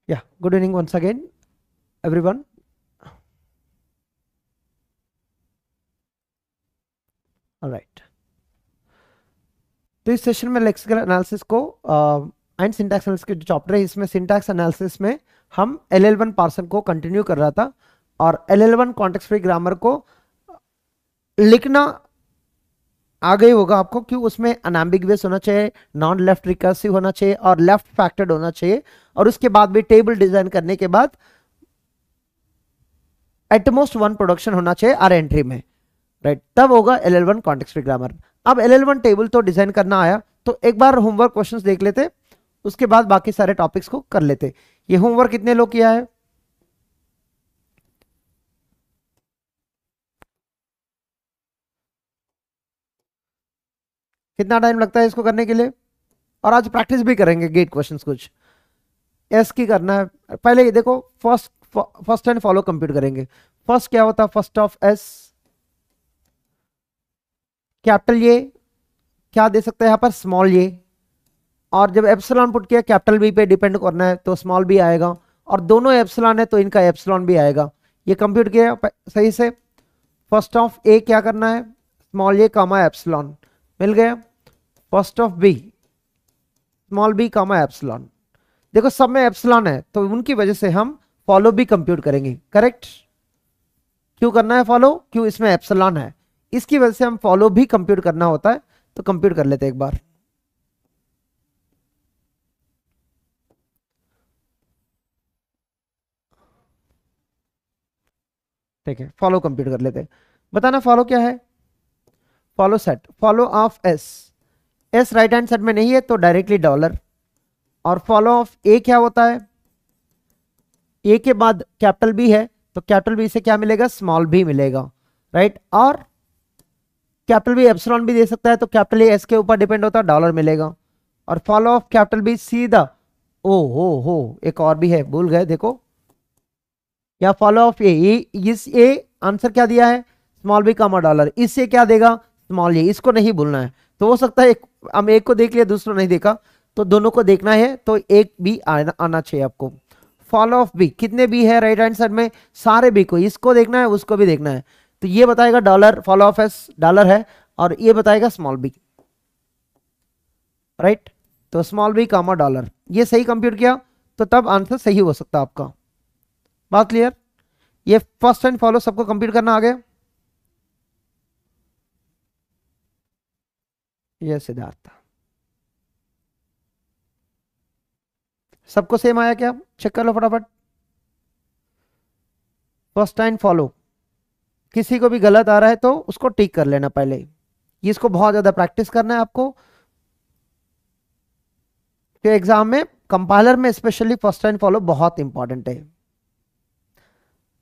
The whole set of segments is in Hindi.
Yeah, good evening once again, everyone. All right. तो इस सेशन में लेक्सिकल एनालिसिस को एंड सिंटैक्स एनालिसिस के जो चैप्टर है इसमें सिंटैक्स एनालिसिस में हम LL1 पार्सन को कंटिन्यू कर रहा था और LL1 कॉन्टेक्स्ट फ्री ग्रामर को लिखना आ गई होगा आपको, क्यों उसमें अनएम्बिगुअस होना चाहिए, नॉन लेफ्ट रिकर्सिव होना चाहिए और लेफ्ट फैक्टर्ड होना चाहिए, और उसके बाद भी टेबल डिजाइन करने के बाद एटमोस्ट वन प्रोडक्शन होना चाहिए आर एंट्री में, राइट? तब होगा LL1 कॉन्टेक्स्ट फ्री ग्रामर। अब LL1 टेबल तो डिजाइन करना आया, तो एक बार होमवर्क क्वेश्चंस देख लेते, उसके बाद बाकी सारे टॉपिक्स को कर लेते। ये होमवर्क कितने लोग किया है? कितना टाइम लगता है इसको करने के लिए? और आज प्रैक्टिस भी करेंगे गेट क्वेश्चंस कुछ एस की करना है। पहले ये देखो, फर्स्ट एंड फॉलो कंप्यूट करेंगे। फर्स्ट क्या होता है? फर्स्ट ऑफ एस, कैपिटल ये क्या दे सकते हैं यहाँ पर? स्मॉल ये। और जब एप्सिलॉन पुट किया कैपिटल बी पे डिपेंड करना है तो स्मॉल बी आएगा, और दोनों एप्सिलॉन है तो इनका एप्सिलॉन भी आएगा। ये कंप्यूट किया सही से। फर्स्ट ऑफ ए क्या करना है? स्मॉल ए कामा एप्सिलॉन, मिल गया। First of B small b comma epsilon. देखो सब में एप्सिलॉन है तो उनकी वजह से हम फॉलो भी कंप्यूट करेंगे, करेक्ट? क्यों करना है फॉलो? क्यों इसमें एप्सिलॉन है, इसकी वजह से हम फॉलो भी कंप्यूट करना होता है। तो कंप्यूट कर लेते हैं एक बार। ठीक है, फॉलो कंप्यूट कर लेते हैं। बताना फॉलो क्या है? Follow set, follow of S. S right hand side में नहीं है तो डायरेक्टली डॉलर। और फॉलो ऑफ ए क्या होता है? ए के बाद कैपिटल बी है तो कैपिटल बी से क्या मिलेगा? स्मॉल बी मिलेगा, राइट? और कैपिटल बी एप्सिलॉन भी दे सकता है तो कैपिटल ए एस के ऊपर डिपेंड होता है, डॉलर मिलेगा। और फॉलो ऑफ कैपिटल बी सीधा, ओ हो एक और भी है, भूल गए, देखो या फॉलो ऑफ ए, इस ए आंसर क्या दिया है? स्मॉल बी कामा डॉलर। इससे क्या देगा? स्मॉल ए। इसको नहीं भूलना है। तो हो सकता है हम एक को देख लिया दूसरा नहीं देखा, तो दोनों को देखना है, तो एक भी आना चाहिए आपको। फॉलो ऑफ बी, कितने बी है राइट हैंड साइड में? सारे बी को, इसको देखना है उसको भी देखना है। तो ये बताएगा dollar, follow of S dollar है, और ये बताएगा स्मॉल बी, राइट? तो स्मॉल बी कामा डॉलर, ये सही कंप्यूट किया तो तब आंसर सही हो सकता है आपका। बात क्लियर? ये फर्स्ट एंड फॉलो सबको कंप्यूट करना आ गया? ये सिद्धार्थ, सबको सेम आया क्या? चेक कर लो फटाफट। फर्स्ट एंड फॉलो, किसी को भी गलत आ रहा है तो उसको टिक कर लेना पहले। ये इसको बहुत ज्यादा प्रैक्टिस करना है आपको, कि एग्जाम में कंपाइलर में स्पेशली फर्स्ट एंड फॉलो बहुत इंपॉर्टेंट है।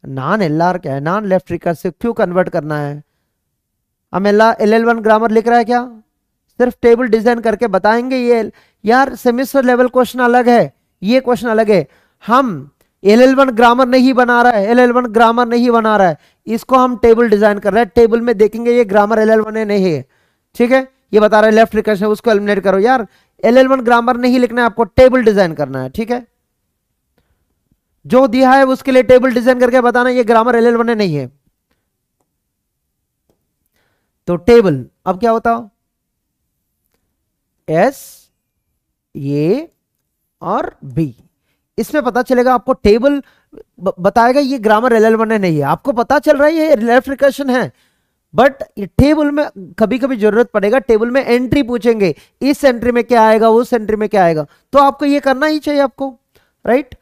नॉन LR क्या है? नॉन लेफ्ट रिकर्सिव क्यों कन्वर्ट करना है? हम LL1 ग्रामर लिख रहा है क्या? सिर्फ टेबल डिजाइन करके बताएंगे ये? यार सेमेस्टर लेवल क्वेश्चन अलग है, ये क्वेश्चन अलग है। हम LL1 ग्रामर नहीं बना रहा है, LL1 ग्रामर नहीं बना रहा है, इसको हम टेबल डिजाइन कर रहे हैं। टेबल में देखेंगे ये ग्रामर LL1 है नहीं है, ठीक है? ये बता रहे हैं लेफ्ट रिकर्सिव, उसको एलिमिनेट करो। यार LL1 ग्रामर नहीं लिखना है आपको, टेबल डिजाइन करना है, ठीक है? जो दिया है उसके लिए टेबल डिजाइन करके बताना ये ग्रामर LL1 है नहीं है। तो टेबल अब क्या होता? एस, ये और बी, इसमें पता चलेगा आपको। टेबल बताएगा ये ग्रामर LL1 है नहीं है, आपको पता चल रहा है ये लेफ्ट रिकर्शन है, बट टेबल में कभी कभी जरूरत पड़ेगा, टेबल में एंट्री पूछेंगे, इस एंट्री में क्या आएगा, उस एंट्री में क्या आएगा, तो आपको ये करना ही चाहिए आपको, राइट?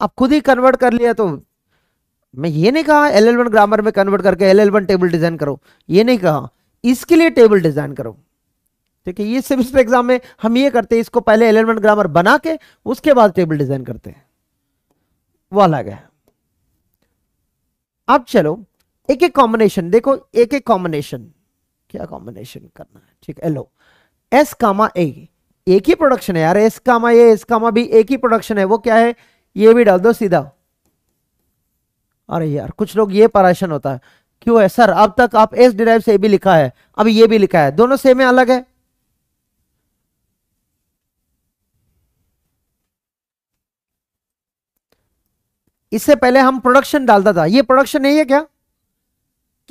आप खुद ही कन्वर्ट कर लिया तो मैं ये नहीं कहा LL1 ग्रामर में कन्वर्ट करके LL1 टेबल डिजाइन करो, ये नहीं कहा, इसके लिए टेबल डिजाइन करो, ठीक है? ये सेमेस्टर एग्जाम में हम ये करते हैं, इसको पहले LL1 ग्रामर बना के उसके बाद टेबल डिजाइन करते हैं, वो अलग है। अब चलो एक एक कॉम्बिनेशन देखो, एक एक कॉम्बिनेशन क्या कॉम्बिनेशन करना है, ठीक है? लो एस कामा ए, एक ही प्रोडक्शन है यार, S comma A S comma B एक ही प्रोडक्शन है, वो क्या है? ये भी डाल दो सीधा। अरे यार कुछ लोग ये परेशान होता है, क्यों है सर अब तक आप एस डिराइव से ए भी लिखा है, अब ये भी लिखा है, दोनों सेम है अलग है? इससे पहले हम प्रोडक्शन डालता था, ये प्रोडक्शन नहीं है क्या?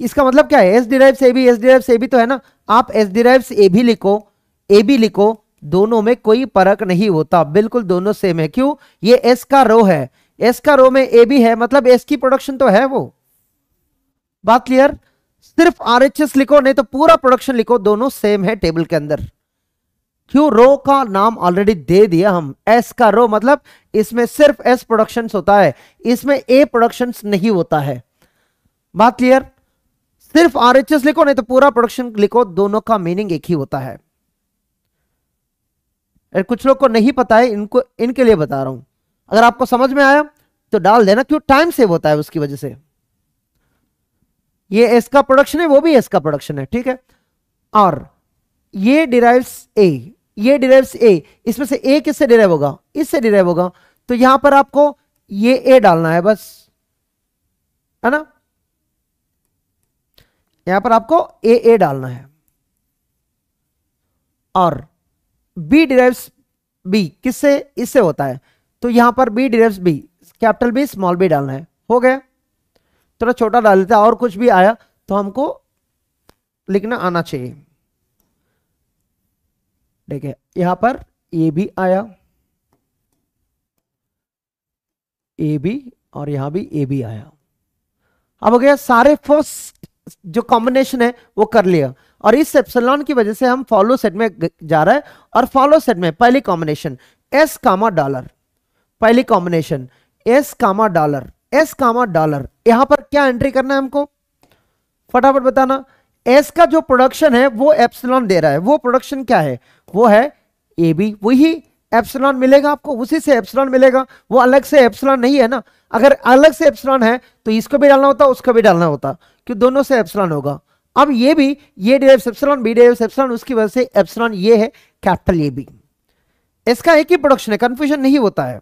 इसका मतलब क्या है? S derives A B, S derives A B तो है ना। आप एस डिराइव्स ए भी लिखो, ए बी लिखो, दोनों में कोई फर्क नहीं होता, बिल्कुल दोनों सेम है। क्यों? ये एस का रो है, एस का रो में ए बी है, मतलब एस की प्रोडक्शन तो है वो। बात क्लियर? सिर्फ आरएचएस लिखो, नहीं तो पूरा प्रोडक्शन लिखो, दोनों सेम है टेबल के अंदर। क्यों? रो का नाम ऑलरेडी दे दिया हम, एस का रो मतलब इसमें सिर्फ एस प्रोडक्शंस होता है, इसमें ए प्रोडक्शंस नहीं होता है। बात क्लियर? सिर्फ आरएचएस लिखो, नहीं तो पूरा प्रोडक्शन लिखो, दोनों का मीनिंग एक ही होता है। कुछ लोग को नहीं पता है, इनको इनके लिए बता रहा हूं। अगर आपको समझ में आया तो डाल देना, क्यों? टाइम सेव होता है उसकी वजह से। ये एस का प्रोडक्शन है, वो भी एस का प्रोडक्शन है, ठीक है। और ये डिराइव्स ए, ये डिराइव्स ए, इसमें से ए किससे डिराइव होगा? इससे डिराइव होगा। तो यहां पर आपको ये ए डालना है बस, है ना। यहां पर आपको ए डालना है। और बी डिराइव्स बी किससे? इससे होता है, तो यहां पर B derives B, capital B small b डालना है। हो गया? थोड़ा छोटा डाल देता, और कुछ भी आया तो हमको लिखना आना चाहिए। देखिए यहां पर ए भी आया, ए बी, और यहां भी ए बी आया। अब हो गया, सारे फर्स्ट जो कॉम्बिनेशन है वो कर लिया। और इस एप्सिलॉन की वजह से हम फॉलो सेट में जा रहा है, और फॉलो सेट में पहली कॉम्बिनेशन एस कामा डॉलर, पहली कॉम्बिनेशन एस कामा डॉलर, एस कामा डॉलर। यहां पर क्या एंट्री करना है हमको, फटाफट बताना। एस का जो प्रोडक्शन है वो एप्सिलॉन दे रहा है, वो प्रोडक्शन क्या है? वो है ए बी, वही एप्सिलॉन मिलेगा आपको, उसी से एप्सिलॉन मिलेगा, वो अलग से एप्सिलॉन नहीं है ना। अगर अलग से एप्सिलॉन है तो इसको भी डालना होता, उसको भी डालना होता, क्यों? दोनों से एप्सिलॉन होगा। अब ये भी, ये derives epsilon, B derives epsilon, उसकी वजह से एप्सिलॉन ये है कैपिटल ए बी। इसका एक ही प्रोडक्शन है, कंफ्यूजन नहीं होता है।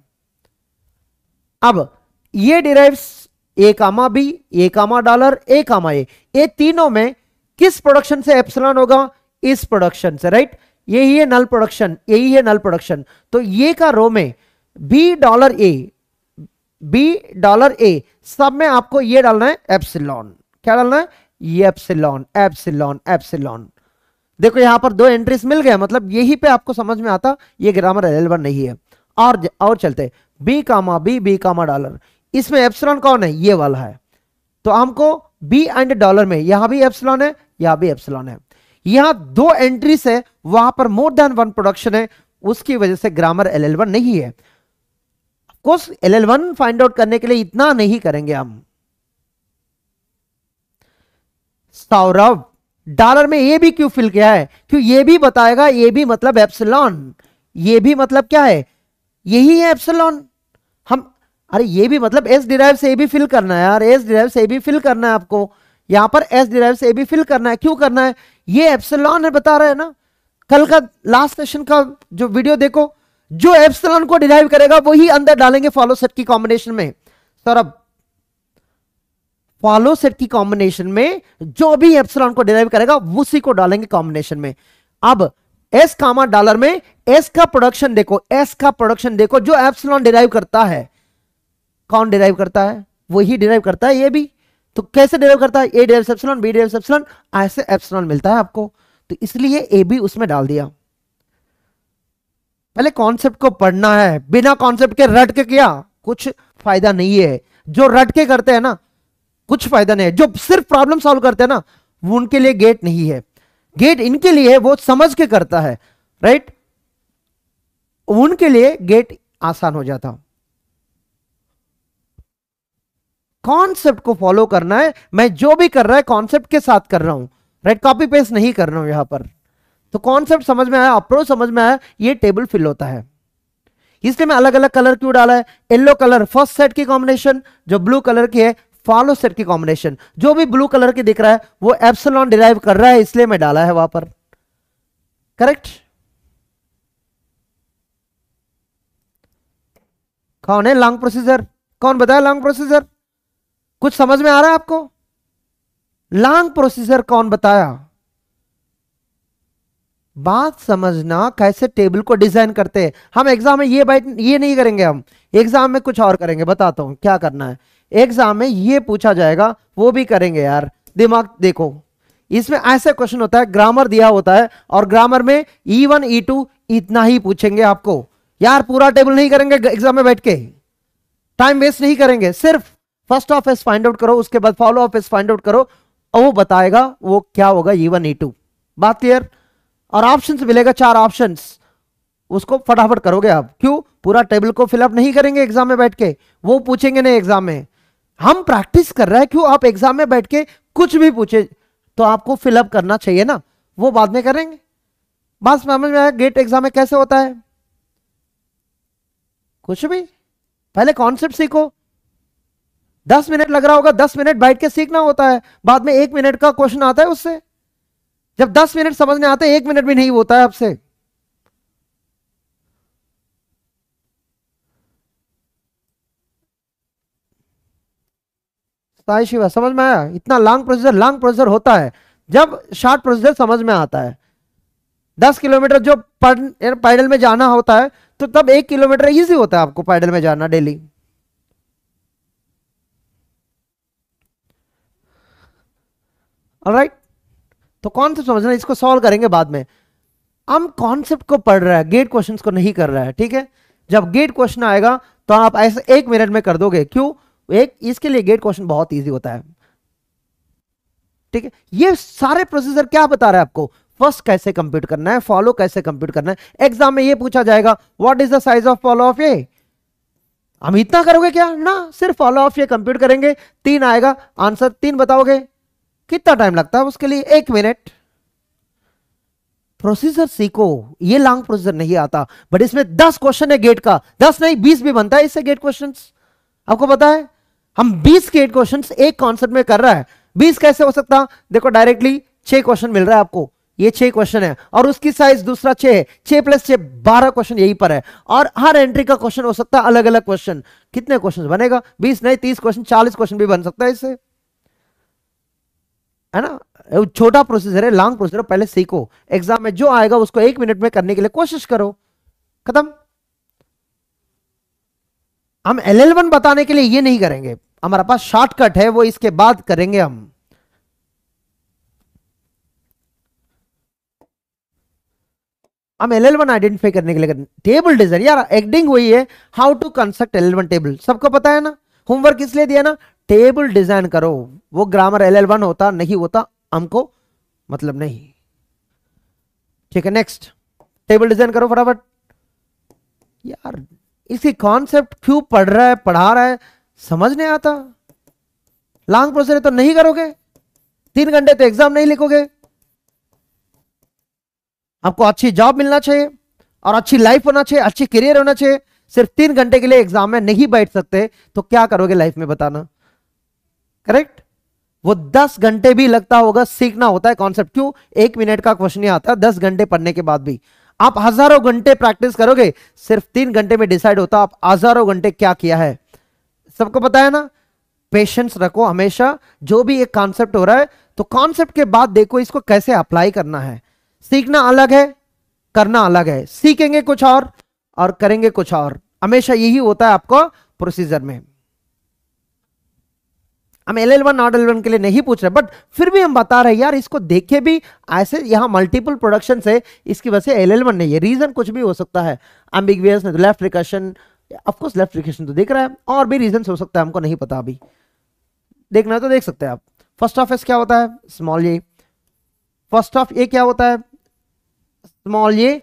अब ये डिराइव्स ए कामा बी, ए कामा डॉलर, ए कामा ए, ये तीनों में किस प्रोडक्शन से एप्सिलॉन होगा? इस प्रोडक्शन से, राइट। यही है नल प्रोडक्शन, यही है नल प्रोडक्शन। तो ये का रो में B dollar A, B dollar A, सब में आपको ये डालना है एप्सिलॉन। क्या डालना है? ये एप्सिलॉन, एप्सिलॉन, एप्सिलॉन। देखो यहां पर दो एंट्रीज मिल गया, मतलब यही पे आपको समझ में आता ये ग्रामर एल1 नहीं है। और चलते B comma B, B comma dollar, इसमें एप्सिलॉन कौन है? ये वाला है। तो हमको बी एंड डॉलर में यहां भी एप्सिलॉन है, यहां भी एप्सिलॉन है। यहां दो एंट्रीज है, वहां पर मोर देन वन प्रोडक्शन है, उसकी वजह से ग्रामर एल1 नहीं है। कोर्स एल1 फाइंड आउट करने के लिए इतना नहीं करेंगे हम। सौरभ, डॉलर में ये भी क्यों फिल किया है? क्यों? ये भी बताएगा, ये भी मतलब एप्सिलॉन, ये भी मतलब क्या है? यही है एप्सिलॉन। हम, अरे ये भी मतलब एस डिराइव से ए भी फिल करना है यार, एस डिराइव से ए भी फिल करना है आपको। यहां पर एस डिराइव से ए भी फिल करना है, क्यों करना है? ये एप्सिलॉन है, बता रहे हैं ना। कल का लास्ट सेशन का जो वीडियो देखो, जो एप्सिलॉन को डिराइव करेगा वही अंदर डालेंगे फॉलो सेट की कॉम्बिनेशन में। सौरभ, फॉलो सेट की कॉम्बिनेशन में जो भी एप्सिलॉन को डिराइव करेगा उसी को डालेंगे कॉम्बिनेशन में। अब एस कामा डॉलर में एस का प्रोडक्शन देखो, एस का प्रोडक्शन देखो, जो एप्सिलॉन डिराइव करता है, कौन डिराइव करता है? वही डिराइव करता है ये भी। तो कैसे डिराइव करता है? A derive epsilon, B derive epsilon, ऐसे एप्सिलॉन मिलता है आपको, तो इसलिए ए बी उसमें डाल दिया। पहले कॉन्सेप्ट को पढ़ना है, बिना कॉन्सेप्ट के रट के किया कुछ फायदा नहीं है। जो रट के करते हैं ना कुछ फायदा नहीं है, जो सिर्फ प्रॉब्लम सॉल्व करते हैं ना वो उनके लिए गेट नहीं है। गेट इनके लिए है, वो समझ के करता है, राइट। उनके लिए गेट आसान हो जाता। कॉन्सेप्ट को फॉलो करना है, मैं जो भी कर रहा है कॉन्सेप्ट के साथ कर रहा हूं, राइट। कॉपी पेस्ट नहीं कर रहा हूं यहां पर। तो कॉन्सेप्ट समझ में आया, अप्रोच समझ में आया, ये टेबल फिल होता है। इसलिए मैं अलग अलग कलर क्यों डाला है? येलो कलर फर्स्ट सेट की कॉम्बिनेशन, जो ब्लू कलर की है फॉलो सेट की कॉम्बिनेशन। जो भी ब्लू कलर की दिख रहा है वो एप्सिलॉन डिराइव कर रहा है, इसलिए मैं डाला है वहां पर। करेक्ट? कौन है लॉन्ग प्रोसीजर? कौन बताया लॉन्ग प्रोसीजर? कुछ समझ में आ रहा है आपको? लॉन्ग प्रोसीजर कौन बताया? बात समझना कैसे टेबल को डिजाइन करते हैं। हम एग्जाम में ये नहीं करेंगे, हम एग्जाम में कुछ और करेंगे। बताता हूं क्या करना है। एग्जाम में ये पूछा जाएगा, वो भी करेंगे यार। दिमाग देखो, इसमें ऐसे क्वेश्चन होता है, ग्रामर दिया होता है और ग्रामर में E1 E2 इतना ही पूछेंगे आपको यार। पूरा टेबल नहीं करेंगे एग्जाम में बैठ के, टाइम वेस्ट नहीं करेंगे। सिर्फ first of S find out करो, उसके बाद follow of S find out करो और वो बताएगा वो क्या होगा E1 E2। बात क्लियर? और ऑप्शंस मिलेगा, 4 ऑप्शंस, उसको फटाफट करोगे आप। क्यों? पूरा टेबल को फिलअप नहीं करेंगे एग्जाम में बैठ के, वो पूछेंगे नहीं एग्जाम में। हम प्रैक्टिस कर रहे हैं। क्यों? आप एग्जाम में बैठ के कुछ भी पूछे तो आपको फिलअप करना चाहिए ना, वो बाद में करेंगे। बात समझ में आया? गेट एग्जाम में कैसे होता है? कुछ भी, पहले कॉन्सेप्ट सीखो। 10 मिनट लग रहा होगा, 10 मिनट बैठ के सीखना होता है, बाद में 1 मिनट का क्वेश्चन आता है उससे। जब 10 मिनट समझने आते हैं, 1 मिनट भी नहीं होता है आपसे। साई शिवा, समझ में आया? इतना लॉन्ग प्रोसीजर होता है जब शॉर्ट प्रोसीजर समझ में आता है। 10 किलोमीटर जो पैदल में जाना होता है, तो तब 1 किलोमीटर इजी होता है आपको पैदल में जाना डेली। ऑलराइट, तो कॉन्सेप्ट समझना, इसको सॉल्व करेंगे बाद में। हम कॉन्सेप्ट को पढ़ रहा है, गेट क्वेश्चंस को नहीं कर रहा है, ठीक है? जब गेट क्वेश्चन आएगा तो आप ऐसे 1 मिनट में कर दोगे। क्यों? एक इसके लिए गेट क्वेश्चन बहुत इजी होता है, ठीक है? ये सारे प्रोसीजर क्या बता रहा है आपको? फर्स्ट कैसे कंप्यूट करना है, फॉलो कैसे कंप्यूट करना है। एग्जाम में ये पूछा जाएगा, what is the size of follow of A. हम इतना करोगे क्या ना, सिर्फ फॉलो ऑफ ये कंप्यूट करेंगे, 3 आएगा आंसर, 3 बताओगे। कितना टाइम लगता है उसके लिए? 1 मिनट। प्रोसीजर सीखो, ये लॉन्ग प्रोसीजर नहीं आता, बट इसमें 10 क्वेश्चन है गेट का, 10 नहीं 20 भी बनता है इससे गेट क्वेश्चंस। आपको पता है हम 20 गेट क्वेश्चंस एक कॉन्सेप्ट में कर रहा है। 20 कैसे हो सकता? देखो डायरेक्टली 6 क्वेश्चन मिल रहा है आपको, ये 6 क्वेश्चन है और उसकी साइज दूसरा 6 है, 6 + 6 12 क्वेश्चन यहीं पर है। और हर एंट्री का क्वेश्चन हो सकता है अलग अलग क्वेश्चन। कितने क्वेश्चन बनेगा? 20 नहीं 30 क्वेश्चन, 40 क्वेश्चन भी बन सकता है इससे, है ना? छोटा प्रोसीजर है, लॉन्ग प्रोसीजर, पहले सीखो। एग्जाम में जो आएगा उसको 1 मिनट में करने के लिए कोशिश करो, खत्म। हम LL1 बताने के लिए ये नहीं करेंगे, हमारा पास शॉर्टकट है, वो इसके बाद करेंगे हम LL1 आइडेंटिफाई करने के लिए करेंगे। टेबल डिजाइन यार, एडिंग हुई है, how to construct LL1 table सबको पता है ना। होमवर्क इसलिए दिया ना, टेबल डिजाइन करो। वो ग्रामर LL1 होता नहीं होता हमको मतलब नहीं, ठीक है? नेक्स्ट, टेबल डिजाइन करो फटाफट। यार इसकी कॉन्सेप्ट क्यों पढ़ रहा है, पढ़ा रहा है, समझ नहीं आता। लॉन्ग प्रोसेस तो नहीं करोगे, 3 घंटे तो एग्जाम नहीं लिखोगे। आपको अच्छी जॉब मिलना चाहिए और अच्छी लाइफ होना चाहिए, अच्छी करियर होना चाहिए। सिर्फ 3 घंटे के लिए एग्जाम में नहीं बैठ सकते तो क्या करोगे लाइफ में, बताना। करेक्ट? वो 10 घंटे भी लगता होगा, सीखना होता है कॉन्सेप्ट। क्यों? 1 मिनट का क्वेश्चन नहीं आता 10 घंटे पढ़ने के बाद भी। आप हजारों घंटे प्रैक्टिस करोगे, सिर्फ 3 घंटे में डिसाइड होता आप हजारों घंटे क्या किया है। सबको पता है ना? पेशेंस रखो हमेशा। जो भी एक कॉन्सेप्ट हो रहा है तो कॉन्सेप्ट के बाद देखो इसको कैसे अप्लाई करना है। सीखना अलग है, करना अलग है। सीखेंगे कुछ और करेंगे कुछ और, हमेशा यही होता है आपको प्रोसीजर में। हम LL1 नॉट LL1 के लिए नहीं पूछ रहे, बट फिर भी हम बता रहे हैं यार, इसको देखे भी ऐसे यहां मल्टीपल प्रोडक्शन है, इसकी वजह से LL1 नहीं है। रीजन कुछ भी हो सकता है, एम्बिगुअस नहीं तो left recursion, of course left recursion तो दिख रहा है, और भी रीजन हो सकता है, हमको नहीं पता अभी। देखना है तो देख सकते हैं आप। फर्स्ट ऑफ एस क्या होता है? Small A. फर्स्ट ऑफ ए क्या होता है? स्मॉल ए,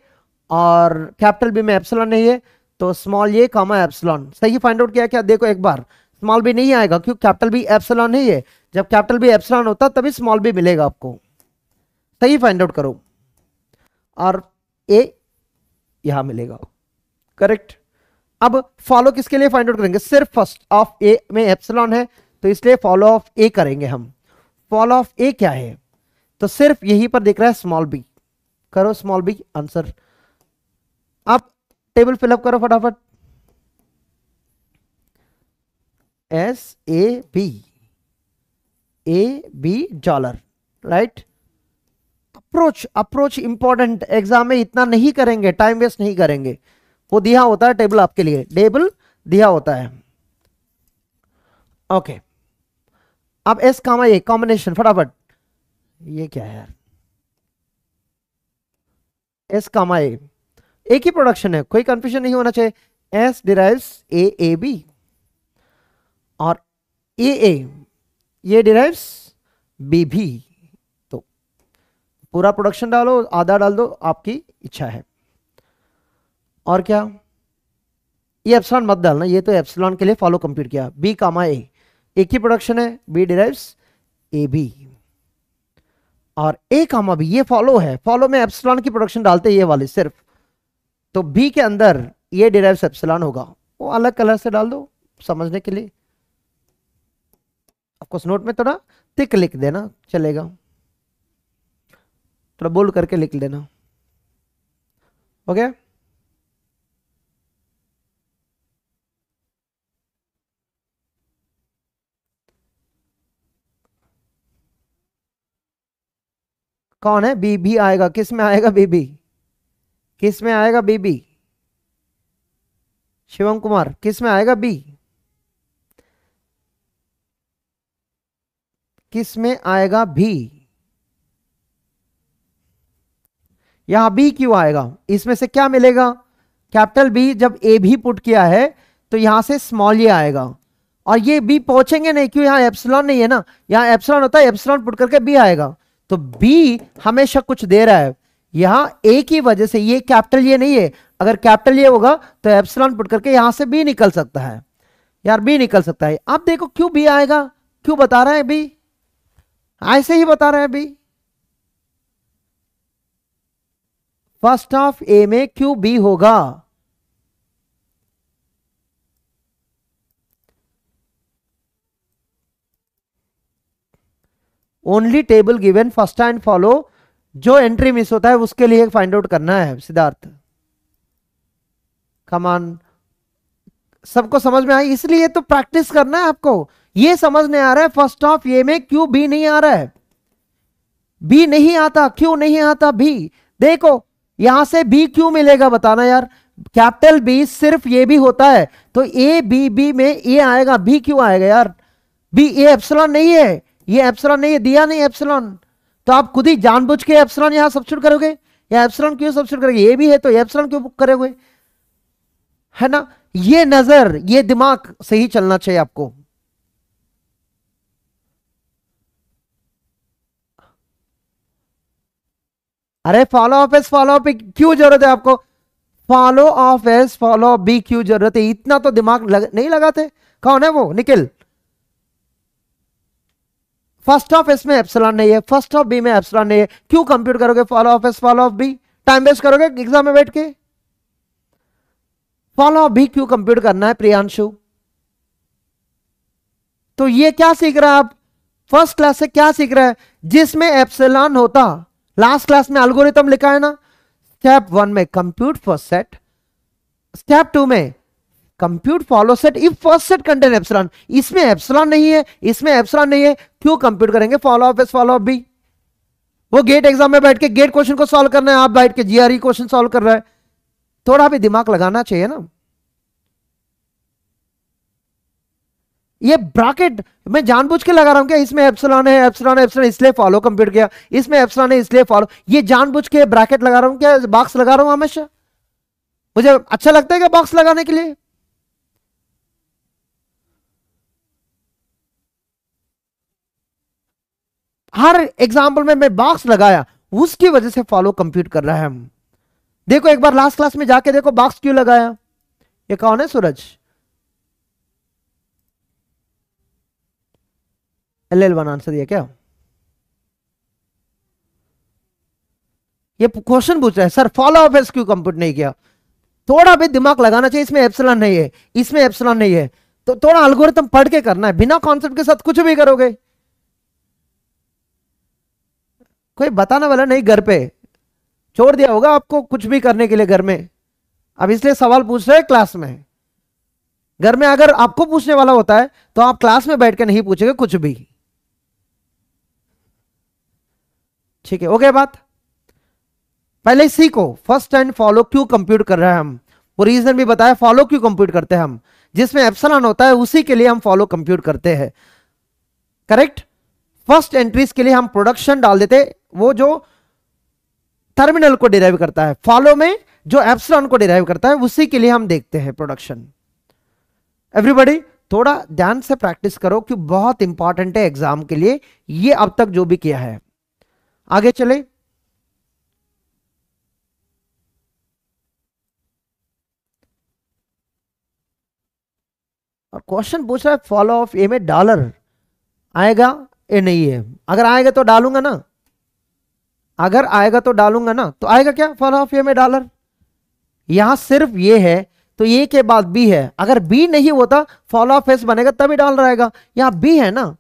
और कैपिटल बी में एप्सिलॉन नहीं है तो स्मॉल ए कॉमा एप्सिलॉन। सही फाइंड आउट किया क्या? देखो एक बार, स्मॉल बी नहीं आएगा क्योंकि कैपिटल बी एप्सिलॉन नहीं है। जब कैपिटल बी एप्सिलॉन होता तभी स्मॉल बी मिलेगा आपको। सही फाइंड आउट करो, और ए यहां मिलेगा। करेक्ट? अब फॉलो किसके लिए फाइंड आउट करेंगे? सिर्फ फर्स्ट ऑफ ए में एप्सिलॉन है तो इसलिए फॉलो ऑफ ए करेंगे हम। फॉलो ऑफ ए क्या है? तो सिर्फ यहीं पर दिख रहा है स्मॉल बी। करो स्मॉल बी आंसर। आप टेबल फिलअप करो फटाफट। SAB, AB dollar, right? Approach approach important, exam में इतना नहीं करेंगे, टाइम वेस्ट नहीं करेंगे, वो दिया होता है टेबल आपके लिए, टेबल दिया होता है। ओके अब एस कामा ए कॉम्बिनेशन फटाफट, ये क्या है यार, एस कामा ए एक ही प्रोडक्शन है, कोई कंफ्यूजन नहीं होना चाहिए। S derives A A B और ए ए ये डिराइव्स बी भी, तो पूरा प्रोडक्शन डालो, आधा डाल दो, आपकी इच्छा है। और क्या, ये एप्सिलॉन मत डालना, ये तो एप्सिलॉन के लिए फॉलो कंप्यूट किया। बी कामा ए एक ही प्रोडक्शन है, बी डिराइव्स ए बी और ए कामा बी ये फॉलो है, फॉलो में एप्सिलॉन की प्रोडक्शन डालते हैं ये वाले सिर्फ, तो बी के अंदर ये डिराइव्स एप्सिलॉन होगा, वो अलग कलर से डाल दो समझने के लिए। आपको नोट में थोड़ा थिक लिख देना चलेगा, थोड़ा बोल्ड करके लिख देना। ओके कौन है बी, भी आएगा, किस में आएगा बीबी, किस में आएगा बीबी, शिवम कुमार किस में आएगा बी, किस में आएगा भी, यहां बी क्यों आएगा, इसमें से क्या मिलेगा, कैपिटल बी जब ए भी पुट किया है तो यहां से स्मॉल ए आएगा, और ये बी पहुंचेंगे नहीं क्यों, यहां एप्सिलॉन नहीं है ना, यहां एप्सिलॉन होता है, एप्सिलॉन पुट करके बी आएगा, तो बी हमेशा कुछ दे रहा है, यहां ए की वजह से, ये कैपिटल ये नहीं है, अगर कैपिटल ये होगा तो एप्सिलॉन पुट करके यहां से बी निकल सकता है, यार बी निकल सकता है। आप देखो क्यों बी आएगा, क्यों बता रहा है बी, ऐसे ही बता रहा है बी, फर्स्ट ऑफ ए में क्यों बी होगा, only table given first and follow, जो एंट्री मिस होता है उसके लिए फाइंड आउट करना है सिद्धार्थ, कमान सबको समझ में आई, इसलिए तो प्रैक्टिस करना है आपको, ये समझ नहीं आ रहा है फर्स्ट ऑफ ये में क्यों बी नहीं आ रहा है, बी नहीं आता, क्यों नहीं आता बी, देखो यहां से बी क्यों मिलेगा बताना यार, कैपिटल बी सिर्फ ये भी होता है, तो ए बी बी में ए आएगा, बी क्यों आएगा यार, बी ये एप्सिलॉन नहीं है, ये एप्सिलॉन नहीं है, दिया नहीं एप्सिलॉन, तो आप खुद ही जानबूझ के एप्सिलॉन यहां सब्स्टिट्यूट करोगे, या एप्सिलॉन क्यों सब्स्टिट्यूट करोगे, ये भी है तो एप्सिलॉन क्यों करोगे, है ना, ये नजर ये दिमाग सही चलना चाहिए आपको। अरे follow of S follow of क्यों जरूरत है आपको, follow of S follow of B क्यों जरूरत है, इतना तो दिमाग नहीं लगाते, कौन है वो निखिल, फर्स्ट ऑफ एस में एप्सिलॉन नहीं है, फर्स्ट ऑफ बी में एप्सिलॉन नहीं है, क्यों कंप्यूट करोगे follow of S follow of B, time waste करोगे एग्जाम में बैठ के, फॉलो ऑफ बी क्यों कंप्यूट करना है प्रियांशु, तो ये क्या सीख रहा है आप, फर्स्ट क्लास से क्या सीख रहा है, जिसमें एप्सिलॉन होता, लास्ट क्लास में एल्गोरिथम लिखा है ना, स्टेप 1 में कंप्यूट फर्स्ट सेट, स्टेप 2 में compute follow set if first set contain epsilon, इसमें एप्सिलॉन नहीं है, इसमें एप्सिलॉन नहीं है, क्यों कंप्यूट करेंगे follow of S follow of B, वो गेट एग्जाम में बैठ के गेट क्वेश्चन को सॉल्व करना है, आप बैठ के जीआरई क्वेश्चन सॉल्व कर रहा है, थोड़ा भी दिमाग लगाना चाहिए ना, ये ब्रैकेट मैं जानबूझ के लगा रहा हूं क्या, इसमें एप्सिलॉन है, एप्सिलॉन एप्सिलॉन इसलिए फॉलो कंप्यूट किया, इसमें एप्सिलॉन है इसलिए फॉलो, ये जानबूझ के ब्रैकेट लगा रहा हूं क्या, बॉक्स लगा रहा हूं हमेशा, मुझे अच्छा लगता है क्या बॉक्स लगाने के लिए, हर एग्जाम्पल में मैं बॉक्स लगाया, उसकी वजह से फॉलो कंप्यूट कर रहा है हम, देखो एक बार लास्ट क्लास में जाके देखो बॉक्स क्यों लगाया, ये कौन है सूरज, LL1 आंसर दिया क्या, ये क्वेश्चन पूछ रहा है सर फॉलो ऑफ एस क्यों कंप्यूट नहीं किया, थोड़ा भी दिमाग लगाना चाहिए, इसमें एप्सिलॉन नहीं है, इसमें एप्सिलॉन नहीं है, तो थोड़ा एल्गोरिथम पढ़ के करना है, बिना कॉन्सेप्ट के साथ कुछ भी करोगे, कोई बताने वाला नहीं, घर पे छोड़ दिया होगा आपको कुछ भी करने के लिए घर में, अब इसलिए सवाल पूछ रहे हैं क्लास में, घर में अगर आपको पूछने वाला होता है तो आप क्लास में बैठ के नहीं पूछेंगे कुछ भी, ठीक है, हो गया बात। पहले सीखो फर्स्ट एंड फॉलो क्यों कंप्यूट कर रहे हैं हम, वो रीजन भी बताया फॉलो क्यों कंप्यूट करते हैं हम, जिसमें एप्सिलॉन होता है उसी के लिए हम फॉलो कंप्यूट करते हैं, करेक्ट। फर्स्ट एंट्रीज के लिए हम प्रोडक्शन डाल देते, वो जो टर्मिनल को डिराइव करता है, फॉलो में जो एप्सिलॉन को डिराइव करता है उसी के लिए हम देखते हैं प्रोडक्शन। एवरीबॉडी थोड़ा ध्यान से प्रैक्टिस करो कि बहुत इंपॉर्टेंट है एग्जाम के लिए, ये अब तक जो भी किया है। आगे चले, और क्वेश्चन पूछ रहा है फॉलो ऑफ ए में डॉलर आएगा ये नहीं है, अगर आएगा तो डालूंगा ना, अगर आएगा तो डालूंगा ना, तो आएगा क्या फॉलो ऑफ ए में डॉलर, यहां सिर्फ ये है तो ए के बाद बी है, अगर बी नहीं होता फॉलो ऑफ एस बनेगा तभी डॉलर आएगा, यहां बी है ना,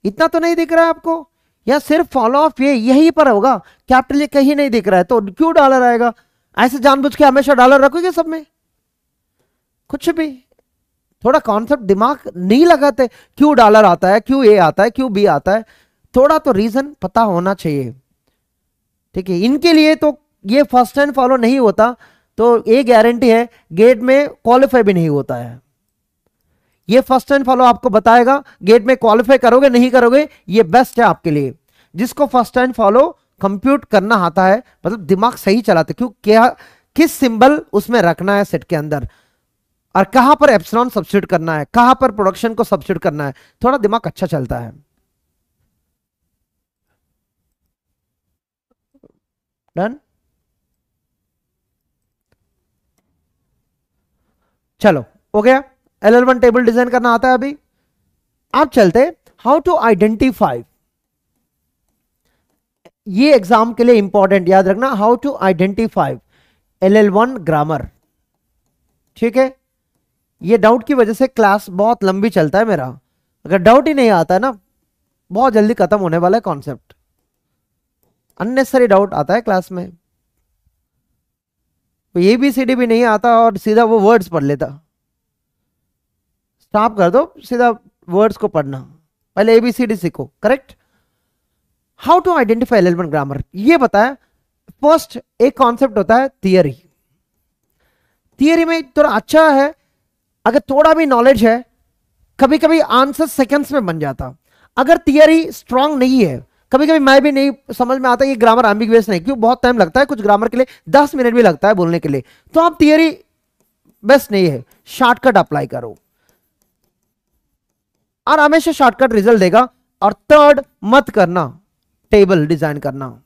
इतना तो नहीं दिख रहा है आपको, या सिर्फ फॉलो ऑफ ए यहीं पर होगा, कैपिटल ए कहीं नहीं दिख रहा है, तो क्यों डॉलर आएगा, ऐसे जानबूझ के हमेशा डॉलर रखोगे सब में, कुछ भी थोड़ा कॉन्सेप्ट दिमाग नहीं लगाते, क्यों डॉलर आता है, क्यों ए आता है, क्यों बी आता है, थोड़ा तो रीजन पता होना चाहिए, ठीक है। इनके लिए तो ये फर्स्ट एंड फॉलो नहीं होता तो ये गारंटी है गेट में क्वालिफाई भी नहीं होता है, ये फर्स्ट एंड फॉलो आपको बताएगा, गेट में क्वालिफाई करोगे नहीं करोगे ये बेस्ट है आपके लिए, जिसको फर्स्ट एंड फॉलो कंप्यूट करना आता है, मतलब दिमाग सही चलाते, क्यों क्या किस सिंबल उसमें रखना है सेट के अंदर, और कहां पर एप्सिलॉन सब्स्टिट्यूट करना है, कहां पर प्रोडक्शन को सब्स्टिट्यूट करना है, थोड़ा दिमाग अच्छा चलता है। डन, चलो हो गया, LL1 टेबल डिजाइन करना आता है अभी। आप चलते हाउ टू आइडेंटिफाई, ये एग्जाम के लिए इंपॉर्टेंट याद रखना, how to identify LL1 grammar, ठीक है। ये डाउट की वजह से क्लास बहुत लंबी चलता है मेरा, अगर डाउट ही नहीं आता है ना बहुत जल्दी खत्म होने वाला है कॉन्सेप्ट, अननेसेसरी डाउट आता है क्लास में, तो ABCD भी नहीं आता और सीधा वो वर्ड्स पढ़ लेता, स्टॉप कर दो, सीधा वर्ड्स को पढ़ना, पहले ABCD सीखो, correct. How to identify LL1 grammar, ये बताया फर्स्ट एक कॉन्सेप्ट होता है थियरी, थियरी में थोड़ा अच्छा है, अगर थोड़ा भी नॉलेज है कभी कभी आंसर सेकंड्स में बन जाता, अगर थियरी स्ट्रांग नहीं है कभी कभी मैं भी नहीं समझ में आता ये ग्रामर एम्बिगुअस नहीं, क्यों बहुत टाइम लगता है कुछ ग्रामर के लिए 10 मिनट भी लगता है बोलने के लिए, तो आप थियरी बेस्ट नहीं है, शॉर्टकट अप्लाई करो और हमेशा शॉर्टकट रिजल्ट देगा। और थर्ड मत करना टेबल डिजाइन करना,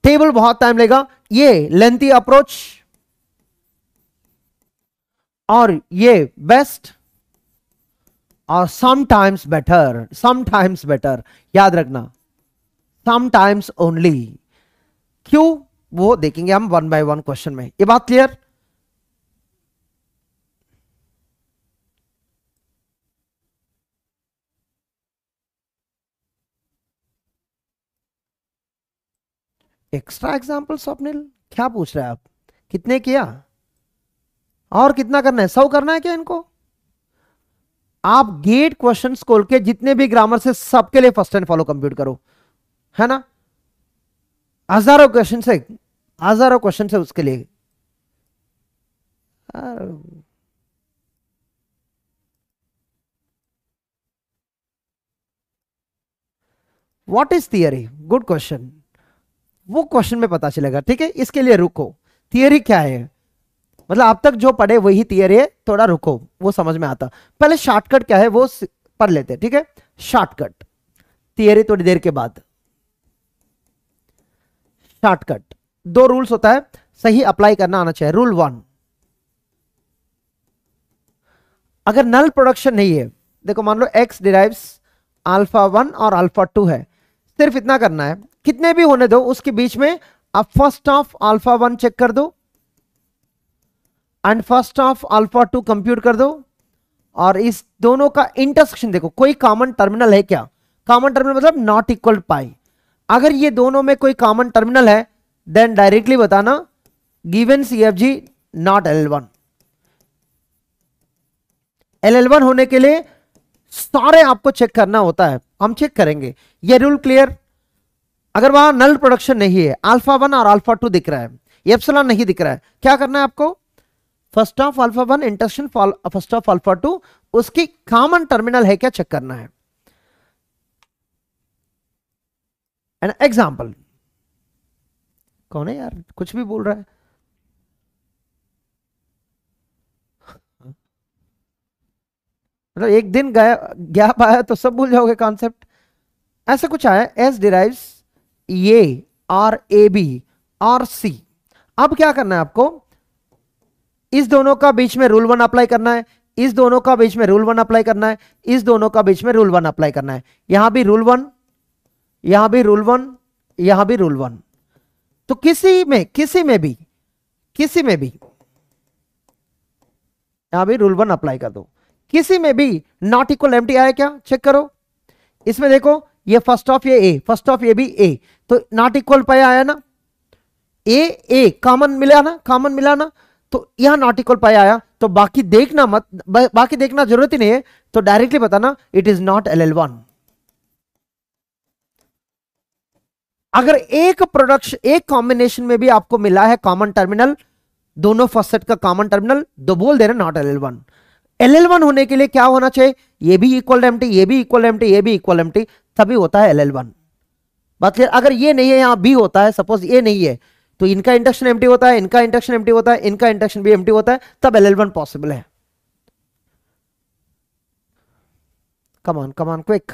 टेबल बहुत टाइम लेगा, ये लेंथी अप्रोच और ये बेस्ट और समटाइम्स बेटर याद रखना, समटाइम्स ओनली, क्यों वो देखेंगे हम वन बाय वन क्वेश्चन में, ये बात क्लियर। एक्स्ट्रा एग्जाम्पल स्वप्निल क्या पूछ रहे हैं आप, कितने किया और कितना करना है, 100 करना है क्या इनको, आप गेट क्वेश्चंस खोल के जितने भी ग्रामर से सबके लिए फर्स्ट एंड फॉलो कंप्यूट करो, है ना, हजारों क्वेश्चन है उसके लिए। What is theory, good question, वो क्वेश्चन में पता चलेगा, ठीक है, इसके लिए रुको, थियरी क्या है, मतलब अब तक जो पढ़े वही थियरी है, थोड़ा रुको वो समझ में आता, पहले शॉर्टकट क्या है वो पढ़ लेते हैं, ठीक है, शॉर्टकट थियरी थोड़ी देर के बाद। शॉर्टकट 2 रूल्स होता है, सही अप्लाई करना आना चाहिए। रूल 1, अगर नल प्रोडक्शन नहीं है, देखो मान लो x डिराइव्स अल्फा 1 और अल्फा 2 है, सिर्फ इतना करना है, कितने भी होने दो उसके बीच में आप फर्स्ट ऑफ अल्फा 1 चेक कर दो and first of alpha 2 compute कर दो, और इस दोनों का इंटरसेक्शन देखो कोई कॉमन टर्मिनल है क्या, कॉमन टर्मिनल मतलब नॉट इक्वल पाई, अगर ये दोनों में कोई कॉमन टर्मिनल है देन डायरेक्टली बताना given CFG not LL1, LL1 होने के लिए सारे आपको चेक करना होता है, हम चेक करेंगे, ये रूल क्लियर। अगर वहां नल प्रोडक्शन नहीं है, अल्फा 1 और अल्फा 2 दिख रहा है, एप्सिलॉन नहीं दिख रहा है, क्या करना है आपको? First of alpha 1 intersection first of alpha 2, उसकी कॉमन टर्मिनल है क्या चेक करना है। एन एग्जाम्पल, कौन है यार कुछ भी बोल रहा है? मतलब एक दिन गया गैप आया तो सब भूल जाओगे कॉन्सेप्ट। ऐसा कुछ आया, एस डिराइव्स ए और ए बी और सी। अब क्या करना है आपको? इस दोनों का बीच में रूल 1 अप्लाई करना है, इस दोनों का बीच में रूल 1 अप्लाई करना है, इस दोनों का बीच में रूल 1 अप्लाई करना है। यहां भी रूल 1, यहां भी रूल 1, यहां भी रूल 1। तो किसी में भी यहां भी रूल 1 अप्लाई कर दो। किसी में भी नॉट इक्वल एम्प्टी आया क्या चेक करो। इसमें देखो ये फर्स्ट ऑफ ये ए, फर्स्ट ऑफ ये भी ए, तो नॉट इक्वल पाया आया ना, ए कॉमन मिला ना, कॉमन मिला ना, तो यहां नॉट इक्वल पाया आया। तो बाकी देखना मत, बाकी देखना जरूरत ही नहीं है, तो डायरेक्टली बताना इट इज नॉट LL1। अगर एक प्रोडक्शन एक कॉम्बिनेशन में भी आपको मिला है कॉमन टर्मिनल, दोनों फर्स्ट सेट का कॉमन टर्मिनल, तो बोल देना नॉट LL1। LL1 होने के लिए क्या होना चाहिए? ये भी इक्वल एम्प्टी, ये भी इक्वल एम्प्टी, ये भी इक्वल एम्प्टी, तभी होता है LL1। बात क्लियर? अगर ये नहीं है, यहां बी होता है, सपोज ये नहीं है, तो इनका इंडक्शन एम्प्टी होता है, इनका इंडक्शन एम्प्टी होता है, इनका इंडक्शन भी एम्प्टी होता है, तब LL1 पॉसिबल है। Come on quick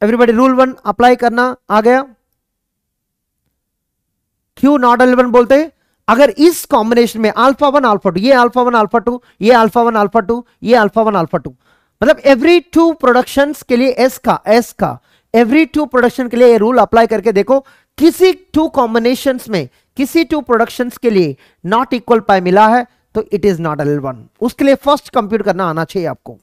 everybody, rule 1 apply करना आ गया। क्यों नॉट LL1 बोलते हैं? अगर इस कॉम्बिनेशन में अल्फा 1 अल्फा 2, ये अल्फा 1 अल्फा 2, ये अल्फा 1 अल्फा 2, ये अल्फा 1 अल्फा 2, मतलब एवरी 2 प्रोडक्शंस के लिए एस का एवरी 2 प्रोडक्शन के लिए ये रूल अप्लाई करके देखो, किसी 2 कॉम्बिनेशंस में किसी 2 प्रोडक्शंस के लिए नॉट इक्वल पाई मिला है, तो इट इज नॉट LL1। उसके लिए फर्स्ट कंप्यूट करना आना चाहिए आपको।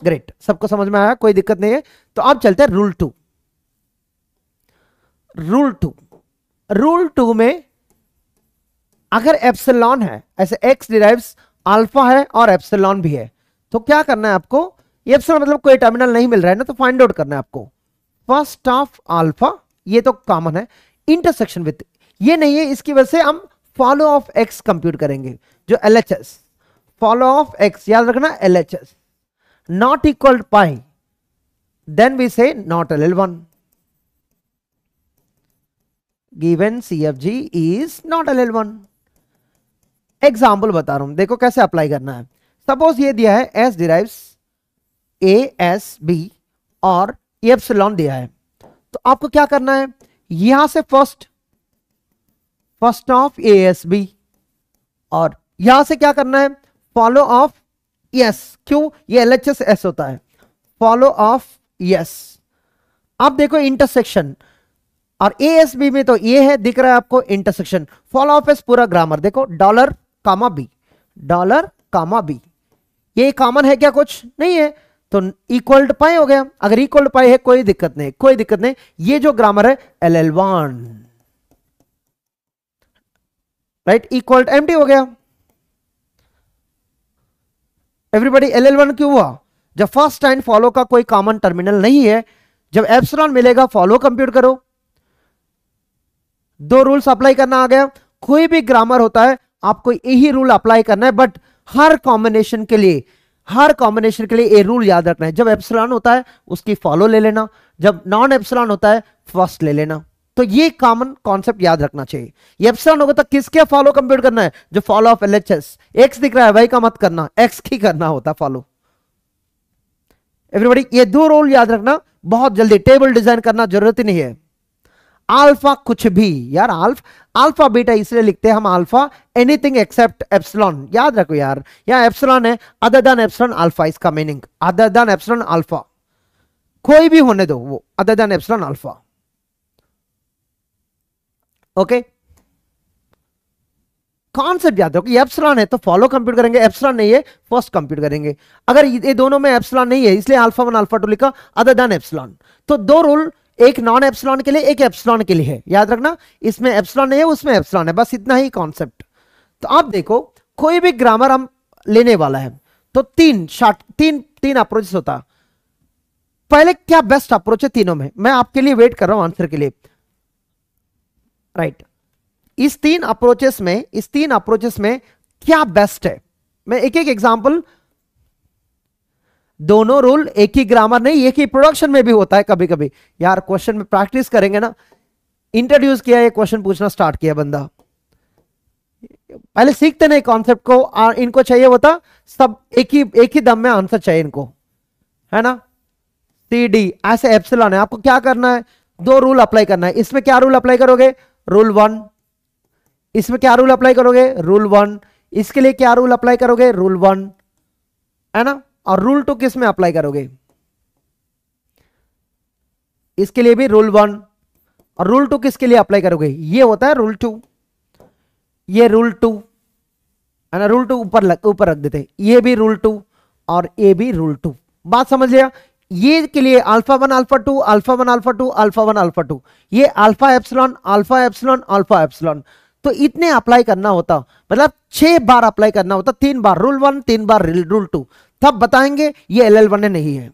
ग्रेट, सबको समझ में आया, कोई दिक्कत नहीं है। तो अब चलते हैं रूल 2। रूल 2 में अगर एप्सिलॉन है, ऐसे एक्स डिराइव्स अल्फा है और एप्सिलॉन भी है, तो क्या करना है आपको? एप्सिलॉन मतलब कोई टर्मिनल नहीं मिल रहा है ना, तो फाइंड आउट करना है आपको। फर्स्ट ऑफ अल्फा, ये तो कॉमन है, इंटरसेक्शन विथ ये नहीं है, इसकी वजह से हम फॉलो ऑफ एक्स कंप्यूट करेंगे, जो LHS फॉलो ऑफ एक्स, याद रखना LHS not equal pi, then we say not LL1 given CFG is not LL1। Example बता रहा हूं, देखो कैसे अप्लाई करना है। सपोज ये दिया है S डिराइव्स ASB और एप्सिलॉन दिया है, तो आपको क्या करना है? यहां से फर्स्ट ऑफ ASB, और यहां से क्या करना है? Follow of S। क्यों? ये LHS S होता है, फॉलो ऑफ S। अब देखो इंटरसेक्शन, और ASB में तो ये है, दिख रहा है आपको इंटरसेक्शन। फॉलो ऑफ एस पूरा ग्रामर देखो, $, ये कॉमन है क्या? कुछ नहीं है, तो इक्वल टू पाई हो गया। अगर इक्वल टू पाई है कोई दिक्कत नहीं, ये जो ग्रामर है LL1, right, equal to empty हो गया। एवरीबॉडी, LL1 क्यों हुआ? जब फर्स्ट टाइम फॉलो का कोई कॉमन टर्मिनल नहीं है, जब एप्सिलॉन मिलेगा फॉलो कंप्यूट करो। 2 रूल्स अप्लाई करना आ गया। कोई भी ग्रामर होता है आपको यही रूल अप्लाई करना है, बट हर कॉम्बिनेशन के लिए ये रूल याद रखना है। जब एप्सिलॉन होता है उसकी फॉलो ले लेना, जब नॉन एप्सिलॉन होता है फर्स्ट ले लेना। तो ये कॉमन कॉन्सेप्ट याद रखना चाहिए। ये एप्सिलॉन होगा तो किसके फॉलो कंप्यूट करना है? जो फॉलो ऑफ LHS एक्स दिख रहा है वही का मत करना, एक्स की करना होता फॉलो। एवरीबॉडी, ये 2 रूल याद रखना, बहुत जल्दी टेबल डिजाइन करना जरूरत ही नहीं है। अल्फा कुछ भी यार, अल्फा बीटा इसलिए लिखते हैं हम अल्फा, एनीथिंग एक्सेप्ट एप्सिलॉन, याद रखो यार। यहां एप्सिलॉन है, अदर देन एप्सिलॉन अल्फा, इसका meaning other than epsilon alpha, कोई भी होने दो वो other than epsilon alpha. Okay, concept याद रखो। एप्सिलॉन है तो फॉलो कंप्यूट करेंगे, एप्सिलॉन नहीं है फर्स्ट कंप्यूट करेंगे। अगर ये दोनों में एप्सिलॉन नहीं है इसलिए अल्फा 1 अल्फा 2 लिखा, अदर देन एप्सिलॉन। तो 2 रूल, एक नॉन एप्सिलॉन के लिए, एक एप्सिलॉन के लिए है, याद रखना। इसमें एप्सिलॉन नहीं है, उसमें एप्सिलॉन है, बस इतना ही कॉन्सेप्ट। तो आप देखो कोई भी ग्रामर हम लेने वाला है तो 3 अप्रोचेस होता। पहले क्या बेस्ट अप्रोच है तीनों में, मैं आपके लिए वेट कर रहा हूं आंसर के लिए। राइट, इस तीन अप्रोचेस में क्या बेस्ट है, मैं एक एक एग्जांपल, दोनों रूल एक ही ग्रामर नहीं, एक ही प्रोडक्शन में भी होता है कभी कभी यार। क्वेश्चन में प्रैक्टिस करेंगे ना, इंट्रोड्यूस किया, ये क्वेश्चन पूछना स्टार्ट किया बंदा, पहले सीखते नहीं कॉन्सेप्ट को, इनको चाहिए होता सब एक ही दम में आंसर चाहिए इनको, है ना। सी डी ऐसे एप्सिलॉन है, आपको क्या करना है, दो रूल अप्लाई करना है। इसमें क्या रूल अप्लाई करोगे, रूल 1, इसमें क्या रूल अप्लाई करोगे, रूल 1, इसके लिए क्या रूल अप्लाई करोगे, रूल 1, है ना। और रूल 2 किस में अप्लाई करोगे, इसके लिए भी रूल 1, और रूल 2 किसके लिए अप्लाई करोगे, ये होता है रूल 2, ये रूल 2, है ना। रूल 2 ऊपर रख देते, ये भी रूल 2 और ये भी रूल 2, बात समझ लिया। ये के लिए alpha 1 alpha 2 alpha 1 alpha 2 alpha 1 alpha 2, ये alpha epsilon alpha epsilon alpha epsilon, तो इतने अप्लाई करना होता, मतलब 6 बार अप्लाई करना होता, 3 बार रूल 1 3 बार रूल 2, तब बताएंगे ये LL1 नहीं है।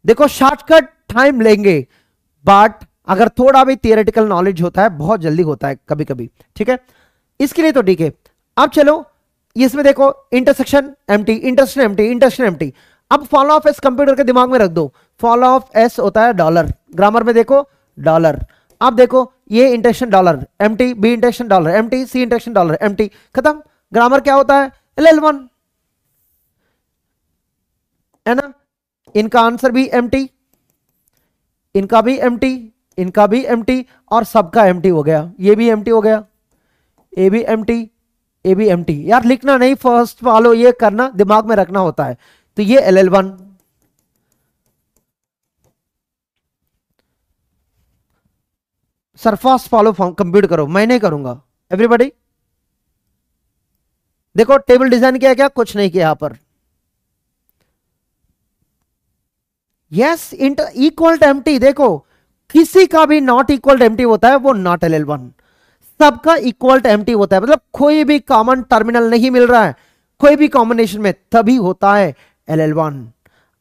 देखो शॉर्टकट टाइम लेंगे, बट अगर थोड़ा भी थियोरेटिकल नॉलेज होता है बहुत जल्दी होता है कभी कभी, ठीक है। इसके लिए तो ठीक है। अब चलो इसमें देखो, intersection empty, intersection empty, intersection empty. अब फॉलो ऑफ एस कंप्यूटर के दिमाग में रख दो, फॉलो ऑफ एस होता है डॉलर, ग्रामर में देखो डॉलर। अब देखो ये intersection dollar empty, B intersection dollar empty, C intersection dollar empty, खत्म। ग्रामर क्या होता है, LL1, है ना। इनका आंसर भी एम्प्टी, इनका भी एम्प्टी, इनका भी एम्प्टी, और सबका एम्प्टी हो गया, ये भी एम्प्टी हो गया, ए भी एम्प्टी, ए भी एम्प्टी। यार लिखना नहीं, फर्स्ट फॉलो ये करना, दिमाग में रखना होता है। तो ये LL1, sir fast follow compute करो, मैं नहीं करूंगा, एवरीबॉडी देखो टेबल डिजाइन किया, क्या कुछ नहीं किया यहां पर। Yes, inter equal to empty, देखो किसी का भी नॉट इक्वल टू एम्प्टी होता है वो नॉट LL1, सबका इक्वल टू एम्प्टी होता है, मतलब कोई भी कॉमन टर्मिनल नहीं मिल रहा है कोई भी कॉम्बिनेशन में, तभी होता है LL1।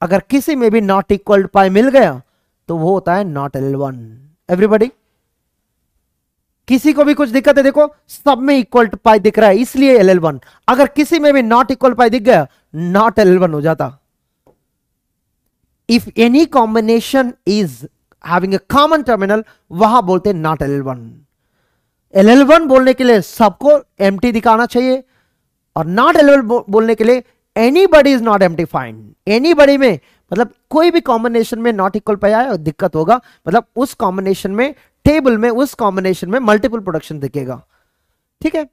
अगर किसी में भी नॉट इक्वल टू पाई मिल गया तो वो होता है नॉट LL1। एवरीबॉडी, किसी को भी कुछ दिक्कत है, देखो सब में इक्वल टू पाई दिख रहा है इसलिए LL1, अगर किसी में भी नॉट इक्वल पाई दिख गया नॉट LL1 हो जाता। If any combination is having a common terminal, वहां बोलते हैं नॉट LL1। LL1 बोलने के लिए सबको एम्प्टी दिखाना चाहिए, और नॉट LL1 बोलने के लिए anybody is not empty find. Anybody में मतलब कोई भी कॉम्बिनेशन में नॉट इक्वल पाई आए दिक्कत होगा, मतलब उस कॉम्बिनेशन में, टेबल में, उस कॉम्बिनेशन में मल्टीपल प्रोडक्शन दिखेगा, ठीक है।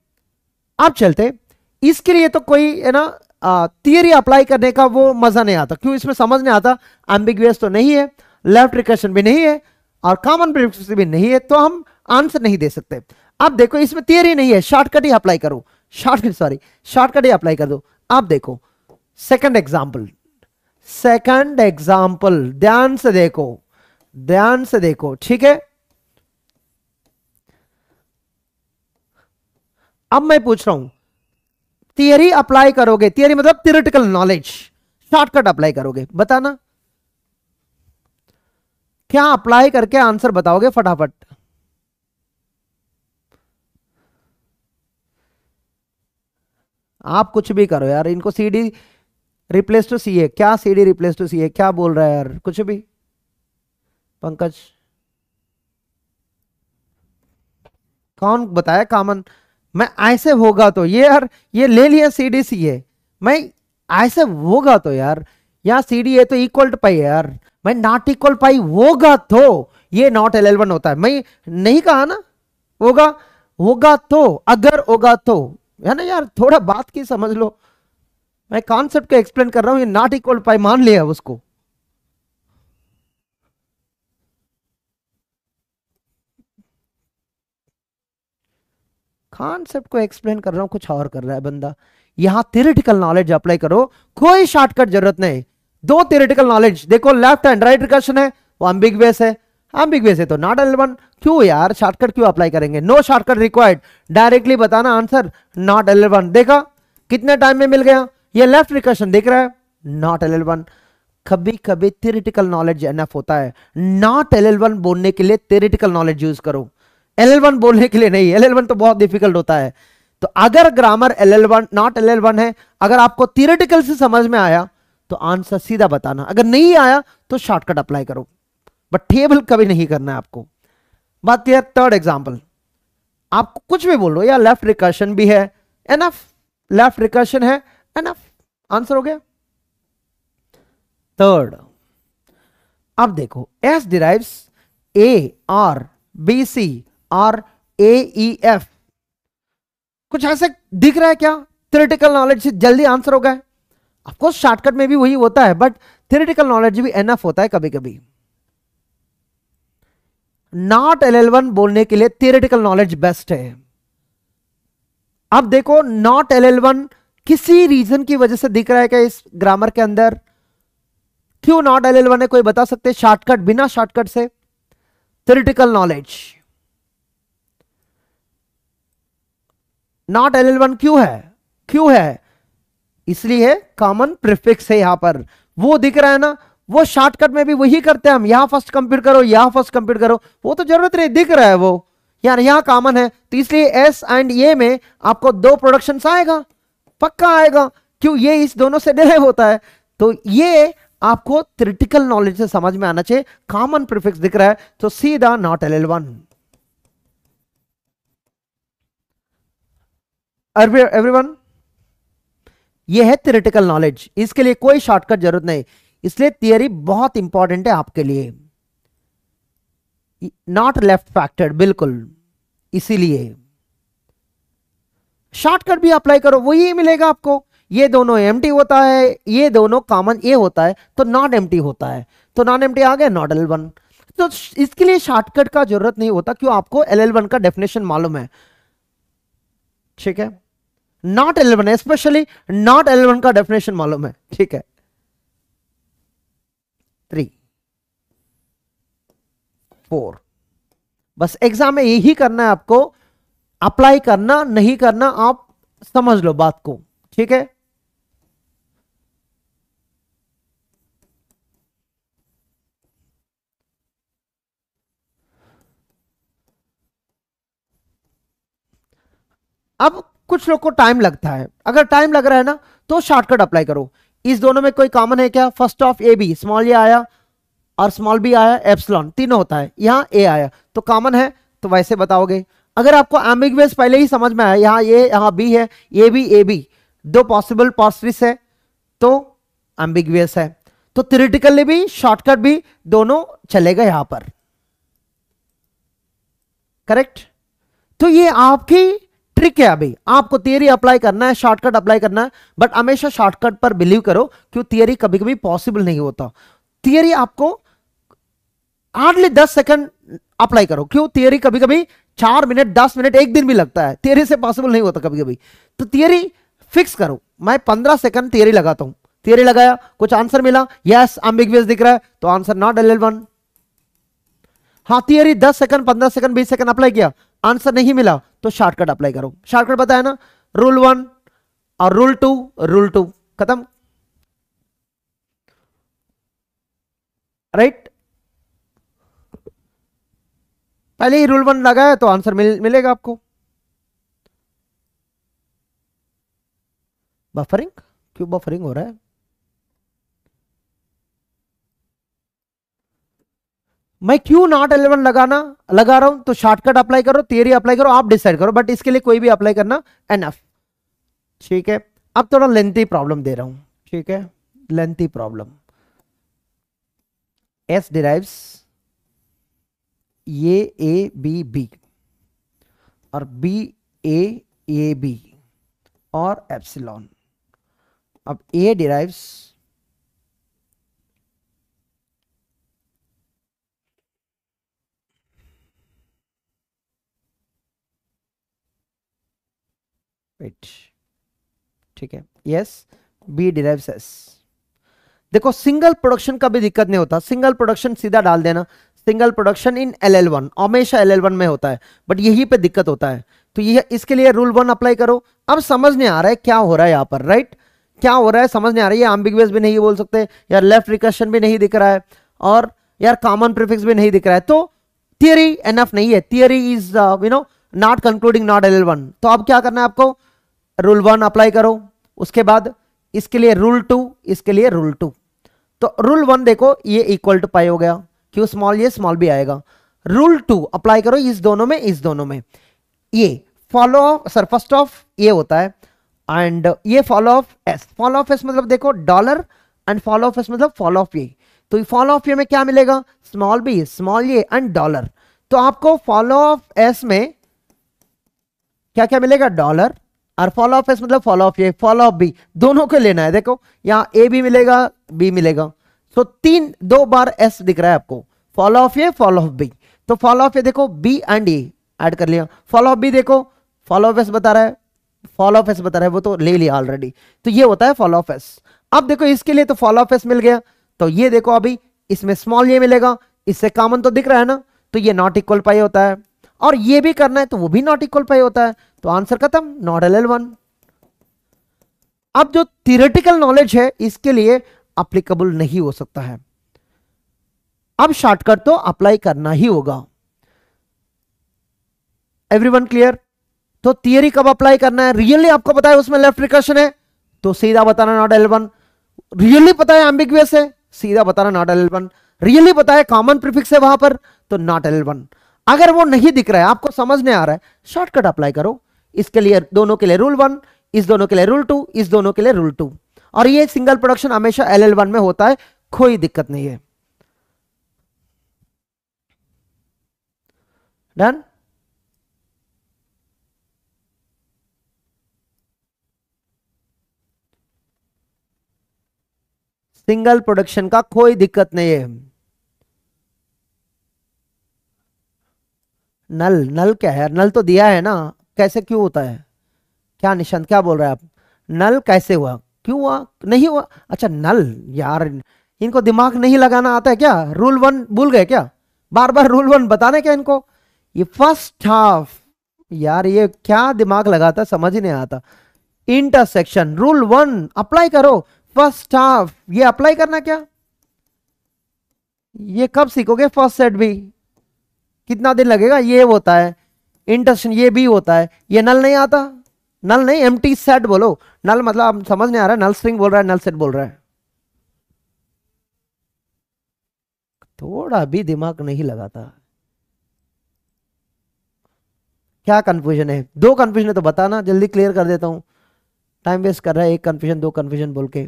अब चलते, इसके लिए तो कोई है ना थियरी अप्लाई करने का वो मजा नहीं आता, क्यों, इसमें समझ नहीं आता, एम्बिगुअस तो नहीं है, लेफ्ट रिकर्शन भी नहीं है, और कॉमन प्रीफिक्स भी नहीं है, तो हम आंसर नहीं दे सकते। अब देखो इसमें थियरी नहीं है, शॉर्टकट ही अप्लाई करो, शॉर्टकट ही अप्लाई कर दो। अब देखो सेकंड एग्जांपल, ध्यान से देखो, ठीक है। अब मैं पूछ रहा हूं, थियरी अप्लाई करोगे, थियरी मतलब थियोरेटिकल नॉलेज, शॉर्टकट अप्लाई करोगे, बताना क्या अप्लाई करके आंसर बताओगे फटाफट। आप कुछ भी करो यार, इनको CD रिप्लेस टू CA, क्या CD रिप्लेस टू CA क्या बोल रहा है यार, कुछ भी। पंकज कौन बताया कॉमन, मैं ऐसे होगा तो ये यार, ये ले लिया CD CA, मैं ऐसे होगा तो यार, यहाँ CD है तो इक्वल टू पाई है यार, मैं नॉट इक्वल पाई होगा तो ये नॉट LL1 होता है, मैं नहीं कहा ना, होगा तो, अगर होगा तो, है ना यार, थोड़ा बात की समझ लो, मैं कॉन्सेप्ट को एक्सप्लेन कर रहा हूं, ये नॉट इक्वल पाई मान लिया उसको। कॉन्सेप्ट को एक्सप्लेन कर रहा हूं, कुछ और कर रहा है बंदा। यहां थ्योरेटिकल नॉलेज अप्लाई करो, कोई शॉर्टकट जरूरत नहीं। दो थ्योरेटिकल नॉलेज देखो, लेफ्ट एंड राइट रिकर्शन है वो एम्बिगुअस है तो नॉट LL1, क्यों यार शॉर्टकट क्यों अप्लाई करेंगे, नो शॉर्टकट रिक्वायर्ड, डायरेक्टली बताना आंसर नॉट LL1। देखा कितने टाइम में मिल गया, ये लेफ्ट रिकर्शन दिख रहा है, नॉट LL1। कभी कभी थ्योरेटिकल नॉलेज एनफ होता है, नॉट LL1 बोलने के लिए थ्योरेटिकल नॉलेज यूज करो, LL1 बोलने के लिए नहीं। LL1 तो बहुत डिफिकल्ट होता है। तो अगर ग्रामर LL1 नॉट LL1 है, अगर आपको थियोरेटिकल से समझ में आया तो आंसर सीधा बताना, अगर नहीं आया तो शॉर्टकट अप्लाई करो, बट टेबल कभी नहीं करना है आपको। बात क्लियर। थर्ड एग्जांपल, आपको कुछ भी बोल लो, या लेफ्ट रिकर्शन भी है, एनफ, लेफ्ट रिकर्शन है, एनफ, आंसर हो गया। थर्ड, अब देखो S derives A R B C R A E F, कुछ ऐसे दिख रहा है क्या? थ्योरेटिकल नॉलेज से जल्दी आंसर हो गया। ऑफकोर्स शॉर्टकट में भी वही होता है, बट थ्योरेटिकल नॉलेज भी एनफ होता है कभी कभी। नॉट LL1 बोलने के लिए थियोरेटिकल नॉलेज बेस्ट है। अब देखो नॉट LL1 किसी रीजन की वजह से दिख रहा है क्या इस ग्रामर के अंदर? क्यों नॉट LL1 है, कोई बता सकते? शॉर्टकट, बिना शॉर्टकट से थ्योरेटिकल नॉलेज नॉट LL1 क्यों है? क्यों है? इसलिए कॉमन प्रीफिक्स है यहां पर, वो दिख रहा है ना, वो शॉर्टकट में भी वही करते हैं हम, यहां फर्स्ट कंप्यूट करो, यहां फर्स्ट कंप्यूट करो, वो तो जरूरत नहीं, दिख रहा है वो यार, यहां कॉमन है, तो इसलिए एस एंड ए में आपको दो प्रोडक्शंस आएगा, पक्का आएगा। क्यों? ये इस दोनों से डिराइव होता है, तो ये आपको थ्योरेटिकल नॉलेज से समझ में आना चाहिए। कॉमन प्रीफिक्स दिख रहा है तो सीधा नॉट LL1। एवरीवन, ये है थ्योरेटिकल नॉलेज, इसके लिए कोई शॉर्टकट जरूरत नहीं, इसलिए थियरी बहुत इंपॉर्टेंट है आपके लिए। नॉट लेफ्ट फैक्टर्ड, बिल्कुल, इसीलिए शॉर्टकट भी अप्लाई करो, वही मिलेगा आपको। ये दोनों एम्प्टी होता है, ये दोनों कॉमन ए होता है, तो नॉट एम्प्टी होता है, तो नॉन एम्प्टी आ गया नॉट LL1। तो इसके लिए शॉर्टकट का जरूरत नहीं होता, क्यों? आपको LL1 का डेफिनेशन मालूम है, ठीक है? Not LL1, specially not LL1 का डेफिनेशन मालूम है, ठीक है? 3 4, बस एग्जाम में यही करना है आपको, अप्लाई करना नहीं करना आप समझ लो बात को, ठीक है? अब कुछ लोग को टाइम लगता है, अगर टाइम लग रहा है ना तो शॉर्टकट अप्लाई करो। इस दोनों में कोई कॉमन है क्या? First of A B, small A आया और स्मॉल बी आया, एप्सिलॉन तीनों होता है, यहां ए आया, तो कॉमन है, तो वैसे बताओगे। अगर आपको एम्बिगुअस पहले ही समझ में आया, यहां ए यहां बी है, ए बी दो पॉसिबल पॉसिबिलिटीज है, तो एम्बिगुअस है, तो थ्योरेटिकली भी शॉर्टकट भी दोनों चलेगा यहां पर, करेक्ट? तो ये आपकी ट्रिक है, अभी आपको थियरी अप्लाई करना है, शॉर्टकट अप्लाई करना है, बट हमेशा शॉर्टकट पर बिलीव करो, क्यों? थियरी कभी कभी पॉसिबल नहीं होता। थियरी आपको हार्डली 10 सेकंड अप्लाई करो, क्यों? थियरी कभी कभी 4 मिनट 10 मिनट 1 दिन भी लगता है, थियरी से पॉसिबल नहीं होता कभी कभी। तो थियरी फिक्स करो, मैं 15 सेकंड थियरी लगाता हूं, थियरी लगाया, कुछ आंसर मिला, यस एम्बिगुअस दिख रहा है, तो आंसर नॉट LL1। हाँ, theory 10 second 15 second 20 second apply किया, आंसर नहीं मिला, तो शॉर्टकट अप्लाई करो। शॉर्टकट बताया ना, रूल 1 और रूल 2 खत्म, राइट? पहले ही रूल 1 लगाया तो आंसर मिलेगा आपको। बफरिंग, क्यों बफरिंग हो रहा है? मैं क्यों नॉट LL1 लगा रहा हूं? तो शॉर्टकट अप्लाई करो, थियरी अप्लाई करो, आप डिसाइड करो, बट इसके लिए कोई भी अप्लाई करना एनफ, ठीक है? अब थोड़ा लेंथी प्रॉब्लम दे रहा हूं, ठीक है? Lengthy problem, S derives A B B और बी ए बी और एप्सिलॉन। अब ए डिराइव्स वेट, ठीक है? Yes, B derives S. देखो सिंगल प्रोडक्शन का भी दिक्कत नहीं होता, सिंगल प्रोडक्शन सीधा डाल देना, सिंगल प्रोडक्शन इन LL1 हमेशा LL1 में होता है, बट यही पे दिक्कत होता है, तो ये इसके लिए रूल 1 अप्लाई करो। अब समझ नहीं आ रहा है क्या हो रहा है यहां पर, राइट? क्या हो रहा है समझ नहीं आ रही है, एम्बिगुअस भी नहीं बोल सकते यार, लेफ्ट रिकर्शन भी नहीं दिख रहा है, और यार कॉमन प्रीफिक्स भी नहीं दिख रहा है, तो थियरी एनफ नहीं है, theory is not concluding not LL1। तो अब क्या करना है आपको, रूल 1 अप्लाई करो, उसके बाद इसके लिए रूल 2, इसके लिए रूल 2। तो रूल 1 देखो ये इक्वल टू पाई हो गया, क्यों स्मॉल, ये स्मॉल भी आएगा। रूल 2 अप्लाई करो इस दोनों में, इस दोनों में, ये फॉलो सर फर्स्ट ऑफ ये होता है, एंड ये follow of S, follow of S मतलब देखो dollar, and follow of S मतलब फॉलो ऑफ ये। तो फॉलो ऑफ ये में क्या मिलेगा, small b, small a and dollar. तो आपको फॉलो ऑफ एस में क्या क्या मिलेगा, डॉलर, और फॉलो ऑफ एस मतलब follow of A, follow of B, दोनों को लेना है। देखो यहां ए भी मिलेगा, बी मिलेगा, तो दो बार एस दिख रहा है आपको, follow of A, follow of B. तो फॉलो ऑफ ए देखो बी एंड ए ऐड कर लिया, फॉलो ऑफ बी देखो फॉलो ऑफ एस बता रहा है, फॉलो ऑफ एस बता रहा है, वो तो ले लिया ऑलरेडी। तो ये होता है फॉलो ऑफ एस। अब देखो इसके लिए तो फॉलो ऑफ एस मिल गया, तो ये देखो अभी इसमें स्मॉल ये मिलेगा, इससे कॉमन तो दिख रहा है ना, तो ये नॉट इक्वल पाई होता है, और ये भी करना है तो वो भी नॉट इक्वल पाई होता है, तो आंसर खत्म, नॉट LL1। अब जो थियोरेटिकल नॉलेज है इसके लिए एप्लीकेबल नहीं हो सकता है, अब शॉर्टकट तो अप्लाई करना ही होगा। Everyone clear? तो थियरी कब अप्लाई करना है, रियली आपको पता है उसमें लेफ्ट रिकर्शन है तो सीधा बताना नॉट LL1, रियली पता है एम्बिगुअस है सीधा बताना नॉट LL1, रियली पता है कॉमन प्रीफिक्स है वहां पर तो नॉट LL1। अगर वो नहीं दिख रहा है, आपको समझ नहीं आ रहा है, शॉर्टकट अप्लाई करो। इसके लिए दोनों के लिए रूल 1, इस दोनों के लिए रूल 2, इस दोनों के लिए रूल 2, और ये सिंगल प्रोडक्शन हमेशा LL1 में होता है, कोई दिक्कत नहीं है। डन? सिंगल प्रोडक्शन का कोई दिक्कत नहीं है। नल, नल क्या है, नल तो दिया है ना, कैसे क्यों होता है, क्या निशांत क्या बोल रहे हैं आप, नल कैसे हुआ, क्यों हुआ, नहीं हुआ, अच्छा नल, यार इनको दिमाग नहीं लगाना आता है क्या, रूल 1 भूल गए क्या, बार बार रूल 1 बताने क्या इनको, ये फर्स्ट हाफ, यार ये क्या दिमाग लगाता समझ ही नहीं आता। इंटरसेक्शन रूल 1 अप्लाई करो, फर्स्ट हाफ ये अप्लाई करना क्या, ये कब सीखोगे, फर्स्ट सेट भी कितना दिन लगेगा, ये होता है इंटरसेक्शन, ये भी होता है, ये नल नहीं आता, नल नहीं एम्प्टी सेट बोलो, नल मतलब समझ नहीं आ रहा है, नल स्ट्रिंग बोल रहा है, नल सेट बोल रहा है, थोड़ा भी दिमाग नहीं लगाता, क्या कंफ्यूजन है, दो कंफ्यूजन है तो बताना, जल्दी क्लियर कर देता हूं, टाइम वेस्ट कर रहा है, एक कंफ्यूजन दो कंफ्यूजन बोल के।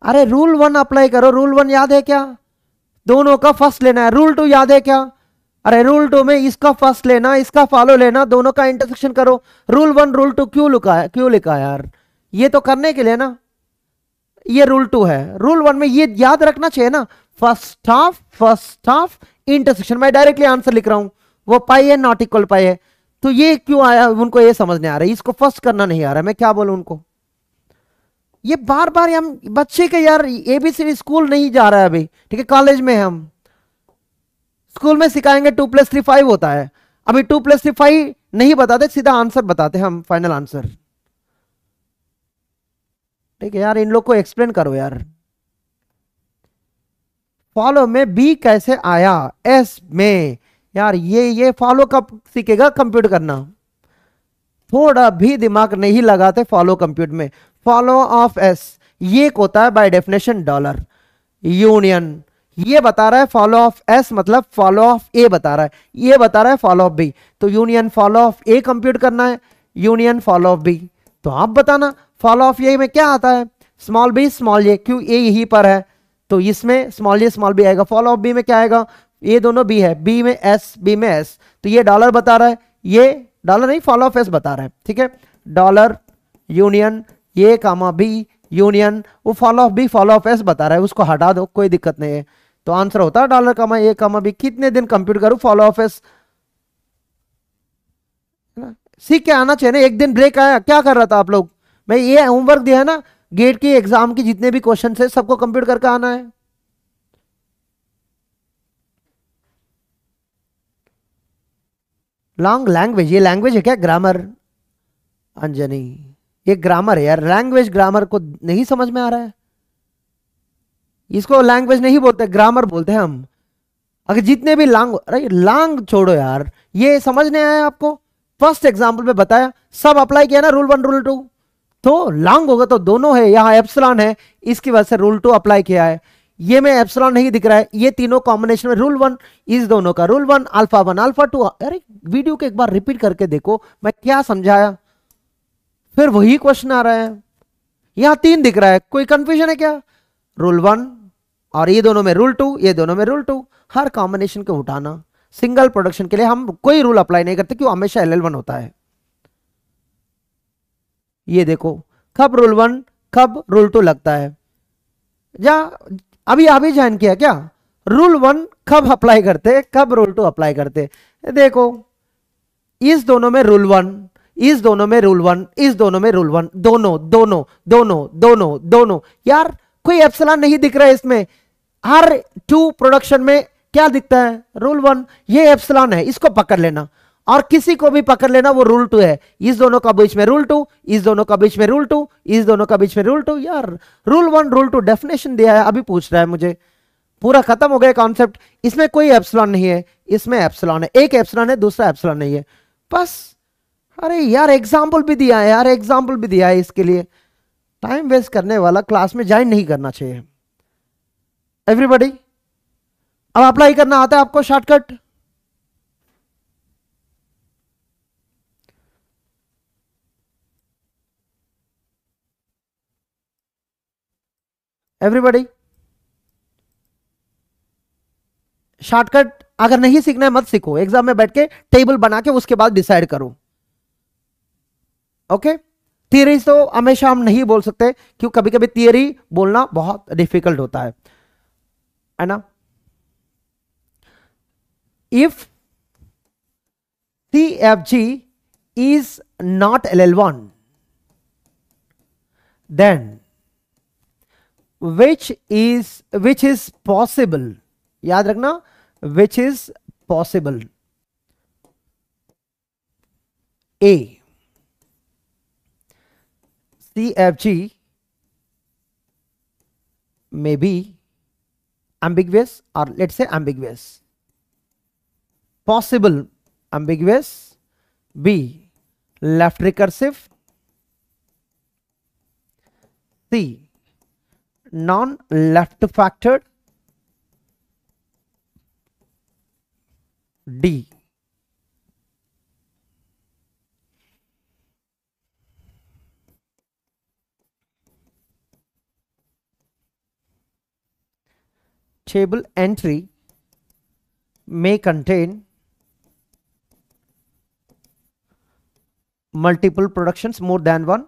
अरे रूल 1 अप्लाई करो, रूल 1 याद है क्या, दोनों का फर्स्ट लेना है, रूल 2 याद है क्या, अरे रूल 2 में इसका फर्स्ट लेना, इसका फॉलो लेना, दोनों का इंटरसेक्शन करो, रूल 1 रूल 2 क्यों लिखा है, क्यों लिखा है यार, ये तो करने के लिए ना, ये रूल 2 है, रूल 1 में ये याद रखना चाहिए ना, फर्स्ट हाफ इंटरसेक्शन, मैं डायरेक्टली आंसर लिख रहा हूं, वो पाई है नॉट इक्वल पाई है, तो ये क्यों आया उनको ये समझ नहीं आ रहा है, इसको फर्स्ट करना नहीं आ रहा है, मैं क्या बोलूं उनको, ये बार बार हम बच्चे के यार ABCD स्कूल नहीं जा रहा है अभी, ठीक है कॉलेज में हम स्कूल में सिखाएंगे 2+3 5 होता है, अभी 2+3 5 नहीं बताते, सीधा आंसर बताते हम, फाइनल आंसर, ठीक है यार इन लोग को एक्सप्लेन करो यार। फॉलो में बी कैसे आया एस में, यार ये फॉलो कब सीखेगा कंप्यूट करना, थोड़ा भी दिमाग नहीं लगाते फॉलो कंप्यूट में, फॉलो ऑफ एस ये होता है बाय डेफिनेशन डॉलर, यूनियन ये बता रहा है फॉलो ऑफ एस मतलब फॉलो ऑफ ए बता रहा है, ये बता रहा है फॉलो ऑफ बी, तो union follow of A compute करना है, यूनियन फॉलो ऑफ बी, तो आप बताना फॉलो ऑफ ए में क्या आता है, स्मॉल बी स्मॉल ए, क्यों ए यहीं पर है तो इसमें स्मॉल ए स्मॉल बी आएगा, फॉलो ऑफ बी में क्या आएगा, ये दोनों बी है, बी में एस बी में एस, तो ये डॉलर बता रहा है, ये डॉलर नहीं फॉलो ऑफ एस बता रहा है, ठीक है डॉलर यूनियन ये कामा बी यूनियन, वो follow of B follow of S बता रहा है, उसको हटा दो कोई दिक्कत नहीं है, तो आंसर होता है डॉलर कामा ए कामा बी, कितने दिन कंप्यूट करूं फॉलो ऑफ एस, सीख के आना चाहिए ना, एक दिन ब्रेक आया क्या कर रहा था आप लोग, मैं ये होमवर्क दिया है ना, गेट की एग्जाम की जितने भी क्वेश्चन है सबको कंप्यूट करके आना है। लॉन्ग लैंग्वेज, ये लैंग्वेज है क्या, ग्रामर, अंजनी, ये ग्रामर है यार, लैंग्वेज ग्रामर को नहीं समझ में आ रहा है। इसको लैंग्वेज नहीं बोलते, ग्रामर बोलते हैं हम। अगर जितने भी लांग, अरे लांग छोड़ो यार, ये समझने आया आपको? फर्स्ट एग्जांपल में बताया, सब अप्लाई किया ना रूल 1 रूल 2, तो लांग होगा तो दोनों है, यहां एप्सिलॉन है, इसकी वजह से रूल 2 अप्लाई किया है। ये में एप्सिलॉन नहीं दिख रहा है, ये तीनों कॉम्बिनेशन में रूल 1, इस दोनों का रूल 1 अल्फा 1 अल्फा 2। अरे वीडियो को एक बार रिपीट करके देखो मैं क्या समझाया, फिर वही क्वेश्चन आ रहा है। यहां 3 दिख रहा है, कोई कंफ्यूजन है क्या? रूल 1 और ये दोनों में रूल 2, ये दोनों में रूल 2, हर कॉम्बिनेशन को उठाना। सिंगल प्रोडक्शन के लिए हम कोई रूल अप्लाई नहीं करते, क्यों? हमेशा LL1 होता है। ये देखो, कब रूल 1 कब रूल 2 लगता है। या अभी ज्वाइन किया क्या? रूल 1 कब अप्लाई करते, कब रूल 2 अप्लाई करते। देखो, इस दोनों में रूल 1, इस दोनों में रूल 1, इस दोनों में रूल 1, दोनों दोनों दोनों दोनों दोनों। यार कोई एप्सिलॉन नहीं दिख रहा है इसमें। हर 2 प्रोडक्शन में क्या दिखता है? रूल 1। ये एप्सिलॉन है, इसको पकड़ लेना, और किसी को भी पकड़ लेना, वो रूल 2 है। इस दोनों का बीच में रूल 2, इस दोनों का बीच में रूल 2, इस दोनों का बीच में रूल 2। यार रूल 1 रूल 2 डेफिनेशन दिया है, अभी पूछ रहा है मुझे। पूरा खत्म हो गया कॉन्सेप्ट। इसमें कोई एप्सिलॉन नहीं है, इसमें एप्सिलॉन है। एक एप्सिलॉन है, दूसरा एप्सिलॉन नहीं है, बस। अरे यार एग्जाम्पल भी दिया है यार, एग्जाम्पल भी दिया है। इसके लिए टाइम वेस्ट करने वाला क्लास में ज्वाइन नहीं करना चाहिए। एवरीबॉडी, अब अप्लाई करना आता है आपको शॉर्टकट? एवरीबॉडी, शॉर्टकट अगर नहीं सीखना है मत सीखो, एग्जाम में बैठ के टेबल बना के उसके बाद डिसाइड करो। ओके, थियरी तो हमेशा हम नहीं बोल सकते, क्यों? कभी कभी थियरी बोलना बहुत डिफिकल्ट होता है ना। If CFG is not LL1, then which is possible? याद रखना, which is possible? A, CFG may be ambiguous, or let's say ambiguous. Possible, ambiguous. B, left recursive. C, non left factored. D, table entry may contain multiple productions, more than one.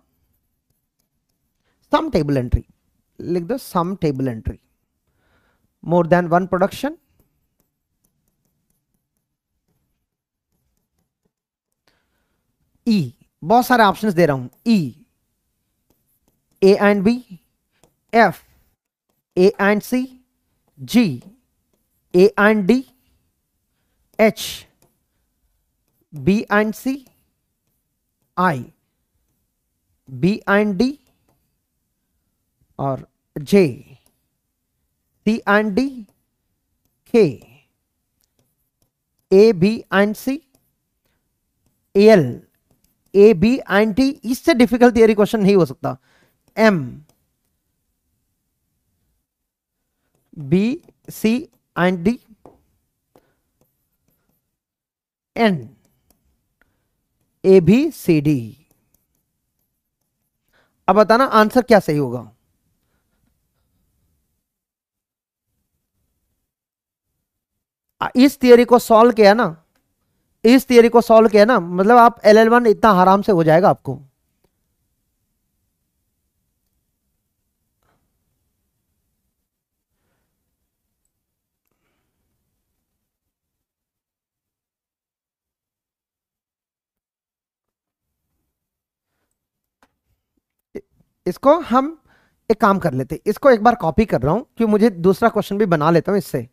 Some table entry, लिख दो, some table entry, more than one production. E, बहुत सारे ऑप्शंस दे रहा हूं। E, A and B, F, A and C, G, A and D, H, B and C, I, B and D, और J, C and D, K, A, B and C, L, A, B and T। इससे डिफिकल्ट थियरी क्वेश्चन नहीं हो सकता। M, B, C and D, N, A, B, C, D। अब बताना आंसर क्या सही होगा। इस थियरी को सॉल्व किया ना, इस थियरी को सॉल्व किया ना, मतलब आप LL1 इतना आराम से हो जाएगा आपको। इसको हम एक काम कर लेते, इसको एक बार कॉपी कर रहा हूं, क्योंकि मुझे दूसरा क्वेश्चन भी बना लेता हूं इससे।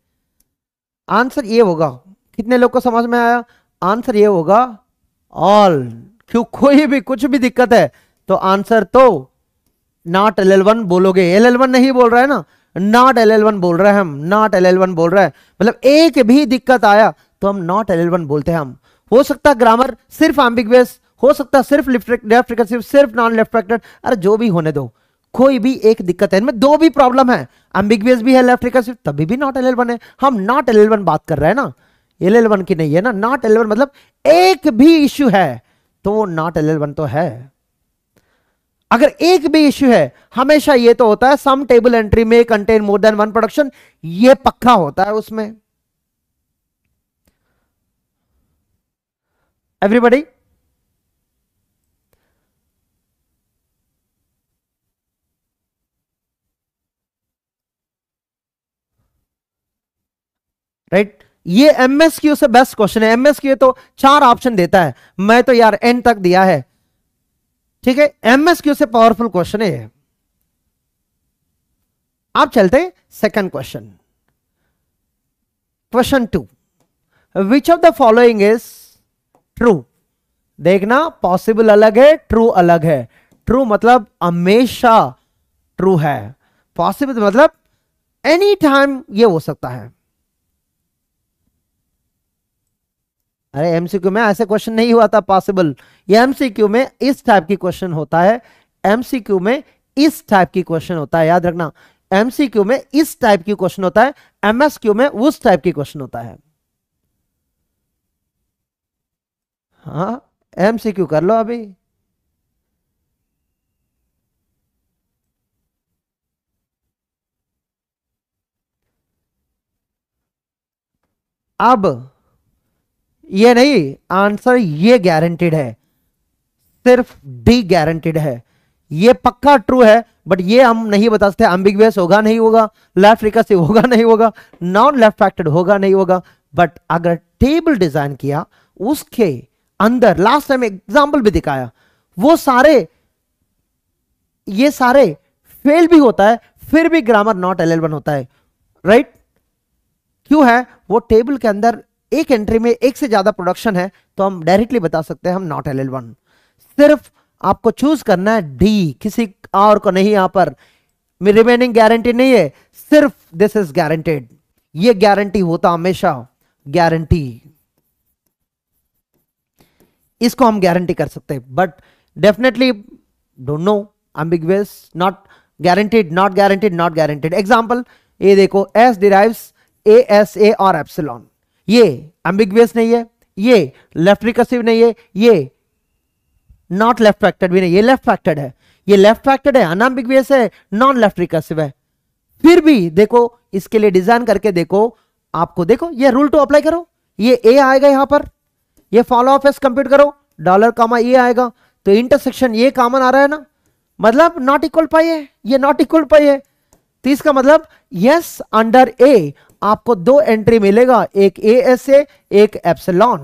आंसर ये होगा, कितने लोग को समझ में आया? आंसर ये होगा ऑल। क्यों, कोई भी कुछ भी दिक्कत है तो आंसर तो नॉट LL1 बोलोगे। LL1 नहीं बोल रहा है ना, नॉट LL1 बोल रहे हैं हम, नॉट LL1 बोल रहे हैं, मतलब एक भी दिक्कत आया तो हम नॉट LL1 बोलते हैं हम। हो सकता है ग्रामर सिर्फ एम्बिगुअस, हो सकता है सिर्फ लेफ्ट रिकर्सिव, सिर्फ नॉन लेफ्ट फैक्टर, अरे जो भी होने दो, कोई भी एक दिक्कत है, इनमें दो भी प्रॉब्लम है, एम्बिगुअस भी है लेफ्ट रिकर्सिव, तभी भी नॉट LL1 है। हम नॉट LL1 बात कर रहे हैं ना, LL1 की नहीं है ना, नॉट LL1 मतलब एक भी इश्यू है तो वो नॉट LL1 तो है। अगर एक भी इश्यू है, हमेशा ये तो होता है सम टेबल एंट्री में contain more than one production, ये पक्का होता है उसमें। Everybody, right. ये एमएसक्यू से बेस्ट क्वेश्चन है। एमएसक्यू तो 4 ऑप्शन देता है, मैं तो यार एन तक दिया है, ठीक है। एमएसक्यू से पावरफुल क्वेश्चन है। आप चलते second question, question 2, which of the following is true. देखना, पॉसिबल अलग है, ट्रू अलग है। ट्रू मतलब हमेशा ट्रू है, पॉसिबल मतलब एनी टाइम ये हो सकता है। अरे एमसीक्यू में ऐसे क्वेश्चन नहीं हुआ था पॉसिबल, ये एमसीक्यू में इस टाइप की क्वेश्चन होता है, एमसीक्यू में इस टाइप की क्वेश्चन होता है, याद रखना। एमसीक्यू में इस टाइप की क्वेश्चन होता है, एमएसक्यू में उस टाइप की क्वेश्चन होता है। हाँ, एमसीक्यू कर लो अभी। अब ये नहीं, आंसर ये गारंटेड है, सिर्फ डी गारंटेड है, ये पक्का ट्रू है, बट ये हम नहीं बता सकते एम्बिगुअस होगा नहीं होगा, लेफ्ट रिकर्सिव होगा नहीं होगा, नॉन लेफ्ट फैक्टर्ड होगा नहीं होगा। बट अगर टेबल डिजाइन किया, उसके अंदर लास्ट टाइम एग्जांपल भी दिखाया, वो सारे ये सारे फेल भी होता है, फिर भी ग्रामर नॉट LL1 होता है, राइट। क्यों है, वो टेबल के अंदर एक एंट्री में एक से ज्यादा प्रोडक्शन है तो हम डायरेक्टली बता सकते हैं हम नॉट LL1। सिर्फ आपको चूज करना है डी, किसी और को नहीं, यहां पर रिमेनिंग गारंटी नहीं है, सिर्फ दिस इज गारंटेड, ये गारंटी होता हमेशा, गारंटी, इसको हम गारंटी कर सकते हैं। But definitely don't know, ambiguous, not guaranteed, not guaranteed, not guaranteed. Example ये देखो, एस डिराइव्स ASA और एप्सिलॉन, ये एम्बिगुअस नहीं है, ये लेफ्ट रिकर्सिव नहीं है, ये नॉट लेफ्ट फैक्टर्ड भी नहीं, ये लेफ्ट फैक्टर्ड है, ये लेफ्ट फैक्टर्ड है, अनएम्बिगुअस है, नॉन लेफ्ट रिकर्सिव है। फिर भी देखो, इसके लिए डिजाइन करके देखो, आपको देखो ये रूल टू अप्लाई करो, ये ए आएगा यहां पर, ये फॉलो ऑफ एस कंप्यूट करो, डॉलर कामा ये आएगा, तो इंटरसेक्शन ये कॉमन आ रहा है ना, मतलब नॉट इक्वल पाई है, ये नॉट इक्वल पाई है, तो इसका मतलब यस अंडर ए आपको 2 एंट्री मिलेगा, एक ASA एक एप्सिलॉन,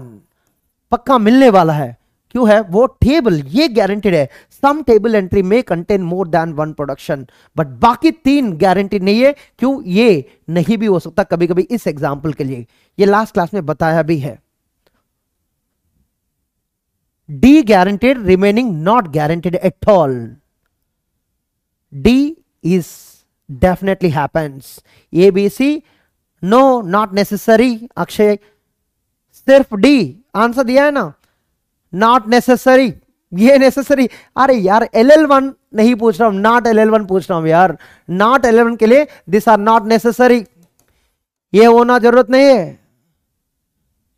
पक्का मिलने वाला है। क्यों है, वो टेबल ये गारंटेड है, सम टेबल एंट्री में contain more than one production, but बाकी 3 गारंटी नहीं है। क्यों, ये नहीं भी हो सकता कभी कभी, इस एग्जांपल के लिए ये लास्ट क्लास में बताया भी है। D guaranteed, remaining not guaranteed at all, D is definitely happens, ABC no not necessary. Akshay सिर्फ डी आंसर दिया है ना, नॉट नेसेसरी, ये नेसेसरी, अरे यार LL1 नहीं पूछ रहा हूं, नॉट LL1 पूछ रहा हूं यार, नॉट LL1 के लिए दिस आर नॉट नेसेसरी, ये होना जरूरत नहीं है,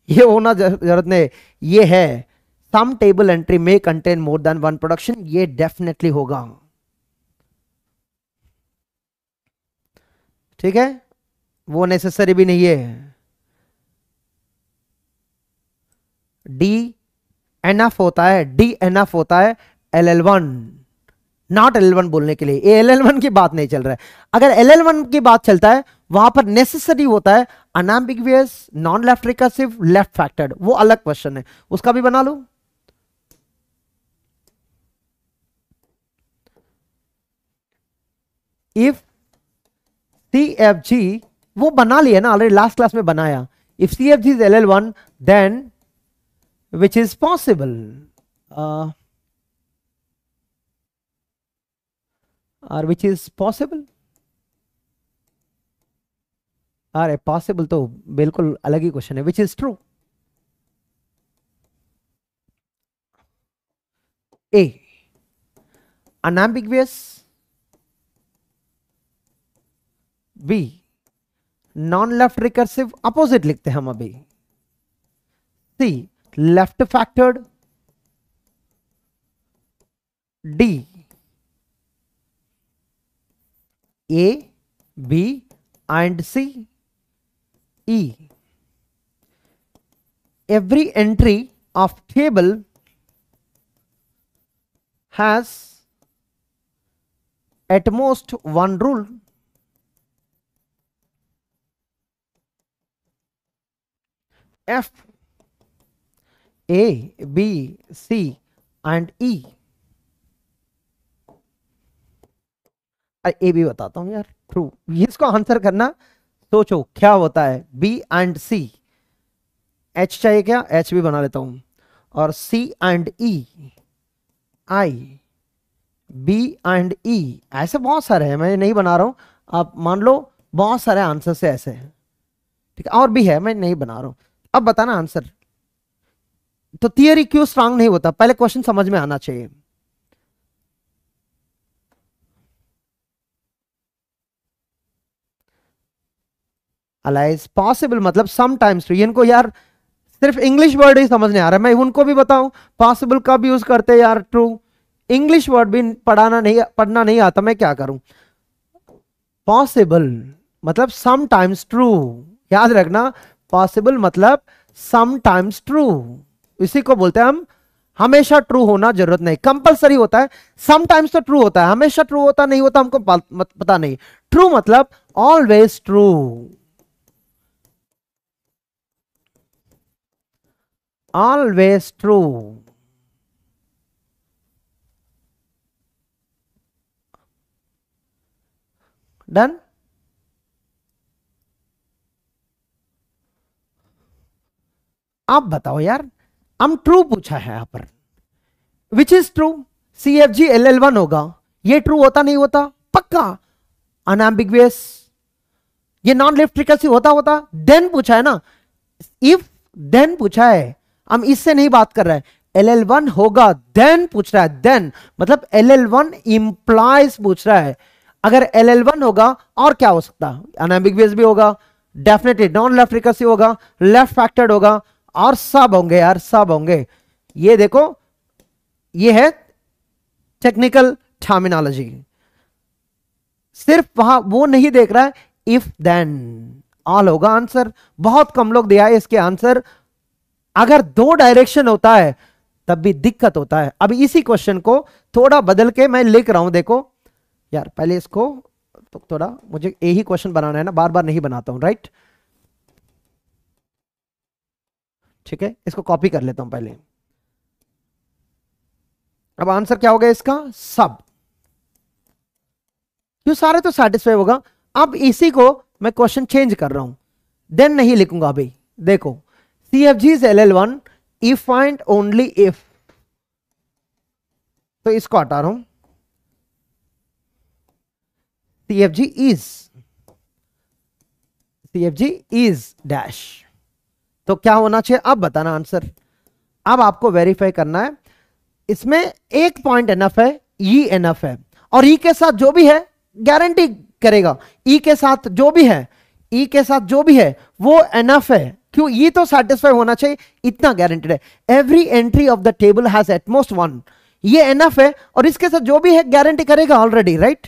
ये होना जरूरत नहीं है, ये है सम टेबल एंट्री में contain more than one production, ये डेफिनेटली होगा, ठीक है, वो नेसेसरी भी नहीं है। डी एनएफ होता है, डी एनएफ होता है LL1, नॉट LL1 बोलने के लिए, ये LL1 की बात नहीं चल रहा है। अगर LL1 की बात चलता है, वहां पर नेसेसरी होता है unambiguous, non left recursive, left factored, वो अलग क्वेश्चन है, उसका भी बना लो। इफ CFG, वो बना लिया ना ऑलरेडी, लास्ट क्लास में बनाया, if CFG is LL1 then which is possible, और विच इज पॉसिबल। अरे पॉसिबल तो बिल्कुल अलग ही क्वेश्चन है। Which is true. A unambiguous, B non left recursive, opposite लिखते हैं हम अभी, C left factored, D A B and C, E every entry of table has at most one rule. F, A, B, C and E। ए भी बताता हूं यार, ट्रू। इसको आंसर करना, सोचो क्या होता है बी एंड सी। एच चाहिए क्या, एच भी बना लेता हूं, और C and E, I B and E, ऐसे बहुत सारे हैं, मैं नहीं बना रहा हूं, आप मान लो बहुत सारे आंसर से ऐसे हैं, ठीक है, और भी है, मैं नहीं बना रहा हूं। अब बताना आंसर। तो थियरी क्यों स्ट्रांग नहीं होता, पहले क्वेश्चन समझ में आना चाहिए। अलाइज पॉसिबल मतलब समटाइम्स ट्रू। इनको यार सिर्फ इंग्लिश वर्ड ही समझ नहीं आ रहा, मैं उनको भी बताऊं पॉसिबल कब यूज करते हैं यार, ट्रू। इंग्लिश वर्ड भी पढ़ना नहीं आता, मैं क्या करूं। पॉसिबल मतलब समटाइम्स ट्रू, याद रखना, पॉसिबल मतलब समटाइम्स ट्रू, इसी को बोलते हैं हम। हमेशा ट्रू होना जरूरत नहीं, कंपलसरी होता है। समटाइम्स तो ट्रू होता है, हमेशा ट्रू होता नहीं होता हमको पता नहीं। ट्रू मतलब always true, always true. Done. आप बताओ यार, हम ट्रू पूछा है यहां पर, which is true. C F G L L one होगा, ये ट्रू होता नहीं होता, पक्का। अनएम्बिगुअस, ये नॉन लेफ्ट रिकर्सिव होता, देन पूछा है ना, इफ देन पूछा है, हम इससे नहीं बात कर रहे हैं। एल एल वन होगा देन पूछ रहा है, देन मतलब एल एल वन इंप्लाइज पूछ रहा है। अगर एल एल वन होगा और क्या हो सकता है, अनएम्बिगुअस भी होगा, डेफिनेटली नॉन लेफ्ट रिकर्सिव होगा, लेफ्ट फैक्टर्ड होगा, और सब होंगे यार, सब होंगे। ये देखो, ये है टेक्निकल टर्मिनोलॉजी। सिर्फ वहां वो नहीं देख रहा है, इफ देन ऑल होगा आंसर। बहुत कम लोग दिया है इसके आंसर। अगर दो डायरेक्शन होता है तब भी दिक्कत होता है। अब इसी क्वेश्चन को थोड़ा बदल के मैं लिख रहा हूं, देखो यार, पहले इसको तो थोड़ा, मुझे यही क्वेश्चन बनाना है ना, बार बार नहीं बनाता हूं, राइट। ठीक है, इसको कॉपी कर लेता हूं पहले। अब आंसर क्या होगा इसका, सब। क्यों, सारे तो सेटिस्फाई होगा। अब इसी को मैं क्वेश्चन चेंज कर रहा हूं, देन नहीं लिखूंगा अभी। देखो, C F G is L L one if and only if, तो इसको हटा रहा हूं। C F G is dash, तो क्या होना चाहिए, अब बताना आंसर। अब आपको वेरीफाई करना है, इसमें एक पॉइंट एनफ है, ई एनफ है, और ई के साथ जो भी है गारंटी करेगा। ई के साथ जो भी है, ई के साथ जो भी है वो एनफ है। क्यों, ये तो सेटिस्फाई होना चाहिए, इतना गारंटेड है। Every entry of the table has at most one, ये एनफ है, और इसके साथ जो भी है गारंटी करेगा ऑलरेडी, राइट।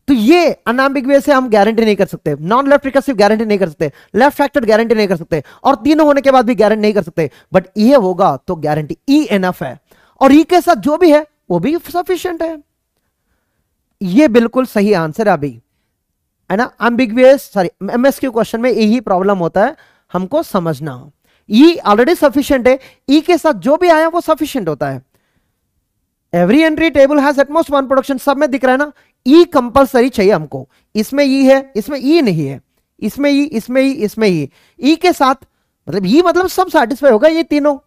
तो ये अनएम्बिगुअस से हम गारंटी नहीं कर सकते, नॉन लेफ्ट रिकर्सिव गारंटी नहीं कर सकते, लेफ्ट फैक्टर्ड गारंटी नहीं कर सकते, और तीनों होने के बाद भी गारंटी नहीं कर सकते। बट ये होगा तो गारंटी ई एनफ है, और ई के साथ जो भी है वो भी सफिशिएंट है। ये बिल्कुल सही आंसर है अभी, है ना। एम्बिगुअस, सॉरी, एमएसक्यू क्वेश्चन में यही प्रॉब्लम होता है, हमको समझना। ई ऑलरेडी सफिशिएंट है, ई के साथ जो भी आया वो सफिशिएंट होता है। Every entry table has at most one production, सब में दिख रहा है ना। ई कंपलसरी चाहिए हमको, इसमें ई है, इसमें ई नहीं है, इसमें ई, इसमें ई, इसमें ई। ई के साथ मतलब ई मतलब सब सेटिस्फाई होगा, ये तीनों,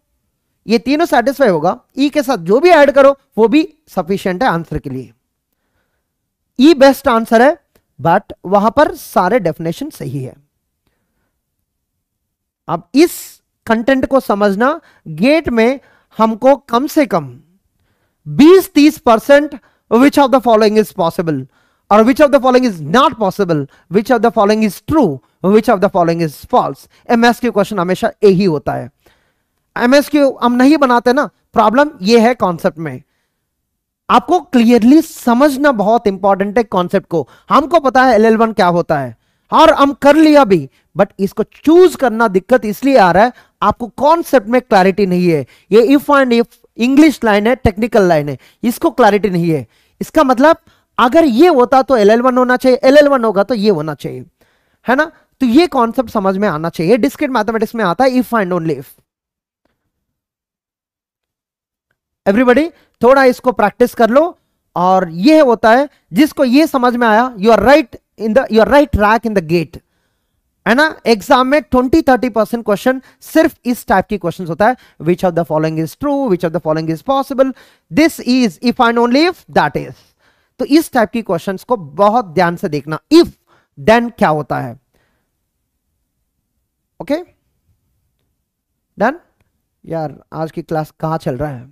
ये तीनों सेटिस्फाई होगा, ई के साथ जो भी ऐड करो वो भी सफिशिएंट है आंसर के लिए। ई बेस्ट आंसर है, बट वहां पर सारे डेफिनेशन सही है। अब इस कंटेंट को समझना, गेट में हमको कम से कम 20-30% which of the following is possible और which of the following is not possible, which of the following is true, which of the following is false. MSQ question हमेशा यही होता है। एमएसक्यू हम नहीं बनाते ना, प्रॉब्लम ये है कॉन्सेप्ट में। आपको क्लियरली समझना बहुत इंपॉर्टेंट है कॉन्सेप्ट को। हमको पता है LL1 क्या होता है और हम कर लिया भी, बट इसको चूज करना दिक्कत इसलिए आ रहा है, आपको कॉन्सेप्ट में क्लैरिटी नहीं है। ये if and if English line है, टेक्निकल लाइन है, इसको क्लैरिटी नहीं है। इसका मतलब अगर ये होता तो LL1 होना चाहिए, LL1 होगा तो ये होना चाहिए, है ना। तो ये कॉन्सेप्ट समझ में आना चाहिए। डिस्क्रीट मैथमेटिक्स में आता है if and only if. Everybody थोड़ा इसको प्रैक्टिस कर लो, और ये होता है जिसको ये समझ में आया, you are right in the, you are right track in the GATE, है ना। एग्जाम में 20-30% क्वेश्चन सिर्फ इस टाइप की क्वेश्चन होता है, विच of the following is true, which of the following is possible, this is if and only if, that is. तो इस टाइप की क्वेश्चंस को बहुत ध्यान से देखना। इफ देन क्या होता है, ओके डन। यार आज की क्लास कहां चल रहा है,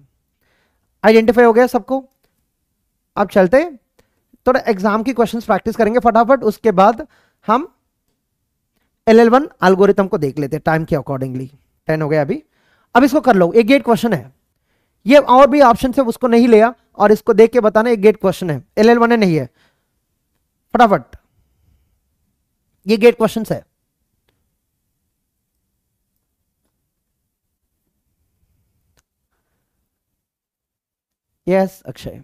आइडेंटिफाई हो गया सबको। अब चलते थोड़ा एग्जाम की क्वेश्चंस प्रैक्टिस करेंगे फटाफट, उसके बाद हम LL1 एल्गोरिथम को देख लेते हैं टाइम के अकॉर्डिंगली। 10 हो गया अभी। अब इसको कर लो, एक गेट क्वेश्चन है ये, और भी ऑप्शन है उसको नहीं लिया, और इसको देख के बताना एक गेट क्वेश्चन है, LL1 है नहीं है, फटाफट ये गेट क्वेश्चन है। यस अक्षय,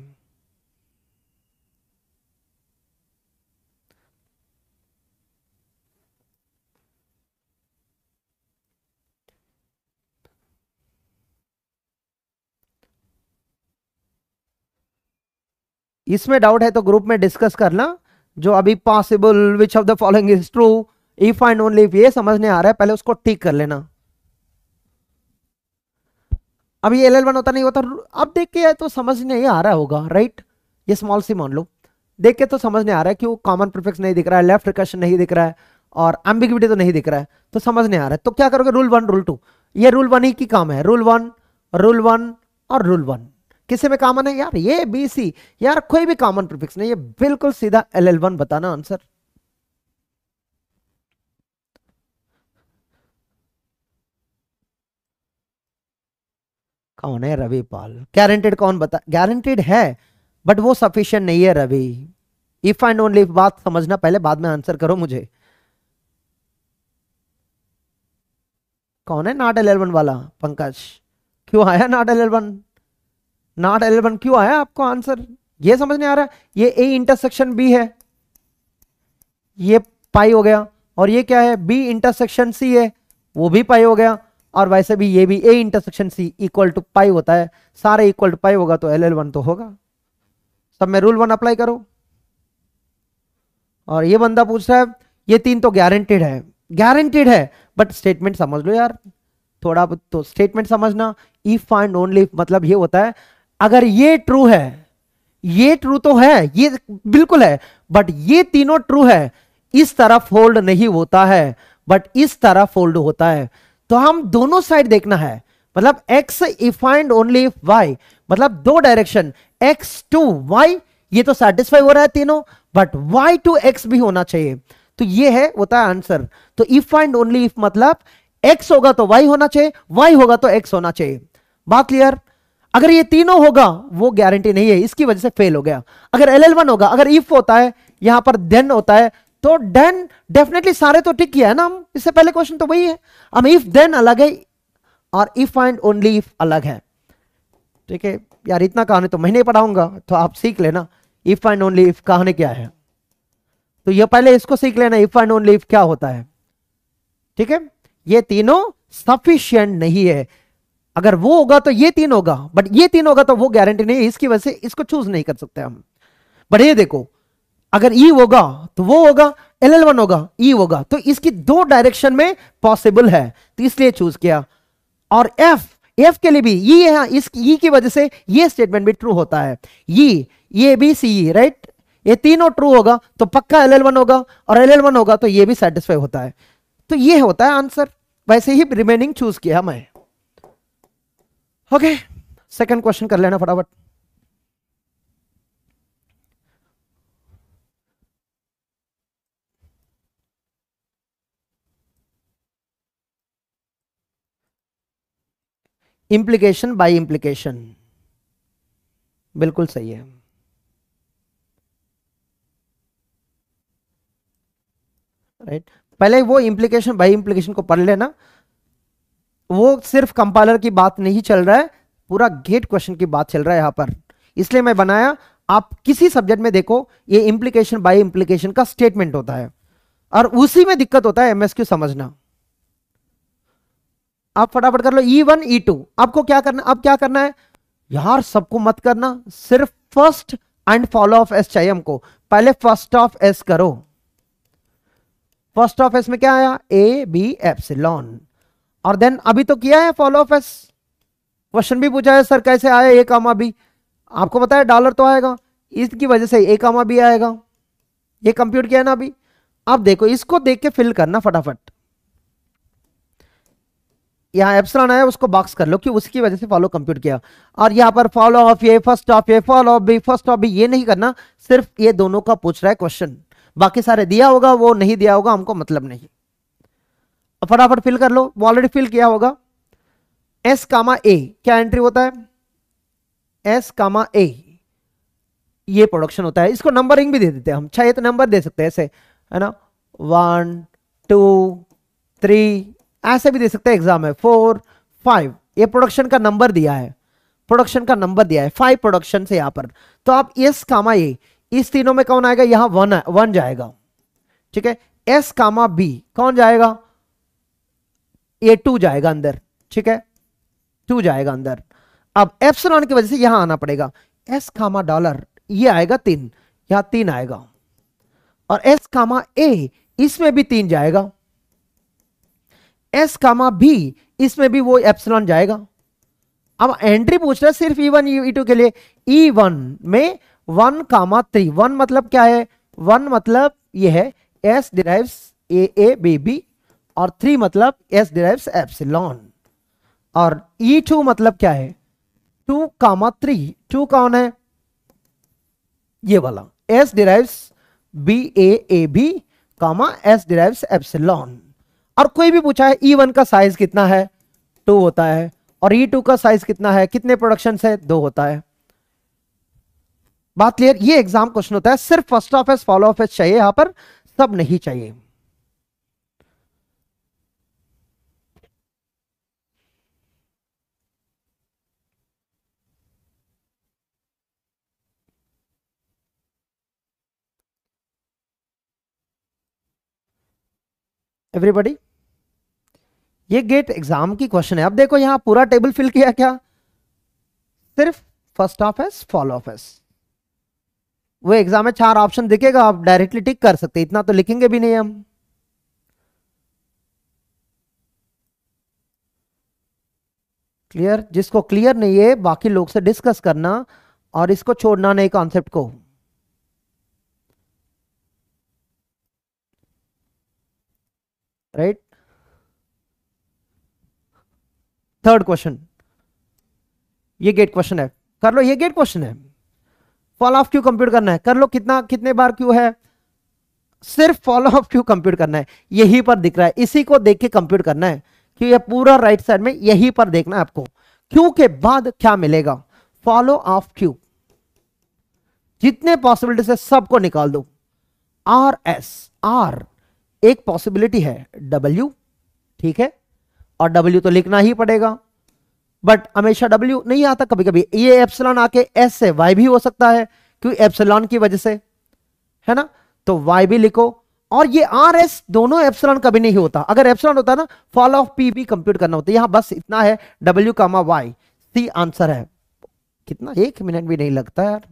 इसमें डाउट है तो ग्रुप में डिस्कस करना। जो अभी possible, which of the following is true, if and only if, ये समझने आ रहा है, पहले उसको टिक कर लेना। अभी LL1 होता नहीं होता, अब देख के तो समझ नहीं आ रहा होगा, राइट। ये स्मॉल सी मान लो, देख के तो समझ नहीं आ रहा है, क्यों कॉमन प्रीफिक्स नहीं दिख रहा है, लेफ्ट रिकर्शन नहीं दिख रहा है, और एम्बिग्विटी तो नहीं दिख रहा है, तो समझ नहीं आ रहा है। तो क्या करोगे, रूल 1 रूल 2, ये रूल 1 ही की काम है, रूल 1 रूल 1 और रूल 1। किसी में कॉमन है यार, ये BC, यार कोई भी कॉमन प्रीफिक्स नहीं, ये बिल्कुल सीधा LL1 बताना आंसर। कौन है, रवि पाल। गारंटेड कौन बता, गारंटेड है बट वो सफिशिएंट नहीं है Ravi. If and only if बात समझना पहले, बाद में आंसर करो मुझे। कौन है नॉट LL1 वाला, पंकज। क्यों आया नॉट LL1, नॉट LL1 क्यों आया आपको आंसर, ये समझ नहीं आ रहा। ये A इंटरसेक्शन B है, ये पाई हो गया, और ये क्या है, B इंटरसेक्शन C है, वो भी पाई हो गया, और वैसे भी ये भी A intersection C equal to pi होता है। सारे इक्वल टू पाई होगा तो LL1 तो होगा। सब में रूल 1 अप्लाई करो। और ये बंदा पूछ रहा है ये 3 तो गारंटेड है, गारंटेड है, बट स्टेटमेंट समझ लो यार, थोड़ा तो स्टेटमेंट समझना। इफ एंड ओनली इफ मतलब ये होता है, अगर ये ट्रू है, ये ट्रू तो है, ये बिल्कुल है, बट ये तीनों ट्रू है, इस तरफ फोल्ड नहीं होता है, बट इस तरफ फोल्ड होता है। तो हम दोनों साइड देखना है, मतलब x if and only if y, मतलब दो डायरेक्शन x टू y, ये तो सेटिस्फाई हो रहा है तीनों, बट y टू x भी होना चाहिए। तो ये है होता है आंसर। तो इफ एंड ओनली इफ मतलब x होगा तो y होना चाहिए, y होगा तो x होना चाहिए। बात क्लियर। अगर ये तीनों होगा वो गारंटी नहीं है, इसकी वजह से फेल हो गया। अगर LL1 होगा, अगर इफ होता है यहां पर देन होता है, तो देन डेफिनेटली सारे तो टिक किया है ना हम, इससे पहले क्वेश्चन तो वही है। हम इफ देन अलग है और इफ एंड ओनली इफ अलग है, ठीक है यार। इतना कहानी तो मैं नहीं पढ़ाऊंगा, तो आप सीख लेना इफ एंड ओनली इफ कहानी क्या है। तो ये पहले इसको सीख लेना, इफ एंड ओनली इफ क्या होता है, ठीक है। ये तीनों सफिशिएंट नहीं है, अगर वो होगा तो ये तीन होगा, बट ये तीन होगा तो वो गारंटी नहीं है, इसकी वजह से इसको चूज नहीं कर सकते हम। बट ये देखो, अगर ई होगा तो वो होगा, LL1 होगा ई होगा, तो इसकी दो डायरेक्शन में पॉसिबल है, तो इसलिए चूज किया। और एफ एफ के लिए भी ई है, इस ई की वजह से ये स्टेटमेंट भी ट्रू होता है। ये बी सी ई, राइट, ये तीनों ट्रू होगा तो पक्का एल एल वन होगा, और एल एल वन होगा तो ये भी सेटिस्फाई होता है। तो ये होता है आंसर। वैसे ही रिमेनिंग चूज किया मैं। ओके, सेकंड क्वेश्चन कर लेना फटाफट। इंप्लीकेशन बाय इंप्लीकेशन, बिल्कुल सही है। राइट, पहले वो इंप्लीकेशन बाय इंप्लीकेशन को पढ़ लेना। वो सिर्फ कंपाइलर की बात नहीं चल रहा है, पूरा गेट क्वेश्चन की बात चल रहा है यहां पर, इसलिए मैं बनाया। आप किसी सब्जेक्ट में देखो, ये इंप्लीकेशन बाय इंप्लीकेशन का स्टेटमेंट होता है, और उसी में दिक्कत होता है एमएसक्यू समझना। आप फटाफट कर लो E1 E2। आपको क्या करना, अब क्या करना है यार, सबको मत करना, सिर्फ first and follow of S चाहिए हमको। पहले फर्स्ट ऑफ एस करो। फर्स्ट ऑफ एस में क्या आया, ए बी एप्सिलॉन, और देन अभी तो किया है फॉलो ऑफ एस। क्वेश्चन भी पूछा है सर कैसे आया ए कामा बी, आपको पता है डॉलर तो आएगा, इसकी वजह से ए कामा बी आएगा। ये कंप्यूट किया ना अभी। अब देखो, इसको देख के फिल करना फटाफट। यहाँ एप्सिलॉन आया, उसको बॉक्स कर लो कि उसकी वजह से फॉलो कंप्यूट किया। और यहाँ पर फॉलो ऑफ ये, फर्स्ट ऑफ ये, follow of B, first of B, ये नहीं करना, सिर्फ ये दोनों का पूछ रहा है क्वेश्चन। बाकी सारे दिया होगा, वो नहीं दिया होगा, हमको मतलब नहीं। फटाफट फिल कर लो, वो ऑलरेडी फिल किया होगा। एस कामा ए क्या एंट्री होता है, एस कामा ए ये प्रोडक्शन होता है। इसको नंबरिंग भी दे देते हैं हम, चाहिए तो नंबर दे सकते हैं ऐसे, है ना, 1 2 3 ऐसे भी दे सकते हैं, एग्जाम है 4 5, ये प्रोडक्शन का नंबर दिया है, प्रोडक्शन का नंबर दिया है 5 प्रोडक्शन से यहां पर। तो आप एस कामा ए, इस तीनों में कौन आएगा, यहां 1 जाएगा, ठीक है। एस कामा बी कौन जाएगा, ये 2 जाएगा अंदर, ठीक है, 2 जाएगा अंदर। अब एप्सिलॉन की वजह से यहां आना पड़ेगा, एस कामा डॉलर, ये आएगा 3, यहां 3 आएगा, और एस कामा ए इसमें भी 3 जाएगा, एस कामा बी इसमें भी वो एप्सिलॉन जाएगा। अब एंट्री पूछ रहा है सिर्फ E1 E2 के लिए। E1 में 1 कामा 3, 1 मतलब क्या है, 1 मतलब ये है S derives A B B, और 3 मतलब एस डिराइव्स एप्सिलॉन, और E2 मतलब क्या है 2 कामा 3, 2 कौन है ये वाला, S derives B A B comma S derives epsilon. और कोई भी पूछा है E1 का साइज कितना है, 2 होता है, और E2 का साइज कितना है, कितने प्रोडक्शन है, 2 होता है। बात क्लियर, ये एग्जाम क्वेश्चन होता है, सिर्फ first of S follow of S चाहिए यहां पर, सब नहीं चाहिए। एवरीबॉडी, ये गेट एग्जाम की क्वेश्चन है। अब देखो यहां पूरा टेबल फिल किया क्या, सिर्फ first of S follow of S. वो एग्जाम में 4 ऑप्शन दिखेगा, आप डायरेक्टली टिक कर सकते, इतना तो लिखेंगे भी नहीं हम। क्लियर, जिसको क्लियर नहीं है बाकी लोग से डिस्कस करना, और इसको छोड़ना नहीं कॉन्सेप्ट को। राइट, थर्ड क्वेश्चन, ये गेट क्वेश्चन है, कर लो, ये गेट क्वेश्चन है। फॉल ऑफ क्यू कंप्यूट करना है, कर लो, कितना कितने बार क्यू है, सिर्फ फॉलो ऑफ क्यू कंप्यूट करना है, यही पर दिख रहा है, इसी को देख के कंप्यूट करना है, कि ये पूरा राइट साइड में यही पर देखना है आपको। क्यू के बाद क्या मिलेगा, फॉलो ऑफ क्यू, जितने पॉसिबिलिटी से सबको निकाल दो। आर एस, आर एक पॉसिबिलिटी है, डब्ल्यू, ठीक है, और डब्ल्यू तो लिखना ही पड़ेगा, बट हमेशा डब्ल्यू नहीं आता, कभी कभी ये एप्सिलॉन आके एस से वाई भी हो सकता है, क्योंकि एप्सिलॉन की वजह से, है ना, तो वाई भी लिखो। और ये आर एस दोनों एप्सिलॉन कभी नहीं होता, अगर एप्सिलॉन होता ना फॉल ऑफ पी भी कंप्यूट करना होता, यहां बस इतना है, W comma y, C answer है। कितना, 1 मिनट भी नहीं लगता यार।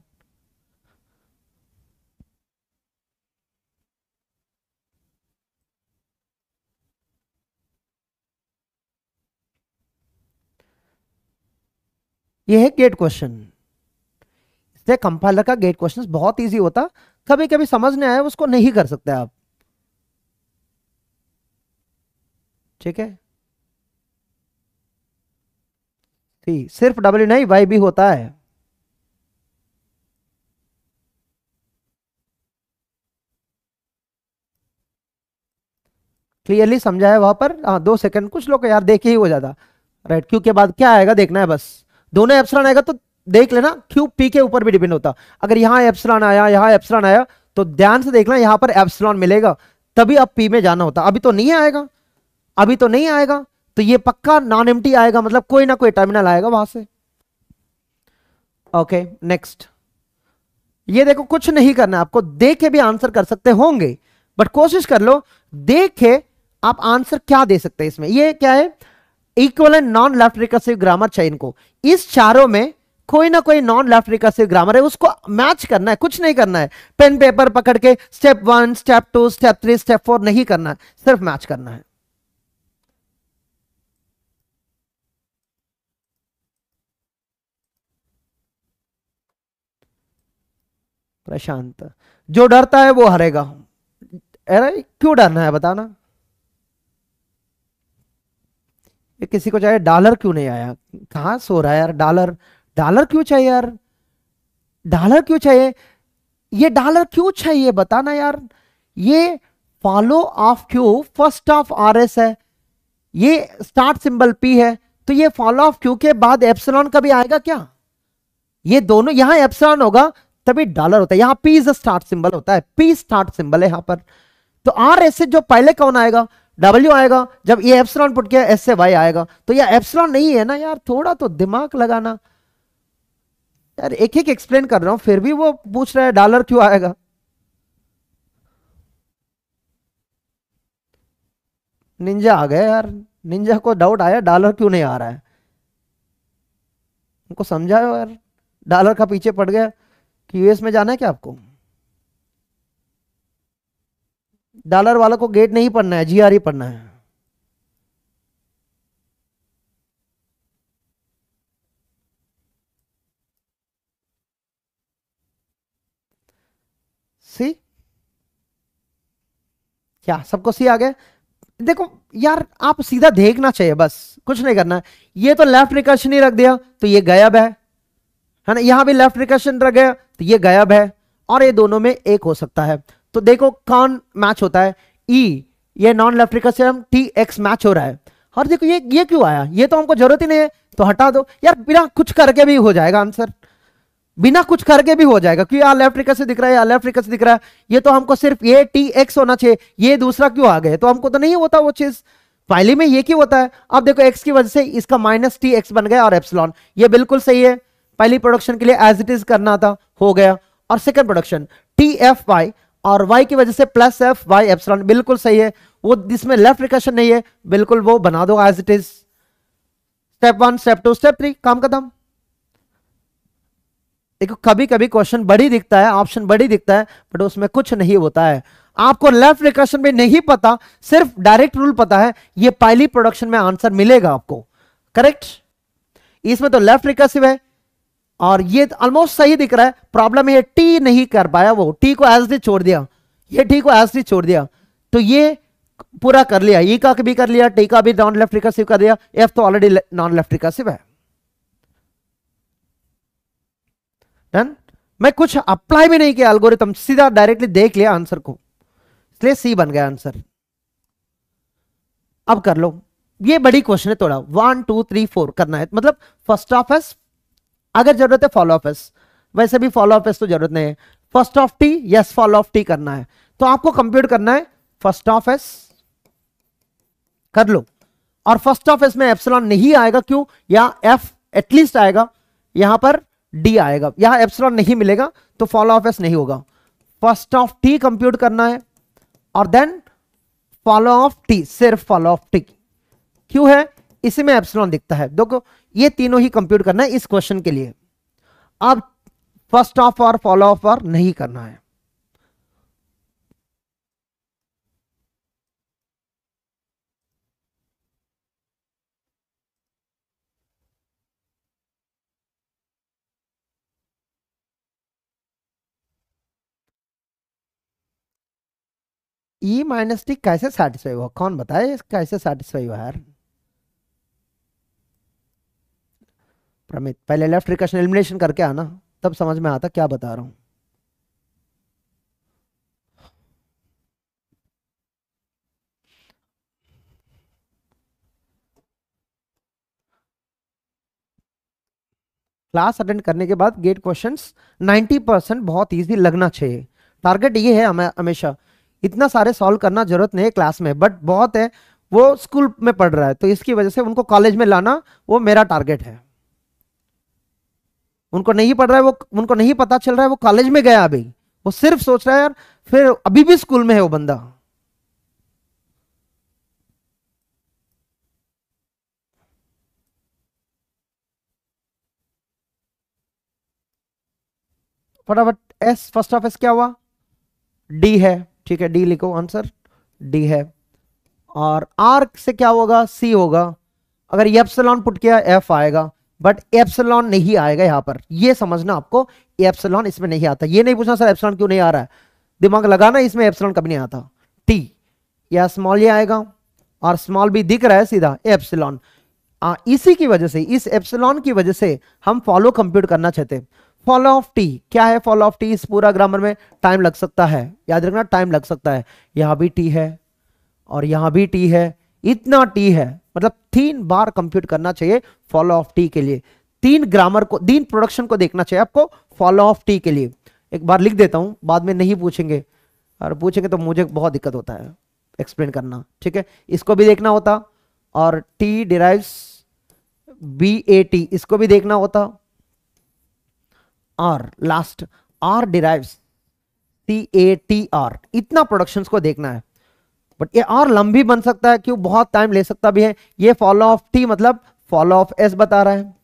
ये है गेट क्वेश्चन। इसलिए कंपाइलर का गेट क्वेश्चन बहुत इजी होता, कभी कभी समझ नहीं आया उसको नहीं कर सकते आप। ठीक है, ठीक, सिर्फ डब्ल्यू नहीं वाई भी होता है। क्लियरली समझा है वहां पर? हाँ, 2 सेकंड, कुछ लोग यार देखे ही हो जाता। राइट, क्यू के बाद क्या आएगा देखना है बस। दोनों एप्सिलॉन आएगा तो देख लेना, क्यू पी के ऊपर भी डिपेंड होता। अगर यहाँ एप्सिलॉन आया, यहाँ एप्सिलॉन आया, तो ध्यान से देखना यहाँ पर एप्सिलॉन मिलेगा, तभी अब पी में जाना होता। अभी तो नहीं आएगा, अभी तो नहीं आएगा, तो ये पक्का नॉन एम्प्टी आएगा, मतलब कोई ना कोई टर्मिनल आएगा वहां से। Okay next. ये देखो, कुछ नहीं करना आपको, देख के भी आंसर कर सकते होंगे, बट कोशिश कर लो देख के आप आंसर क्या दे सकते हैं इसमें। ये क्या है, equivalent non left recursive grammar चाहिए इनको। इस चारों में कोई ना कोई नॉन लेफ्ट रिकर्सिव ग्रामर है, उसको मैच करना है, कुछ नहीं करना है। पेन पेपर पकड़ के स्टेप 1 स्टेप 2 स्टेप 3 स्टेप 4 नहीं करना है, सिर्फ मैच करना है। प्रशांत, जो डरता है वो हारेगा। अरे क्यों डरना है बताना। ये किसी को चाहिए डॉलर, क्यों नहीं आया? कहां सो रहा है यार? डॉलर, डॉलर क्यों चाहिए यार? डॉलर क्यों चाहिए? ये डॉलर क्यों चाहिए बताना यार। ये follow of Q first of R S है, ये स्टार्ट सिंबल पी है, तो ये फॉलो ऑफ क्यू के बाद एप्सिलॉन कभी आएगा क्या? ये दोनों, यहां एप्सिलॉन होगा तभी डॉलर होता है, यहां पी इज स्टार्ट सिंबल होता है, पी स्टार्ट सिंबल है यहां पर। तो आर एस से जो पहले कौन आएगा? डब्ल्यू आएगा। जब ये एप्सिलॉन पुट किया, एस से वाई आएगा, तो ये एप्सिलॉन नहीं है ना यार, थोड़ा तो दिमाग लगाना यार। एक एक एक्सप्लेन कर रहा हूं फिर भी वो पूछ रहा है डॉलर क्यों आएगा। निंजा आ गया यार, निंजा को डाउट आया डॉलर क्यों नहीं आ रहा है। उनको समझाओ यार, डॉलर का पीछे पड़ गया कि यूएस में जाना है क्या आपको? डॉलर वाला को गेट नहीं पढ़ना है, जीआर ही पढ़ना है। सी, क्या सबको सी आ गया? देखो यार, आप सीधा देखना चाहिए बस, कुछ नहीं करना है। ये तो लेफ्ट रिकर्शन ही रख दिया तो ये गायब है ना, यहां भी लेफ्ट रिकर्शन रख गया तो ये गायब है, और ये दोनों में एक हो सकता है। तो देखो कौन मैच होता है, ई, ये non left recursion T x match हो रहा है। और देखो ये क्यों आया, ये तो हमको जरूरत ही नहीं है, तो हटा दो यार, बिना कुछ करके भी हो जाएगा आंसर, बिना कुछ करके भी हो जाएगा, क्योंकि यहाँ लेफ्ट रिकर्सिव दिख रहा है, यहाँ लेफ्ट रिकर्सिव दिख रहा है। ये तो हमको सिर्फ ये टी एक्स होना चाहिए, ये दूसरा क्यों आ गए, तो हमको तो नहीं होता वो चीज, पहले में ये क्यों होता है। अब देखो एक्स की वजह से इसका माइनस टी एक्स बन गया और एप्सिलॉन, ये बिल्कुल सही है। पहली प्रोडक्शन के लिए एज इट इज करना था, हो गया। और second production T F Y, और वाई की वजह से प्लस एफ वाई एप्सिलॉन, बिल्कुल सही है। वो जिसमें लेफ्ट रिकर्शन नहीं है, बिल्कुल वो बना दो as it is. Step 1 step 2 step 3, काम खत्म। देखो कभी कभी क्वेश्चन बड़ी दिखता है, ऑप्शन बड़ी दिखता है, बट उसमें कुछ नहीं होता है। आपको लेफ्ट रिकर्शन में नहीं पता, सिर्फ डायरेक्ट रूल पता है, ये पहली प्रोडक्शन में आंसर मिलेगा आपको, करेक्ट। इसमें तो लेफ्ट रिकर्सिव है, और ये ऑलमोस्ट सही दिख रहा है। प्रॉब्लम ये टी नहीं कर पाया, वो टी को एज डी छोड़ दिया, ये टी को एज डी छोड़ दिया, तो ये पूरा कर लिया, ई का भी कर लिया, टी का भी नॉन लेफ्ट रिकर्सिव कर दिया, एफ तो ऑलरेडी नॉन लेफ्ट रिकर्सिव है। डन। मैं कुछ अप्लाई भी नहीं किया एल्गोरिथम, सीधा डायरेक्टली देख लिया आंसर को, इसलिए सी बन गया आंसर। अब कर लो, ये बड़ी क्वेश्चन है थोड़ा, 1 2 3 4 करना है, मतलब फर्स्ट ऑफ एस, अगर जरूरत है फॉलो ऑफ एस, वैसे भी फॉलो ऑफ एस तो जरूरत नहीं है। First of T, yes follow of T करना है, तो आपको कंप्यूट करना है फर्स्ट ऑफ एस, कर लो। और फर्स्ट ऑफ एस में एप्सिलॉन नहीं आएगा, क्यों? या एफ एटलीस्ट आएगा, यहां पर डी आएगा, यहां एप्सिलॉन नहीं मिलेगा, तो फॉलो ऑफ एस नहीं होगा। फर्स्ट ऑफ टी कंप्यूट करना है, और देन फॉलो ऑफ टी, सिर्फ फॉलो ऑफ टी। क्यों है? इसी में एप्सिलॉन दिखता है, देखो ये तीनों ही कंप्यूट करना है इस क्वेश्चन के लिए। अब फर्स्ट ऑफ और फॉलो ऑफ और नहीं करना है। ई माइनस टी कैसे सेटिस्फाई हुआ, कौन बताए कैसे सेटिस्फाई हुआ यार। प्रमित पहले लेफ्ट रिकर्शन एलिमिनेशन करके आना, तब समझ में आता क्या बता रहा हूं। क्लास अटेंड करने के बाद गेट क्वेश्चंस 90% बहुत इजी लगना चाहिए। टारगेट ये है हमें हमेशा, इतना सारे सॉल्व करना जरूरत नहीं है क्लास में, बट बहुत है वो स्कूल में पढ़ रहा है तो इसकी वजह से उनको कॉलेज में लाना वो मेरा टारगेट है। उनको नहीं पढ़ रहा है, वो उनको नहीं पता चल रहा है, वो कॉलेज में गया अभी, वो सिर्फ सोच रहा है यार, फिर अभी भी स्कूल में है वो बंदा। फटाफट एस, फर्स्ट ऑफ एस क्या हुआ, डी है, ठीक है डी लिखो, आंसर डी है। और आर से क्या होगा, सी होगा। अगर एप्सिलॉन पुट किया एफ आएगा, बट एप्सिलॉन नहीं आएगा यहां पर, ये समझना आपको, एप्सिलॉन इसमें नहीं आता। ये नहीं पूछना सर एप्सिलॉन क्यों नहीं आ रहा है, दिमाग लगाना, इसमें एप्सिलॉन कभी नहीं आता। टी या स्मॉल ये आएगा, और स्मॉल भी दिख रहा है सीधा एप्सिलॉन। इसी की वजह से, इस एप्सिलॉन की वजह से हम फॉलो कंप्यूट करना चाहते हैं। फॉलो ऑफ टी क्या है, फॉलो ऑफ टी इस पूरा ग्रामर में टाइम लग सकता है, याद रखना टाइम लग सकता है। यहां भी टी है और यहां भी टी है, इतना टी है, मतलब 3 बार कंप्यूट करना चाहिए फॉलो ऑफ टी के लिए। 3 ग्रामर को, 3 प्रोडक्शन को देखना चाहिए आपको फॉलो ऑफ टी के लिए। एक बार लिख देता हूं, बाद में नहीं पूछेंगे, और पूछेंगे तो मुझे बहुत दिक्कत होता है एक्सप्लेन करना, ठीक है। इसको भी देखना होता, और T derives B A T इसको भी देखना होता, और last R derives C A T R, इतना प्रोडक्शंस को देखना है। बट ये और लंबी बन सकता है, क्यों, बहुत टाइम ले सकता भी है। ये फॉलो ऑफ टी मतलब फॉलो ऑफ एस बता रहा है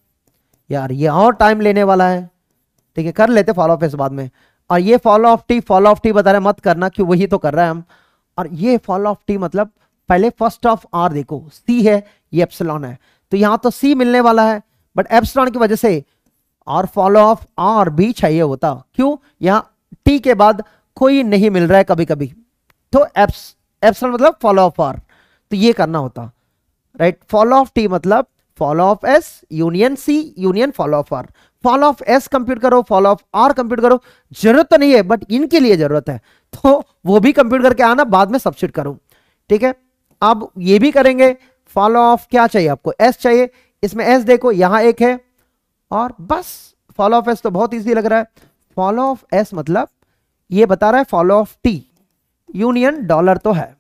यार, ये और टाइम लेने वाला है, ठीक है कर लेते फॉलो ऑफ एस बाद में। और ये फॉलो ऑफ टी बता रहा है, मत करना क्यों, वही तो कर रहा है हम। और ये फॉलो ऑफ टी मतलब पहले फर्स्ट ऑफ आर देखो, सी है ये एप्सिलॉन है, तो यहां तो सी मिलने वाला है, बट एप्सिलॉन की वजह से और फॉलो ऑफ आर भी चाहिए होता, क्यों, यहां टी के बाद कोई नहीं मिल रहा है कभी कभी, तो एप्सिलॉन मतलब फॉलो ऑफ आर, तो ये करना होता, राइट। फॉलो ऑफ टी मतलब follow of S union C union follow of R. Follow of S compute करो, फॉलो ऑफ आर कंप्यूट करो, जरूरत तो नहीं है बट इनके लिए जरूरत है, तो वो भी कंप्यूट करके आना, बाद में सब्स्टिट्यूट करूं, ठीक है। अब ये भी करेंगे। फॉलो ऑफ क्या चाहिए आपको, एस चाहिए, इसमें एस देखो यहां एक है, और बस फॉलो ऑफ एस तो बहुत इजी लग रहा है। फॉलो ऑफ एस मतलब ये बता रहा है follow of T union dollar तो है,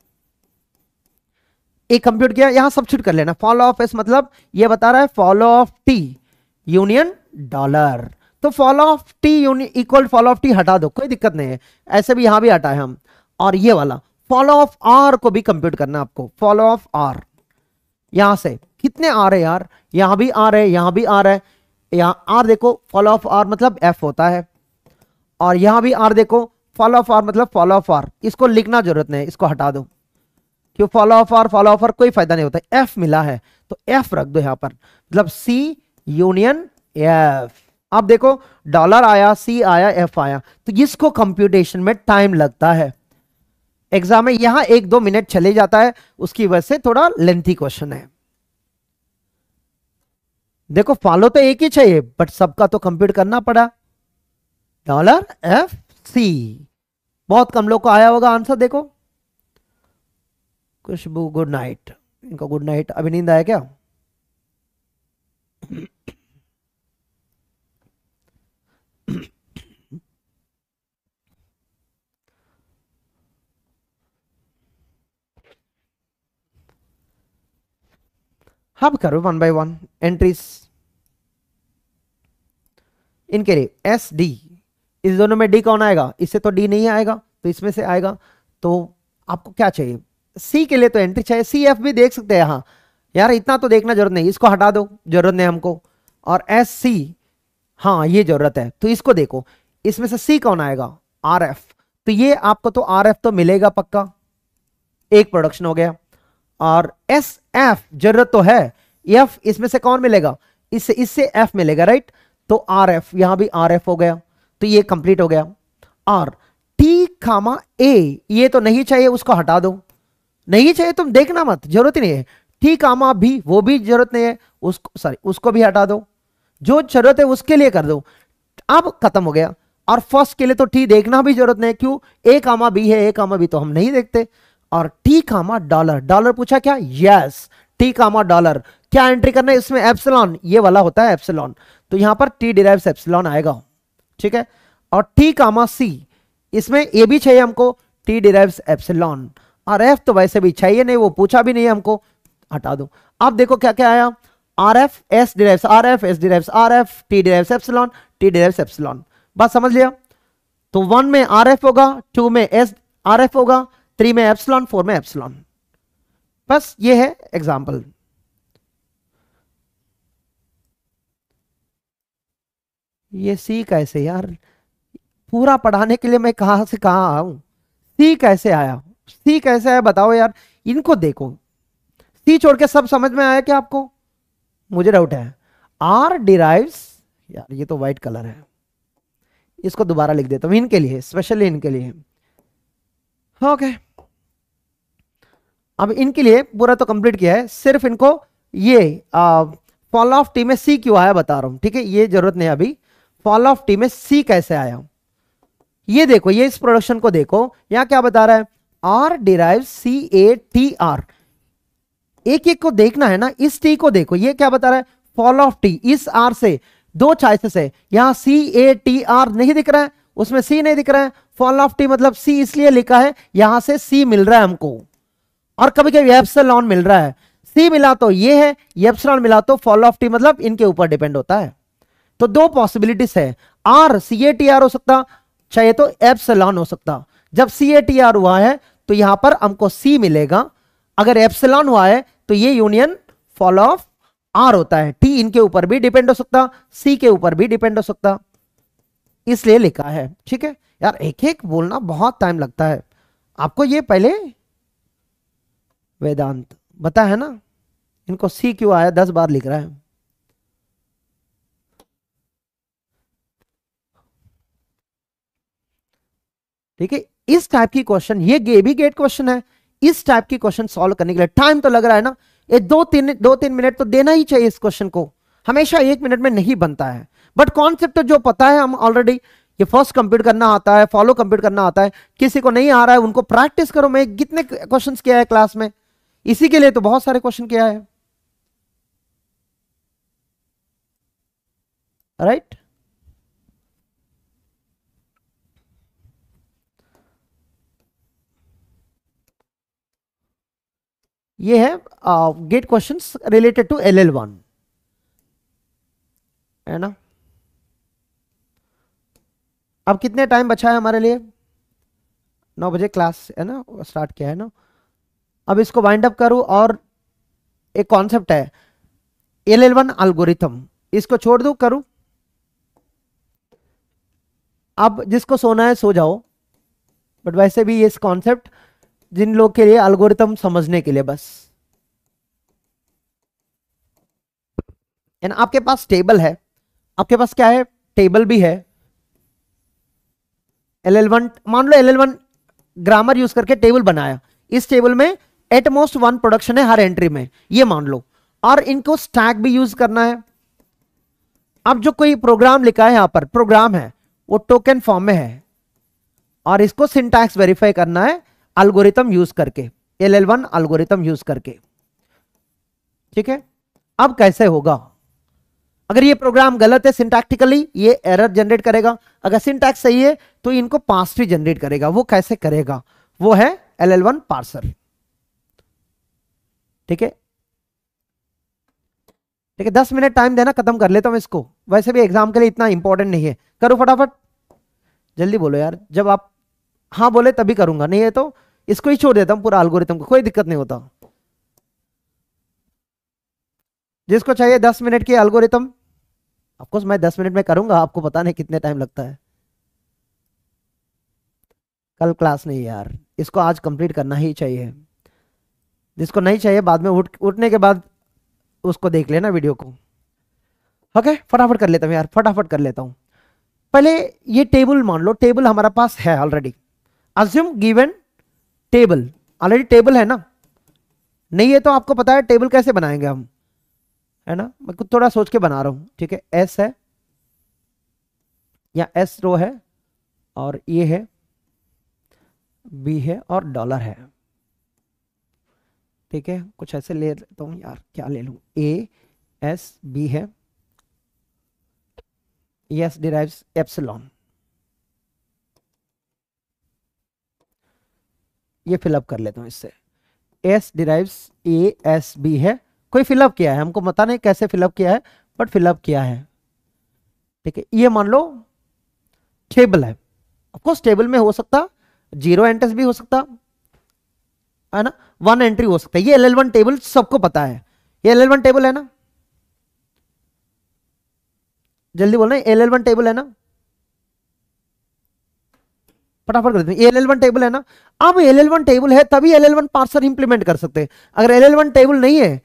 एक कंप्यूट किया, यहां सब्स्टिट्यूट कर लेना। फॉलो ऑफ एस मतलब ये बता रहा है follow of T union dollar, तो follow of T union equal follow of T हटा दो, कोई दिक्कत नहीं है, ऐसे भी यहां भी हटा है हम। और ये वाला फॉलो ऑफ आर को भी कंप्यूट करना आपको, फॉलो ऑफ आर, यहां से कितने आ रहे यार, यहां भी आ रहे, यहां भी आ रहा है, यहां आर देखो, फॉलो ऑफ आर मतलब एफ होता है, और यहां भी आर देखो, फॉलो ऑफ आर मतलब फॉलो ऑफ आर, इसको लिखना जरूरत नहीं, इसको हटा दो, क्यों फॉलो ऑफ आर कोई फायदा नहीं होता। एफ मिला है तो एफ रख दो यहां पर, मतलब सी यूनियन एफ। अब देखो डॉलर आया, सी आया, एफ आया, तो इसको कंप्यूटेशन में टाइम लगता है, एग्जाम में यहां 1-2 मिनट चले जाता है, उसकी वजह से थोड़ा लेंथी क्वेश्चन है। देखो फॉलो तो एक ही चाहिए, बट सबका तो कंप्यूट करना पड़ा, डॉलर एफ सी। बहुत कम लोग को आया होगा आंसर, देखो खुशबू गुड नाइट, इनको गुड नाइट, अभी नींद आया क्या। अब करो 1 by 1 एंट्रीज इनके लिए। एस डी, इस दोनों में डी कौन आएगा, इससे तो डी नहीं आएगा, तो इसमें से आएगा, तो आपको क्या चाहिए, सी के लिए तो एंट्री चाहिए, सी एफ भी देख सकते हैं यहां, यार इतना तो देखना जरूरत नहीं, इसको हटा दो, जरूरत नहीं हमको। और एस सी, हाँ ये जरूरत है, तो इसको देखो, इसमें से सी कौन आएगा, आर एफ, तो ये आपको तो आर एफ तो मिलेगा पक्का, एक प्रोडक्शन हो गया। और एस एफ जरूरत तो है, एफ इसमें से कौन मिलेगा, इससे एफ मिलेगा, राइट, तो आर एफ, यहां भी आर एफ हो गया, तो ये कंप्लीट हो गया। और टी कामा ए, ये तो नहीं चाहिए, उसको हटा दो, नहीं चाहिए तुम देखना मत, जरूरत ही नहीं है। टी कामा बी, वो भी जरूरत नहीं है, उसको सॉरी उसको भी हटा दो, जो जरूरत है उसके लिए कर दो। अब खत्म हो गया। और फर्स्ट के लिए तो टी देखना भी जरूरत नहीं, क्यों, ए कामा बी है, ए कामा बी तो हम नहीं देखते। और टी कामा डॉलर, डॉलर पूछा क्या, यस टी कामा डॉलर, क्या एंट्री करना है इसमें, एप्सिलॉन, ये वाला होता है एप्सिलॉन, तो यहां पर टी डिराइव्स एप्सिलॉन आएगा, ठीक है। और टी कामा सी, इसमें ये भी चाहिए हमको, टी डिराइव्स एप्सिलॉन। और एफ तो वैसे भी चाहिए नहीं, वो पूछा भी नहीं है हमको, हटा दो। अब देखो क्या क्या आया, R F S derives R F, S derives R F, T derives epsilon, T derives epsilon. बात समझ लिया। तो 1 में आर एफ होगा, 2 में एस आर एफ होगा, 3 में एप्सिलॉन, 4 में एप्सिलॉन। बस ये है एग्जाम्पल। ये सी कैसे यार, पूरा पढ़ाने के लिए मैं कहां से कहां आऊं, सी कैसे आया, सी कैसे आया बताओ यार, इनको देखो, सी छोड़ के सब समझ में आया क्या आपको, मुझे डाउट है। आर डिराइव्स, यार ये तो व्हाइट कलर है, इसको दोबारा लिख देता हूं इनके लिए, स्पेशली इनके लिए, ओके। अब इनके लिए पूरा तो कंप्लीट किया है, सिर्फ इनको ये फॉल ऑफ टी में सी क्यों आया बता रहा हूं, ठीक है, ये जरूरत नहीं अभी। फॉल ऑफ टी में सी कैसे आया, ये देखो, ये इस प्रोडक्शन को देखो, यहां क्या बता रहा है, R derive C A T R, एक एक को देखना है ना, इस टी को देखो, ये क्या बता रहा है, फॉल ऑफ टी, इस आर से दो चॉइसेस है, यहां सी ए टी आर नहीं दिख रहा है, उसमें सी नहीं दिख रहा है, फॉल ऑफ टी मतलब सी इसलिए लिखा है, यहां से सी मिल रहा है हमको, और कभी कभी एप्सिलॉन मिल रहा है, सी मिला तो ये है, एप्सिलॉन मिला तो फॉल ऑफ टी, मतलब इनके ऊपर डिपेंड होता है। तो दो पॉसिबिलिटीज है, R C A T R हो सकता, चाहे तो एप्सिलॉन हो सकता। जब सी ए टी आर हुआ है तो यहां पर हमको सी मिलेगा, अगर एप्सिलॉन हुआ है तो ये यूनियन फॉल ऑफ आर होता है। टी इनके ऊपर भी डिपेंड हो सकता, सी के ऊपर भी डिपेंड हो सकता, इसलिए लिखा है, ठीक है। यार एक एक बोलना बहुत टाइम लगता है आपको, ये पहले वेदांत बता है ना, इनको सी क्यों आया 10 बार लिख रहा है। ठीक है, इस टाइप की क्वेश्चन, ये भी गेट क्वेश्चन है, इस टाइप की क्वेश्चन सॉल्व करने के लिए टाइम तो लग रहा है ना, ये दो तीन मिनट तो देना ही चाहिए इस क्वेश्चन को, हमेशा 1 मिनट में नहीं बनता है। बट कॉन्सेप्ट तो जो पता है हम ऑलरेडी, ये फर्स्ट कंप्यूट करना आता है, फॉलो कंप्यूट करना आता है, किसी को नहीं आ रहा है उनको प्रैक्टिस करो। मैं कितने क्वेश्चन किया है क्लास में, इसी के लिए तो बहुत सारे क्वेश्चन किया है, राइट। ये है gate questions related to LL1, है ना। अब कितने टाइम बचा है हमारे लिए, 9 बजे क्लास है ना, स्टार्ट किया है ना। अब इसको वाइंड अप करूं, और एक कॉन्सेप्ट है LL1 एल्गोरिथम, इसको छोड़ दूं करूं। अब जिसको सोना है सो जाओ, बट वैसे भी इस कॉन्सेप्ट जिन लोग के लिए एल्गोरिथम समझने के लिए बस, एंड आपके पास टेबल है, आपके पास क्या है, टेबल भी है। LL1 मान लो, LL1 ग्रामर यूज करके टेबल बनाया, इस टेबल में एटमोस्ट 1 प्रोडक्शन है हर एंट्री में, ये मान लो, और इनको स्टैक भी यूज करना है। अब जो कोई प्रोग्राम लिखा है, यहां पर प्रोग्राम है वो टोकन फॉर्म में है, और इसको सिंटैक्स वेरीफाई करना है एल्गोरिथम यूज करके, LL1 एल्गोरिथम यूज करके, ठीक है। अब कैसे होगा, अगर ये प्रोग्राम गलत है सिंटैक्टिकली, ये एरर जनरेट करेगा, अगर सिंटैक्स सही है तो इनको पास ट्री जनरेट करेगा। वो कैसे करेगा, वो है LL1 पार्सर, ठीक है। ठीक है, 10 मिनट टाइम देना, खत्म कर लेता हूं इसको, वैसे भी एग्जाम के लिए इतना इंपॉर्टेंट नहीं है। करो फटाफट, जल्दी बोलो यार, जब आप हाँ बोले तभी करूंगा, नहीं है तो इसको ही छोड़ देता हूं, पूरा एल्गोरिथम को, कोई दिक्कत नहीं होता। जिसको चाहिए 10 मिनट की एल्गोरिथम, ऑफकोर्स मैं 10 मिनट में करूंगा, आपको पता नहीं कितने टाइम लगता है। कल क्लास नहीं यार, इसको आज कंप्लीट करना ही चाहिए। जिसको नहीं चाहिए बाद में उठने के बाद उसको देख लेना वीडियो को, ओके। फटाफट कर लेता हूँ यार, फटाफट कर लेता हूँ। पहले ये टेबल मान लो, टेबल हमारा पास है already, assume given table, already table है ना, नहीं है तो आपको पता है टेबल कैसे बनाएंगे हम, है ना, मैं कुछ थोड़ा सोच के बना रहा हूं, ठीक है। एस है या एस रो है और ये है बी है और डॉलर है, ठीक है। कुछ ऐसे ले लेता हूं यार, क्या ले लूं, ए एस बी है, एस डिराइव्स एप्सिलॉन, ये फिलअप कर लेता हूं इससे, S derives A S B है, कोई फिलअप किया है, हमको पता नहीं कैसे फिलअप किया है बट फिलअप किया है, ठीक है। ये मान लो टेबल है, ऑफकोर्स टेबल में हो सकता 0 एंट्रीज भी हो सकता है ना, 1 एंट्री हो सकता है। ये LL1 टेबल सबको पता है, ये LL1 टेबल है ना, जल्दी बोलना, LL1 टेबल है ना, फटाफट कर देते हैं, LL1 टेबल है ना। अब LL1 टेबल है तभी LL1 पार्सर इंप्लीमेंट कर सकते हैं, अगर LL1 टेबल नहीं है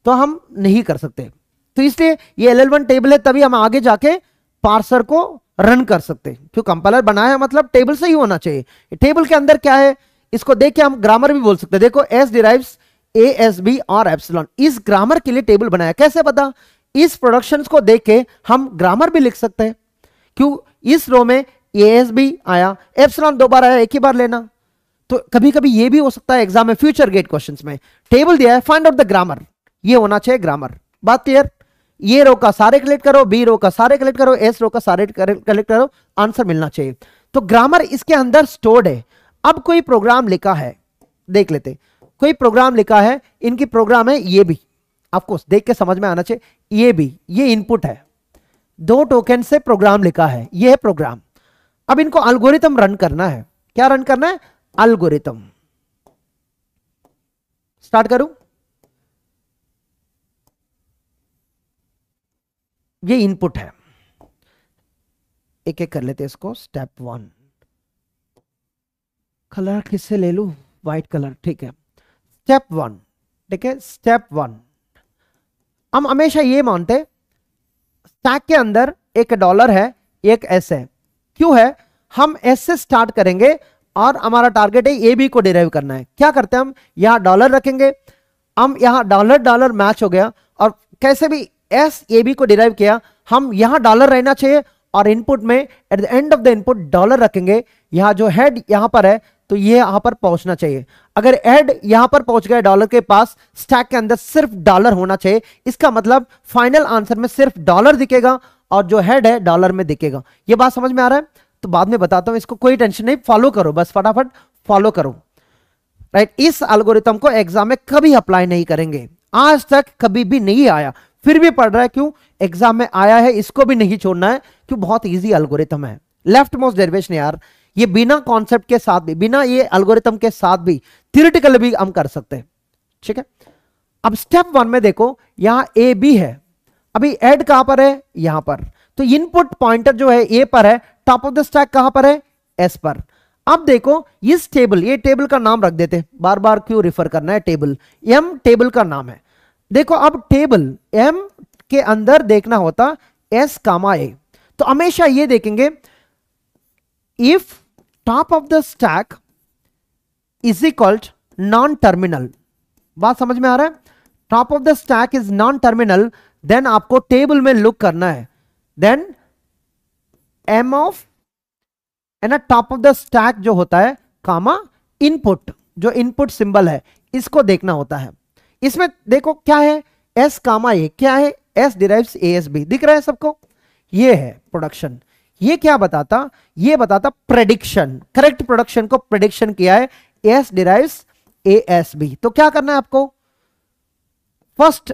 तो हम नहीं कर सकते। तो इसलिए ये LL1 टेबल है तभी हम आगे जाके पार्सर को रन कर सकते हैं, जो कंपाइलर बनाया मतलब टेबल से ही होना चाहिए। टेबल के अंदर क्या है इसको देख के हम ग्रामर भी बोल सकते हैं। देखो S derives A S B और एप्सिलॉन, इस ग्रामर के लिए टेबल बनाया, कैसे पता, इस प्रोडक्शंस को देख के हम ग्रामर भी लिख सकते हैं। क्यों, इस रो में ए एस बी आया, एप्सिलॉन 2 बार आया, एक ही बार लेना। तो कभी कभी ये भी हो सकता है एग्जाम में, फ्यूचर गेट क्वेश्चंस में टेबल दिया है, फाइंड आउट द ग्रामर, ये होना चाहिए ग्रामर। बात क्लियर, ये रो का सारे कलेक्ट करो, बी रो का सारे कलेक्ट करो, एस रो का सारे कलेक्ट करो, आंसर मिलना चाहिए। तो ग्रामर इसके अंदर स्टोर्ड है। अब कोई प्रोग्राम लिखा है, देख लेते, कोई प्रोग्राम लिखा है, इनकी प्रोग्राम है ये भी, आपको देख के समझ में आना चाहिए, ये भी, ये इनपुट है, 2 टोकन से प्रोग्राम लिखा है, ये है प्रोग्राम। अब इनको एल्गोरिथम रन करना है, क्या रन करना है, एल्गोरिथम। स्टार्ट करूं, ये इनपुट है, एक एक कर लेते हैं इसको। स्टेप 1, कलर किससे ले लूं, व्हाइट कलर, ठीक है। स्टेप 1, ठीक है, स्टेप 1 हम हमेशा ये मानते स्टैक के अंदर एक डॉलर है, एक एस है। क्यों है, हम एस से स्टार्ट करेंगे और हमारा टारगेट है ए बी को डिराइव करना है। क्या करते हैं हम, यहां डॉलर रखेंगे, हम यहां डॉलर डॉलर मैच हो गया और कैसे भी एस ए बी को डिराइव किया, हम यहां डॉलर रहना चाहिए और इनपुट में at the end of the input dollar रखेंगे। यहां जो हेड यहां पर है तो ये यहां पर पहुंचना चाहिए। अगर हेड यहां पर पहुंच गए डॉलर के पास, स्टैक के अंदर सिर्फ डॉलर होना चाहिए, इसका मतलब फाइनल आंसर में सिर्फ डॉलर दिखेगा और जो हेड है डॉलर में दिखेगा। ये बात समझ में आ रहा है, तो बाद में बताता हूं, इसको कोई टेंशन नहीं, फॉलो करो, बस फटाफट फॉलो करो, राइट। इस एल्गोरिथम को एग्जाम में कभी अप्लाई नहीं करेंगे, आज तक कभी भी नहीं आया, फिर भी पढ़ रहा है, क्यों, एग्जाम में आया है, इसको भी नहीं छोड़ना है, क्यों, बहुत इजी एल्गोरिथम है। लेफ्ट मोस्ट डेरिवेशन यार, ये बिना कॉन्सेप्ट के साथ भी, बिना ये एल्गोरिथम के साथ भी थियोरेटिकल भी हम कर सकते हैं, ठीक है। अब स्टेप 1 में देखो, यहां ए बी है, अभी ऐड कहां पर है, यहां पर, तो इनपुट पॉइंटर जो है ए पर है, टॉप ऑफ द स्टैक कहां पर है, एस पर। अब देखो इस टेबल, ये टेबल का नाम रख देते, बार बार क्यों रिफर करना है, टेबल, एम टेबल का नाम है। देखो अब टेबल एम के अंदर देखना होता एस कामा ए, तो हमेशा ये देखेंगे if top of the stack is equal non terminal, बात समझ में आ रहा है, top of the stack is non terminal, then आपको टेबल में लुक करना है, देन एम ऑफ है ना, टॉप ऑफ द स्टैक जो होता है कामा इनपुट, जो इनपुट सिंबल है इसको देखना होता है। इसमें देखो क्या है, एस कामा ए, क्या है, S derives A S B, दिख रहा है सबको, ये है प्रोडक्शन। ये क्या बताता, ये बताता प्रेडिक्शन, करेक्ट प्रोडक्शन को प्रेडिक्शन किया है, S derives A S B. तो क्या करना है आपको, first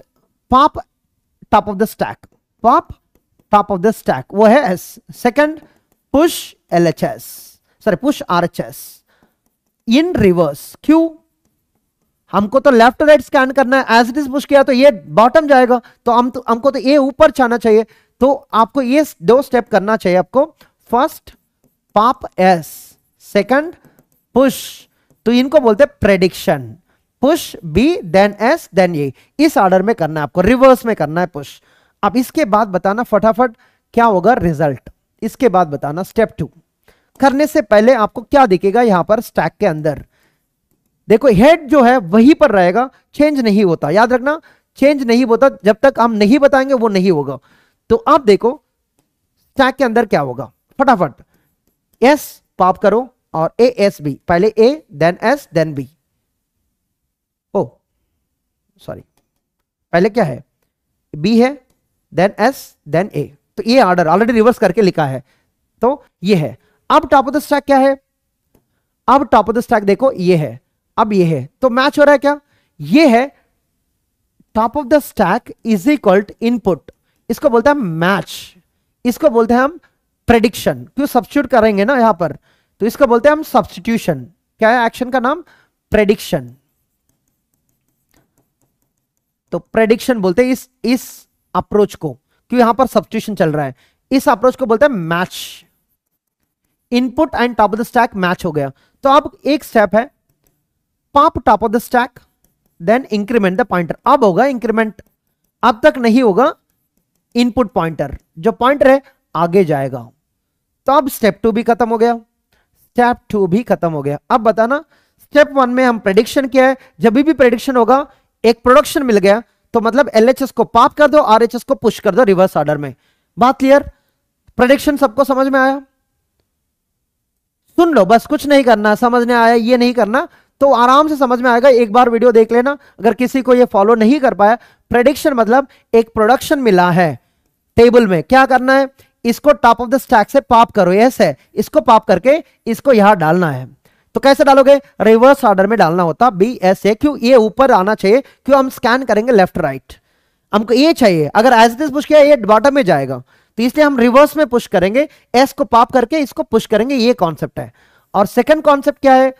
pop top of the stack, pop top of the stack, वो है S. Second push LHS, sorry push RHS in reverse. क्यों, हमको तो लेफ्ट राइट स्कैन करना है, एज इट इज पुश किया तो ये बॉटम जाएगा, तो हमको तो ये ऊपर जाना चाहिए, तो आपको ये 2 स्टेप करना चाहिए आपको, first pop S, second push, तो इनको बोलते हैं prediction, push B then S then ये, इस ऑर्डर में करना है आपको, रिवर्स में करना है पुश। अब इसके बाद बताना फटाफट क्या होगा रिजल्ट, इसके बाद बताना। स्टेप 2, करने से पहले आपको क्या दिखेगा यहां पर स्टैक के अंदर, देखो हेड जो है वहीं पर रहेगा, चेंज नहीं होता, याद रखना चेंज नहीं होता, जब तक हम नहीं बताएंगे वो नहीं होगा। तो आप देखो स्टैक के अंदर क्या होगा, फटाफट एस पॉप करो और ए एस बी, पहले A then S then B, O sorry पहले क्या है बी है देन एस देन ए, तो ये ऑर्डर ऑलरेडी रिवर्स करके लिखा है, तो ये है। अब टॉप ऑफ द स्टैक क्या है, अब टॉप ऑफ द स्टैक देखो ये है, अब ये है, तो मैच हो रहा है क्या, ये है top of the stack is equal to input, इसको बोलते हैं मैच, इसको बोलते हैं हम प्रेडिक्शन, क्यों सब्स्टिट्यूट करेंगे ना यहां पर, तो इसको बोलते हैं हम सब्स्टिट्यूशन, क्या है एक्शन का नाम प्रेडिक्शन, तो प्रेडिक्शन बोलते हैं इस अप्रोच को, क्यों यहां पर सब्स्टिट्यूशन चल रहा है, इस अप्रोच को बोलते हैं match, input and top of the stack match हो गया। तो अब एक स्टेप है pop top of the stack then increment the pointer, अब होगा इंक्रीमेंट, अब तक नहीं होगा इनपुट पॉइंटर, जो पॉइंटर है आगे जाएगा। तो अब स्टेप 2 भी खत्म हो गया, स्टेप 2 भी खत्म हो गया। अब बताना स्टेप 1 में हम प्रेडिक्शन किया है, जब भी प्रेडिक्शन होगा एक प्रोडक्शन मिल गया तो मतलब एलएचएस को पॉप कर दो, आरएचएस को पुश कर दो रिवर्स ऑर्डर में, बात क्लियर, प्रेडिक्शन सबको समझ में आया, सुन लो बस, कुछ नहीं करना, समझने आया ये नहीं करना तो आराम से समझ में आएगा, एक बार वीडियो देख लेना। अगर किसी को ये फॉलो नहीं कर पाया, प्रेडिक्शन मतलब एक प्रोडक्शन मिला है टेबल में, क्या करना है, इसको टॉप ऑफ द स्टैक से पॉप करो, यस है, इसको पॉप करके इसको यहां डालना है। तो कैसे डालोगे, रिवर्स ऑर्डर में डालना होता, बी एस ए, क्यों ये ऊपर आना चाहिए, क्यों हम स्कैन करेंगे लेफ्ट राइट, हमको ये चाहिए, अगर एज इट इज पुश किया ये बॉटम में जाएगा, तो इसलिए हम रिवर्स में पुश करेंगे, एस को पॉप करके इसको पुश करेंगे, ये कॉन्सेप्ट है। और सेकंड कॉन्सेप्ट क्या है,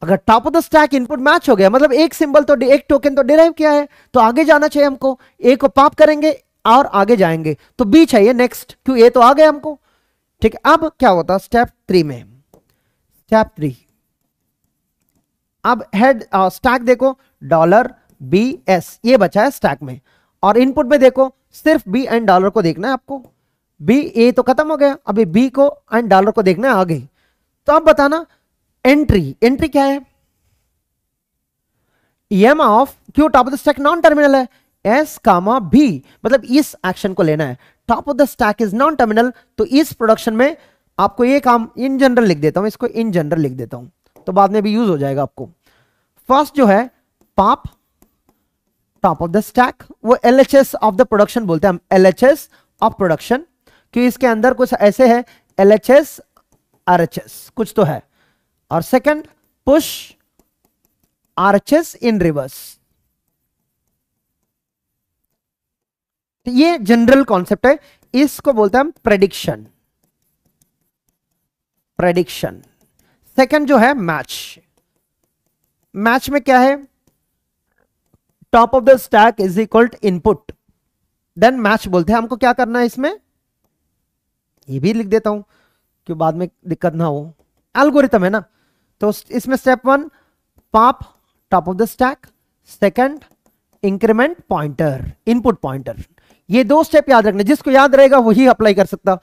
अगर top of the stack input match हो गया, मतलब एक सिंबल तो एक टोकन तो डिराइव किया है, तो आगे जाना चाहिए हमको, ए को पॉप करेंगे और आगे जाएंगे, तो बी चाहिए नेक्स्ट, क्यों ए तो आ गया हमको, ठीक है। अब क्या होता स्टेप 3 में, स्टेप 3, अब हेड स्टैक देखो डॉलर बी एस, ये बचा है स्टैक में, और इनपुट में देखो सिर्फ बी एंड डॉलर को देखना है आपको, बी ए तो खत्म हो गया, अभी बी को एंड डॉलर को देखना है आगे। तो अब बताना एंट्री, एंट्री क्या है, एम ऑफ, क्यों top of the stack non terminal है, एस कामा बी, मतलब इस एक्शन को लेना है, top of the stack is non terminal, तो इस प्रोडक्शन में आपको ये काम इन जनरल लिख देता हूं, इसको इन जनरल लिख देता हूं तो बाद में भी यूज हो जाएगा आपको। फर्स्ट जो है pop top of the stack, वो एलएचएस ऑफ द प्रोडक्शन बोलते हैं हम, एलएचएस ऑफ प्रोडक्शन, क्यों इसके अंदर कुछ ऐसे है एलएचएस आरएचएस कुछ तो है, और सेकंड पुश आरएचएस इन रिवर्स, ये जनरल कॉन्सेप्ट है, इसको बोलते हैं हम प्रेडिक्शन, प्रेडिक्शन। सेकंड जो है मैच, मैच में क्या है, top of the stack is equal to input, then match बोलते हैं, हमको क्या करना है इसमें, ये भी लिख देता हूं क्यों बाद में दिक्कत ना हो, एल्गोरिथम है ना। तो इसमें step 1 pop top of the stack, second increment pointer, input pointer, ये दो स्टेप याद रखना, जिसको याद रहेगा वही अप्लाई कर सकता,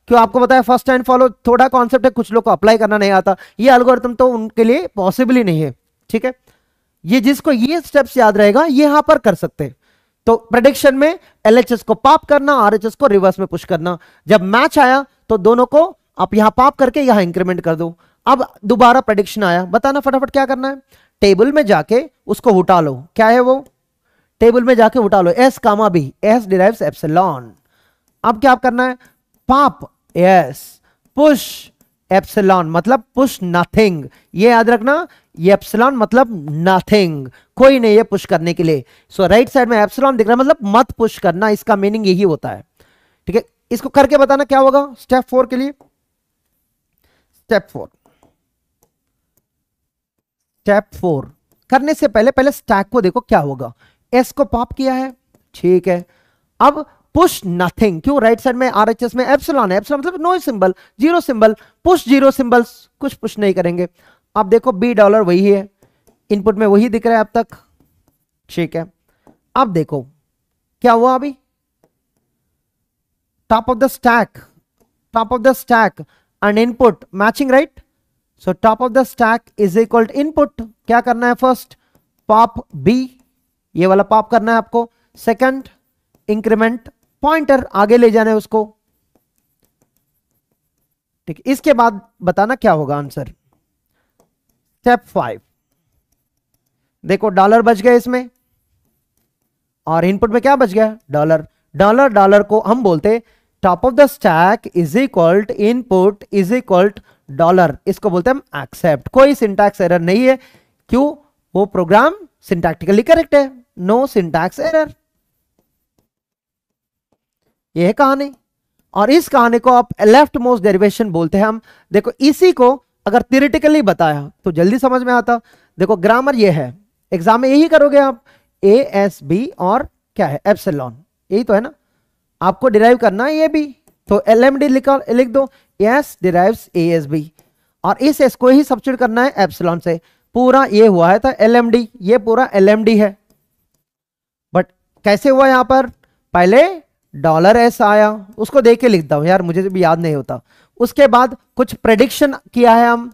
क्यों आपको बताया फर्स्ट एंड फॉलो थोड़ा कॉन्सेप्ट है, कुछ लोग को अप्लाई करना नहीं आता, ये एल्गोरिथम तो उनके लिए पॉसिबल ही नहीं है, ठीक है। ये जिसको ये स्टेप्स याद रहेगा ये यहां पर कर सकते। तो प्रेडिक्शन में एलएचएस को पॉप करना, आरएचएस को रिवर्स में पुश करना, जब मैच आया तो दोनों को आप यहां पॉप करके यहां इंक्रीमेंट कर दो। अब दोबारा प्रेडिक्शन आया, बताना फटाफट क्या करना है, टेबल में जाके उसको उठा लो, क्या है वो, टेबल में जाके उठा लो, S comma B, S derives epsilon. अब क्या करना है, पॉप एस, पुश एप्सिलॉन मतलब पुश नथिंग, ये याद रखना, ये एप्सिलॉन मतलब नथिंग, कोई नहीं है पुश करने के लिए। सो राइट साइड में एप्सिलॉन दिख रहा है मतलब मत पुश करना, इसका मीनिंग यही होता है, ठीक है। इसको करके बताना क्या होगा स्टेप 4 के लिए, स्टेप 4, स्टेप 4 करने से पहले पहले स्टैक को देखो क्या होगा, एस को पॉप किया है, ठीक है। अब पुश नथिंग, क्यों राइट साइड में आरएचएस में एप्सिलॉन है, एप्सिलॉन मतलब no symbol, zero symbol, push zero symbols, कुछ पुश नहीं करेंगे। अब देखो बी डॉलर वही है, इनपुट में वही दिख रहा है अब तक, ठीक है। अब देखो क्या हुआ, अभी top of the stack, top of the stack and input matching, right? So top of the stack is equal to input, क्या करना है फर्स्ट, पॉप बी, ये वाला पॉप करना है आपको। सेकंड इंक्रीमेंट पॉइंटर, आगे ले जाना है उसको, ठीक है। इसके बाद बताना क्या होगा आंसर। स्टेप 5, देखो डॉलर बच गए इसमें, और इनपुट में क्या बच गया, डॉलर। डॉलर डॉलर को हम बोलते top of the stack is equal to input is equal to dollar, इसको बोलते हैं हम एक्सेप्ट। कोई सिंटैक्स एरर नहीं है, क्यों, वो प्रोग्राम सिंटैक्टिकली करेक्ट है, नो सिंटैक्स एरर। यह है कहानी, और इस कहानी को आप लेफ्ट मोस्ट डेरिवेशन बोलते हैं हम। देखो इसी को अगर थियोरेटिकली बताया तो जल्दी समझ में आता। देखो ग्रामर ये है, एग्जाम में यही करोगे आप, ए एस बी और क्या है एप्सिलॉन, यही तो है ना, आपको डिराइव करना है ये भी, तो LMD लिख दो, S derives A S B, और इस एस को ही सब्स्टिट्यूट करना है एप्सिलॉन से। पूरा ये हुआ है था LMD, ये पूरा LMD है, बट कैसे हुआ यहां पर, पहले डॉलर एस आया, उसको देख के लिखता हूं यार, मुझे भी याद नहीं होता। उसके बाद कुछ प्रेडिक्शन किया है हम,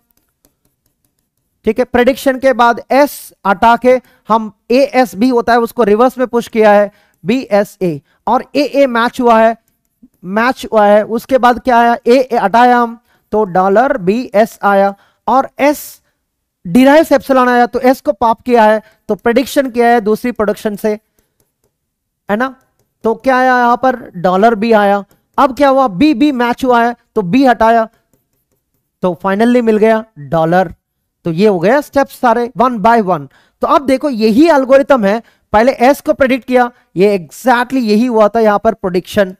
ठीक है, प्रेडिक्शन के बाद एस हटा के हम ASB होता है उसको रिवर्स में पुश किया है, BSA, और AA मैच हुआ है, उसके बाद क्या आया, A हटाया हम तो डॉलर BS आया, और S डिराइव से एप्सिलॉन आया तो S को पॉप किया है, तो प्रेडिक्शन किया है दूसरी प्रोडक्शन से, है ना, तो क्या आया यहां पर, डॉलर B आया। अब क्या हुआ, B मैच हुआ है तो B हटाया, तो फाइनली मिल गया डॉलर। तो ये हो गया स्टेप्स सारे 1 बाय 1। तो अब देखो यही एल्गोरिथम है, पहले S को प्रेडिक्ट किया, ये एग्जैक्टली यही हुआ था यहां पर प्रेडिक्शन,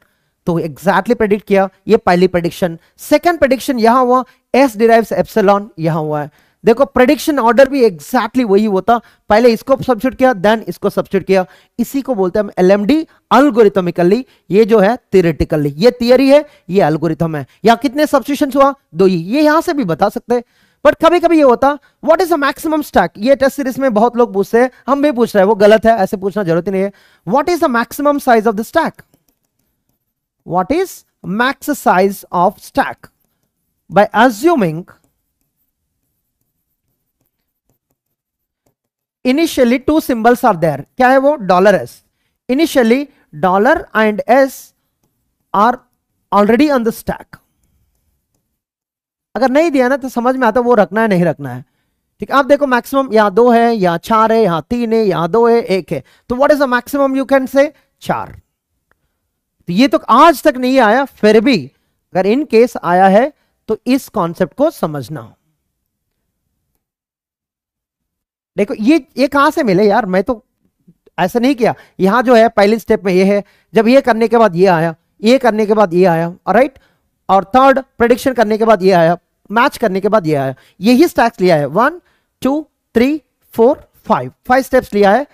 तो एग्जैक्टली प्रेडिक्ट किया, ये पहली प्रेडिक्शन। सेकंड प्रेडिक्शन यहां हुआ, S डिराइव्स एप्सिलॉन यहां हुआ है। देखो प्रेडिक्शन ऑर्डर भी एग्जैक्टली वही होता, पहले इसको सब्स्टिट्यूट किया देन इसको सब्स्टिट्यूट किया, इसी को बोलते हैं हम LMD अल्गोरिथमिकली। ये जो है थियोरेटिकली, ये थियरी है, ये एल्गोरिथम है। यहां कितने सब्स्टिट्यूशंस हुआ, 2 ही, ये यहां से भी बता सकते हैं। बट कभी कभी ये होता, what is the maximum stack, ये टेस्ट सीरीज में बहुत लोग पूछते हैं, हम भी पूछ रहे हैं, वो गलत है, ऐसे पूछना जरूरत ही नहीं है। What is the maximum size of the stack, what is max size of stack, by assuming initially 2 symbols are there, क्या है वो, dollar S, initially dollar and S are already on the stack. अगर नहीं दिया ना तो समझ में आता वो रखना है नहीं रखना है, ठीक। आप देखो मैक्सिमम यहाँ 2 है, यहाँ 4 है, यहाँ 3 है, यहाँ 2 है, 1 है, तो what is the maximum, you can say 4। तो ये तो आज तक नहीं आया, फिर भी अगर इन केस आया है तो इस कॉन्सेप्ट को समझना। देखो ये कहां से मिले यार, मैं तो ऐसा नहीं किया, यहां जो है पहली स्टेप में ये है, जब ये करने के बाद ये आया, ये करने के बाद ये आया, राइट, और थर्ड प्रेडिक्शन करने के बाद ये आया, मैच करने के बाद ये आया, यही स्टैक्स लिया है, 1 2 3 4 5 स्टेप्स लिया है।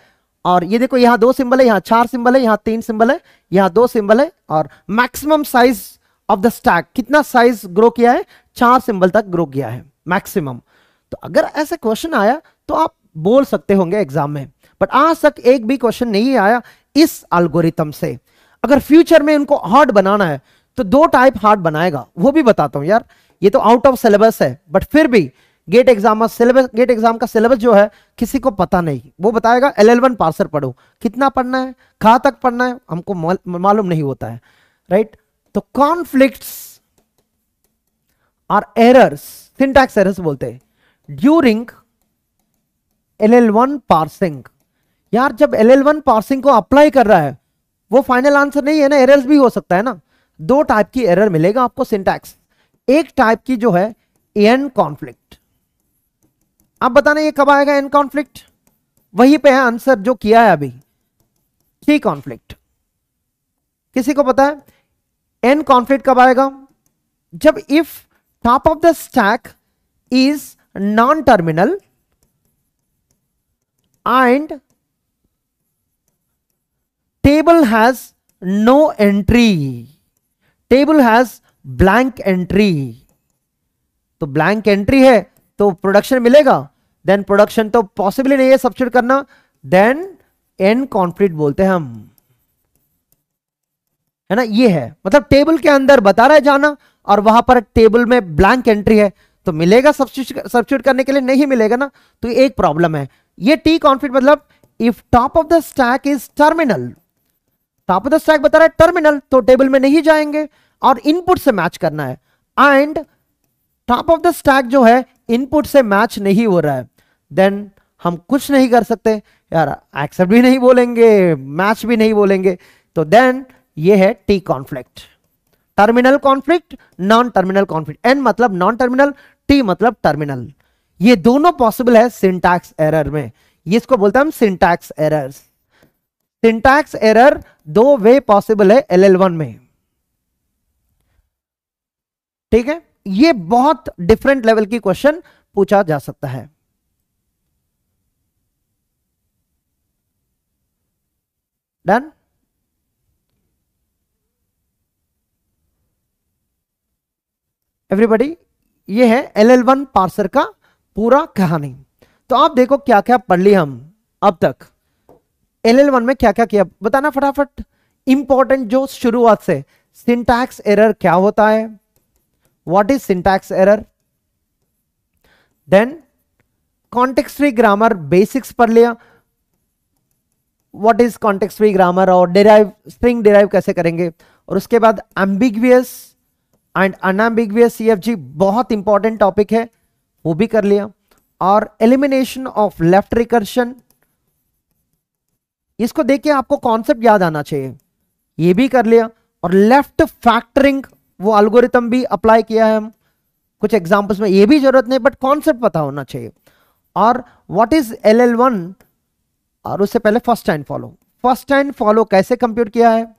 और ये देखो यहाँ 2 सिंबल है, यहाँ 4 सिंबल है, यहाँ 3 सिंबल है, यहाँ 2 सिंबल है, और maximum size of the stack, कितना साइज ग्रो किया है, 4 सिंबल तक ग्रो किया है मैक्सिमम। तो अगर ऐसा क्वेश्चन आया तो आप बोल सकते होंगे एग्जाम में, बट आज तक एक भी क्वेश्चन नहीं आया इस एल्गोरिथम से। अगर फ्यूचर में उनको हार्ड बनाना है तो 2 टाइप हार्ड बनाएगा, वो भी बताता हूं यार, ये तो आउट ऑफ सिलेबस है, बट फिर भी गेट एग्जाम का सिलेबस जो है किसी को पता नहीं, वो बताएगा LL1 पार्सर पढ़ो, कितना पढ़ना है, कहां तक पढ़ना है, हमको मालूम नहीं होता है, राइट। तो कॉन्फ्लिक्ट्स और एरर्स, सिंटैक्स एरर्स बोलते हैं ड्यूरिंग LL1 पार्सिंग। यार जब LL1 पार्सिंग को अप्लाई कर रहा है, वो फाइनल आंसर नहीं है ना, एरर्स भी हो सकता है ना। 2 टाइप की एरर मिलेगा आपको सिंटैक्स, एक टाइप की जो है एन कॉन्फ्लिक्ट। अब बताना ये कब आएगा एन कॉन्फ्लिक्ट, वहीं पे है आंसर जो किया है अभी, टी कॉन्फ्लिक्ट। किसी को पता है एन कॉन्फ्लिक्ट कब आएगा, जब if top of the stack is non terminal and table has no entry, table has blank entry। तो blank entry है तो प्रोडक्शन मिलेगा, देन प्रोडक्शन तो पॉसिबली नहीं है सब्स्टिट्यूट करना, देन एन कॉन्फ्लिक्ट बोलते हैं हम। है ना, ये है मतलब टेबल के अंदर बता रहा है जाना और वहां पर टेबल में ब्लैंक एंट्री है, तो मिलेगा सब्स्टिट्यूट करने के लिए, नहीं मिलेगा ना, तो एक प्रॉब्लम है। ये टी कॉन्फ्लिक्ट मतलब if top of the stack is terminal, top of the stack बता रहा है टर्मिनल, तो टेबल में नहीं जाएंगे और इनपुट से मैच करना है। And top of the stack जो है इनपुट से मैच नहीं हो रहा है, देन हम कुछ नहीं कर सकते यार, एक्सेप्ट भी नहीं बोलेंगे, मैच भी नहीं बोलेंगे, तो देन ये है T conflict. Terminal conflict, non terminal conflict, N मतलब नॉन टर्मिनल, टी मतलब टर्मिनल, ये दोनों पॉसिबल है सिंटैक्स एरर में, ये इसको बोलते हैं हम सिंटैक्स एरर। सिंटैक्स एरर दो वे पॉसिबल है LL1 में, ठीक है, ये बहुत डिफरेंट लेवल की क्वेश्चन पूछा जा सकता है। डन। एवरीबॉडी, ये है LL1 पार्सर का पूरा कहानी। तो आप देखो क्या क्या पढ़ लिया हम अब तक, LL1 में क्या क्या किया बताना फटाफट। इंपॉर्टेंट जो शुरुआत से, सिंटैक्स एरर क्या होता है, what is syntax error, then context free grammar basics पढ़ लिया, what is context free grammar और डिराइव, स्ट्रिंग डिराइव कैसे करेंगे, और उसके बाद एम्बिग्वियस एंड अनएम्बिग्वियस CFG बहुत इंपॉर्टेंट टॉपिक है, वो भी कर लिया, और एलिमिनेशन ऑफ लेफ्ट रिकर्शन, इसको देख के आपको कॉन्सेप्ट याद आना चाहिए, ये भी कर लिया, और लेफ्ट फैक्टरिंग वो एल्गोरिथम भी अप्लाई किया है हम कुछ एग्जांपल्स में, ये भी जरूरत नहीं बट कॉन्सेप्ट पता होना चाहिए। और व्हाट इज LL1, और उससे पहले first and follow, first and follow कैसे कंप्यूट किया है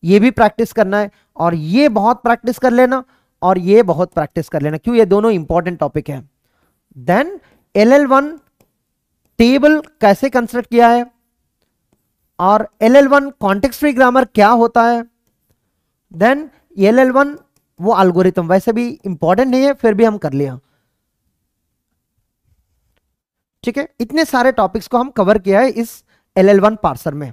ये भी प्रैक्टिस करना है, और ये बहुत प्रैक्टिस कर लेना और ये बहुत प्रैक्टिस कर लेना, क्यों, ये दोनों इंपॉर्टेंट टॉपिक है। देन LL1 टेबल कैसे कंस्ट्रक्ट किया है, और LL1 कॉन्टेक्स्ट फ्री ग्रामर क्या होता है, देन LL1 वो एल्गोरिथम वैसे भी इंपॉर्टेंट नहीं है फिर भी हम कर लिया, ठीक है। इतने सारे टॉपिक्स को हम कवर किया है इस LL1 पार्सर में।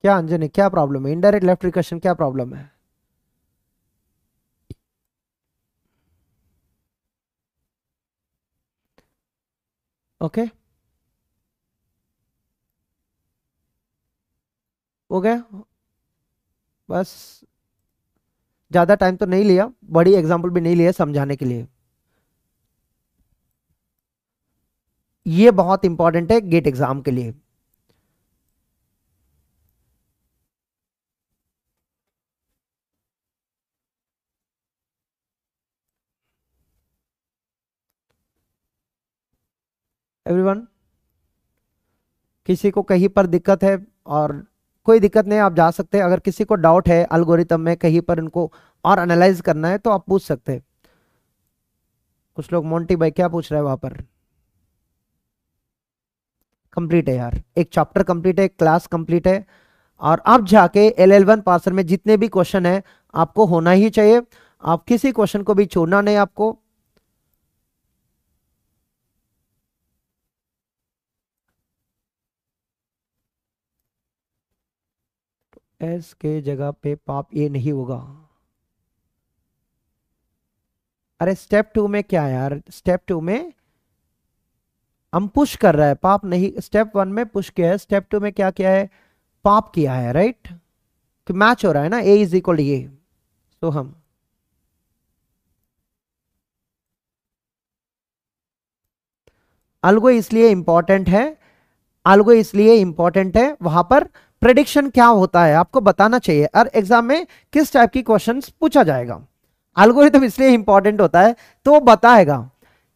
क्या अंजनी, क्या प्रॉब्लम है, इनडायरेक्ट लेफ्ट रिकर्शन क्या प्रॉब्लम है? ओके, हो गया, बस ज्यादा टाइम तो नहीं लिया, बड़ी एग्जांपल भी नहीं लिया समझाने के लिए, ये बहुत इंपॉर्टेंट है गेट एग्जाम के लिए। एवरीवन, किसी को कहीं पर दिक्कत है, और कोई दिक्कत नहीं, आप जा सकते हैं, अगर किसी को डाउट है एल्गोरिथम में कहीं पर इनको और एनालाइज करना है तो आप पूछ सकते हैं। कुछ लोग, मोंटी भाई क्या पूछ रहे हैं वहां पर? कंप्लीट है यार, एक चैप्टर कंप्लीट है, एक क्लास कंप्लीट है, और अब जाके LL1 पार्सर में जितने भी क्वेश्चन है आपको होना ही चाहिए, आप किसी क्वेश्चन को भी छोड़ना नहीं आपको। एस के जगह पे पाप ये नहीं होगा। अरे स्टेप 2 में क्या है यार, स्टेप 2 में हम पुश कर रहा है, पाप नहीं, स्टेप 1 में पुश किया है, स्टेप 2 में क्या किया है, पाप किया है, राइट, कि मैच हो रहा है ना, A इज इक्वल ये, तो हम अल्गो इसलिए इंपॉर्टेंट है, अल्गो इसलिए इंपॉर्टेंट है, वहां पर प्रेडिक्शन क्या होता है आपको बताना चाहिए, और एग्जाम में किस टाइप की क्वेश्चंस पूछा जाएगा। एल्गोरिथम इसलिए इंपॉर्टेंट होता है तो वो बताएगा,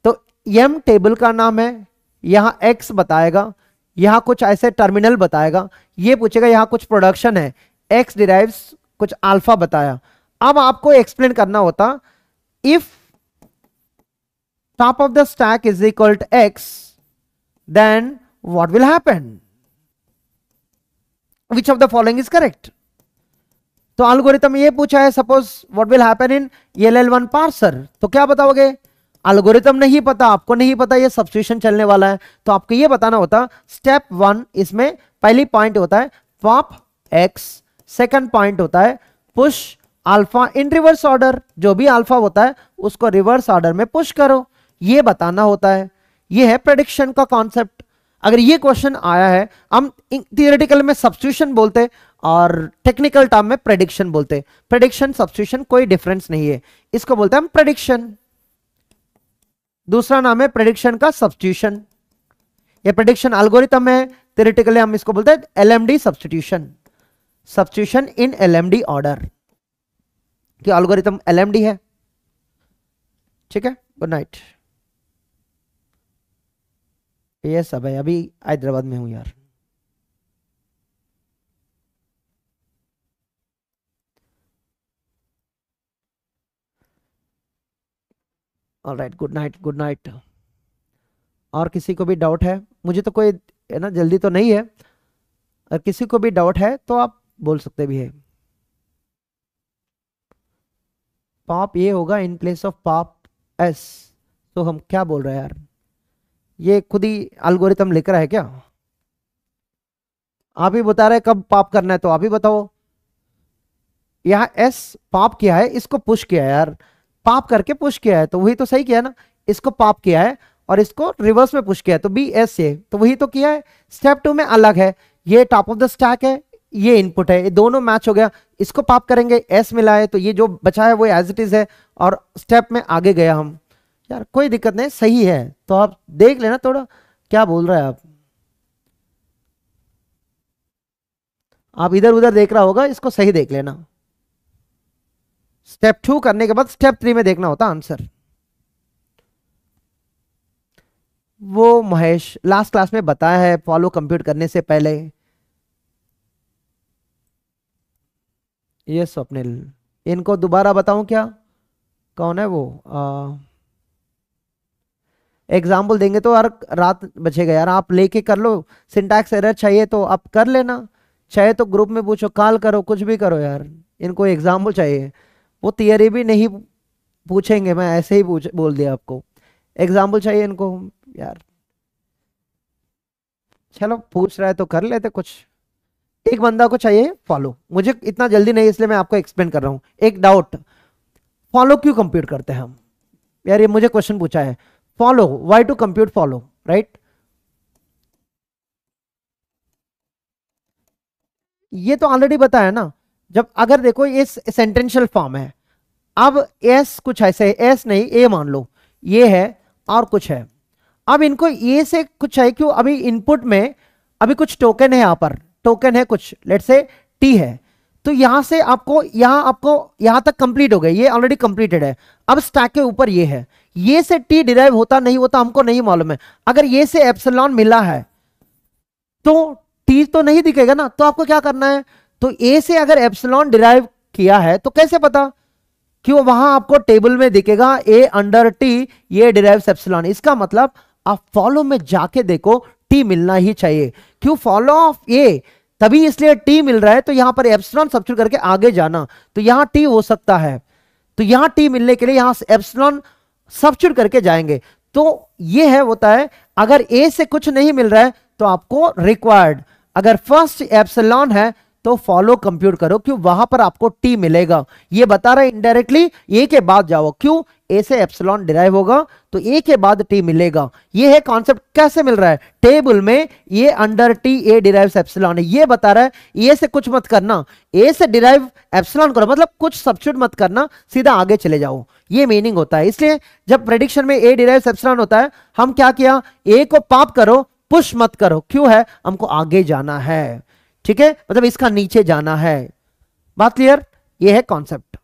तो M टेबल का नाम है, यहां X बताएगा, यहां कुछ ऐसे टर्मिनल बताएगा, ये पूछेगा यहां कुछ प्रोडक्शन है, X डिराइव्स कुछ अल्फा बताया। अब आपको एक्सप्लेन करना होता, if top of the stack is equal to X, then what will happen, which of the following is correct, तो एल्गोरिथम ये पूछा है, suppose what will happen in LL1 parser, तो क्या बताओगे? एल्गोरिथम नहीं पता, आपको नहीं पता ये सब्स्टिट्यूशन चलने वाला है, तो आपको ये बताना होता स्टेप 1, इसमें पहली पॉइंट होता है पॉप एक्स, सेकंड पॉइंट होता है पुश अल्फा इन रिवर्स ऑर्डर, जो भी अल्फा होता है उसको रिवर्स ऑर्डर में पुश करो, ये बताना होता है। ये है प्रेडिक्शन का कॉन्सेप्ट। अगर ये क्वेश्चन आया है, हम थियोरेटिकल में सब्स्टिट्यूशन बोलते और टेक्निकल टर्म में प्रेडिक्शन बोलते। प्रेडिक्शन सब्स्टिट्यूशन कोई डिफरेंस नहीं है, इसको बोलते हैं हम प्रेडिक्शन। दूसरा नाम है प्रेडिक्शन का सब्स्टिट्यूशन। ये प्रेडिक्शन एल्गोरिथम है, थियोरेटिकली हम इसको बोलते हैं LMD सब्स्टिट्यूशन, सब्स्टिट्यूशन इन LMD ऑर्डर, कि एल्गोरिथम LMD है। ठीक है, गुड नाइट। ये सब है, अभी हैदराबाद में हूं यार। Alright, good night, good night. और किसी को भी डाउट है? मुझे तो कोई है ना जल्दी तो नहीं है, अगर किसी को भी डाउट है तो आप बोल सकते भी है। पॉप ये होगा in place of pop S, तो हम क्या बोल रहे हैं यार? ये खुद ही एल्गोरिथम लिख रहा है क्या? आप ही बता रहे कब पॉप करना है, तो आप ही बताओ। यहाँ एस पॉप किया है, इसको पुश किया है यार, पॉप करके पुश किया है, तो वही तो सही किया है ना। इसको पॉप किया है और इसको रिवर्स में पुश किया है, तो बी एस से, तो वही तो किया है। स्टेप 2 में अलग है, ये टॉप ऑफ द स्टैक है, ये इनपुट है, ये दोनों मैच हो गया, इसको पॉप करेंगे, एस मिला है, तो ये जो बचा है वो एज इट इज है, और स्टेप में आगे गया हम। यार कोई दिक्कत नहीं, सही है, तो आप देख लेना थोड़ा क्या बोल रहा है आप इधर उधर देख रहा होगा, इसको सही देख लेना। स्टेप 2 करने के बाद स्टेप 3 में देखना होता आंसर। वो महेश लास्ट क्लास में बताया है फॉलो कंप्यूट करने से पहले। ये स्वप्निल, इनको दोबारा बताऊं क्या? कौन है वो? एग्जाम्पल देंगे तो यार रात बचेगा यार, आप लेके कर लो। सिंटैक्स एरर चाहिए तो आप कर लेना, चाहे तो ग्रुप में पूछो, कॉल करो, कुछ भी करो यार। इनको एग्जाम्पल चाहिए, वो थियरी भी नहीं पूछेंगे, मैं ऐसे ही बोल दिया आपको, एग्जाम्पल चाहिए इनको यार। चलो पूछ रहा है तो कर लेते कुछ। एक बंदा को चाहिए फॉलो, मुझे इतना जल्दी नहीं, इसलिए मैं आपको एक्सप्लेन कर रहा हूं। एक डाउट, फॉलो क्यों कंप्यूट करते हैं हम यार? ये मुझे क्वेश्चन पूछा है, follow, why to compute follow, right? ये तो ऑलरेडी बताया ना। जब अगर देखो ये सेंटेंशियल फॉर्म है, अब एस कुछ ऐसे है, एस नहीं ए मान लो, ये है और कुछ है, अब इनको ए से कुछ है, क्यों? अभी इनपुट में अभी कुछ टोकन है, यहां पर टोकन है कुछ, लेट से टी है, तो यहां से आपको यहां तक कंप्लीट हो गया, ये ऑलरेडी कंप्लीटेड है। अब स्टैक के ऊपर ये है, ये से टी डिराइव होता नहीं होता हमको नहीं मालूम है। अगर ये से एप्सिलॉन मिला है तो टी तो नहीं दिखेगा ना, तो आपको क्या करना है? तो ए से अगर एप्सिलॉन डिराइव किया है तो कैसे पता? क्यों? वहां आपको टेबल में दिखेगा ए अंडर टी, ये डिराइव एप्सिलॉन। इसका मतलब आप फॉलो में जाके देखो, टी मिलना ही चाहिए। क्यों? फॉलो ऑफ ए, तभी इसलिए टी मिल रहा है, तो यहां पर एप्सिलॉन सब्स्टिट्यूट करके आगे जाना, तो यहां टी हो सकता है, तो यहां टी मिलने के लिए यहां एप्सिलॉन सब्स्टिट्यूट करके जाएंगे। तो ये है होता है, अगर ए से कुछ नहीं मिल रहा है तो आपको रिक्वायर्ड, अगर फर्स्ट एप्सिलॉन है तो फॉलो कंप्यूट करो, क्यों? वहां पर आपको टी मिलेगा। ये बता रहा है इनडायरेक्टली, ए के बाद जाओ, क्यों? ए से एप्सिलॉन डिराइव होगा तो ए के बाद टी मिलेगा। ये है कॉन्सेप्ट। कैसे मिल रहा है? टेबल में ये under T A derive epsilon है, ये बता रहा है ए से कुछ मत करना, ए से डिराइव एप्सिलॉन करो, मतलब कुछ सब्स्टिट्यूट मत करना, सीधा आगे चले जाओ, ये मीनिंग होता है। इसलिए जब प्रेडिक्शन में ए डिराइव एप्सिलॉन होता है, हम क्या किया? ए को पॉप करो, पुश मत करो, क्यों है? हमको आगे जाना है, ठीक है, मतलब इसका नीचे जाना है। बात क्लियर? ये है कॉन्सेप्ट।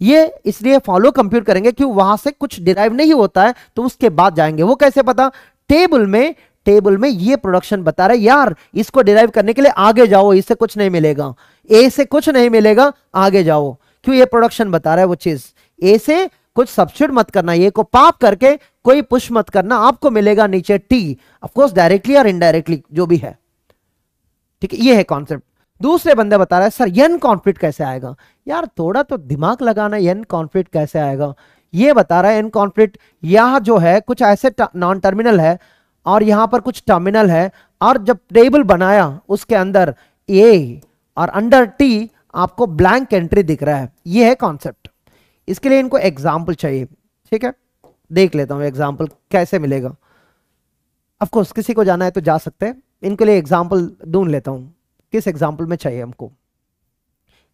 ये इसलिए फॉलो कंप्यूट करेंगे क्यों? वहां से कुछ डिराइव नहीं होता है तो उसके बाद जाएंगे। वो कैसे पता? टेबल में ये प्रोडक्शन बता रहा है यार, इसको डिराइव करने के लिए आगे जाओ, इससे कुछ नहीं मिलेगा, ए से कुछ नहीं मिलेगा, आगे जाओ। क्यों? ये प्रोडक्शन बता रहा है वो चीज, ए से कुछ सब्स्टिट्यूट मत करना, ये को पॉप करके कोई पुश मत करना, आपको मिलेगा नीचे टी, ऑफ कोर्स डायरेक्टली और इनडायरेक्टली जो भी है, ठीक है। ये है कॉन्सेप्ट। दूसरे बंदे बता रहा है सर एन कॉन्फ्लिक्ट कैसे आएगा। यार थोड़ा तो दिमाग लगाना, एन कॉन्फ्लिक्ट कैसे आएगा। ये बता रहा है एन कॉन्फ्लिक्ट यहां जो है कुछ ऐसे नॉन टर्मिनल है और यहां पर कुछ टर्मिनल है, और जब टेबल बनाया उसके अंदर ए और अंडर टी आपको ब्लैंक एंट्री दिख रहा है। ये है कॉन्सेप्ट। इसके लिए इनको एग्जाम्पल चाहिए, ठीक है। देख लेता हूं एग्जाम्पल कैसे मिलेगा। ऑफ कोर्स किसी को जाना है तो जा सकते हैं, इनके लिए एग्जाम्पल ढूंढ लेता हूं किस एग्जाम्पल में चाहिए हमको।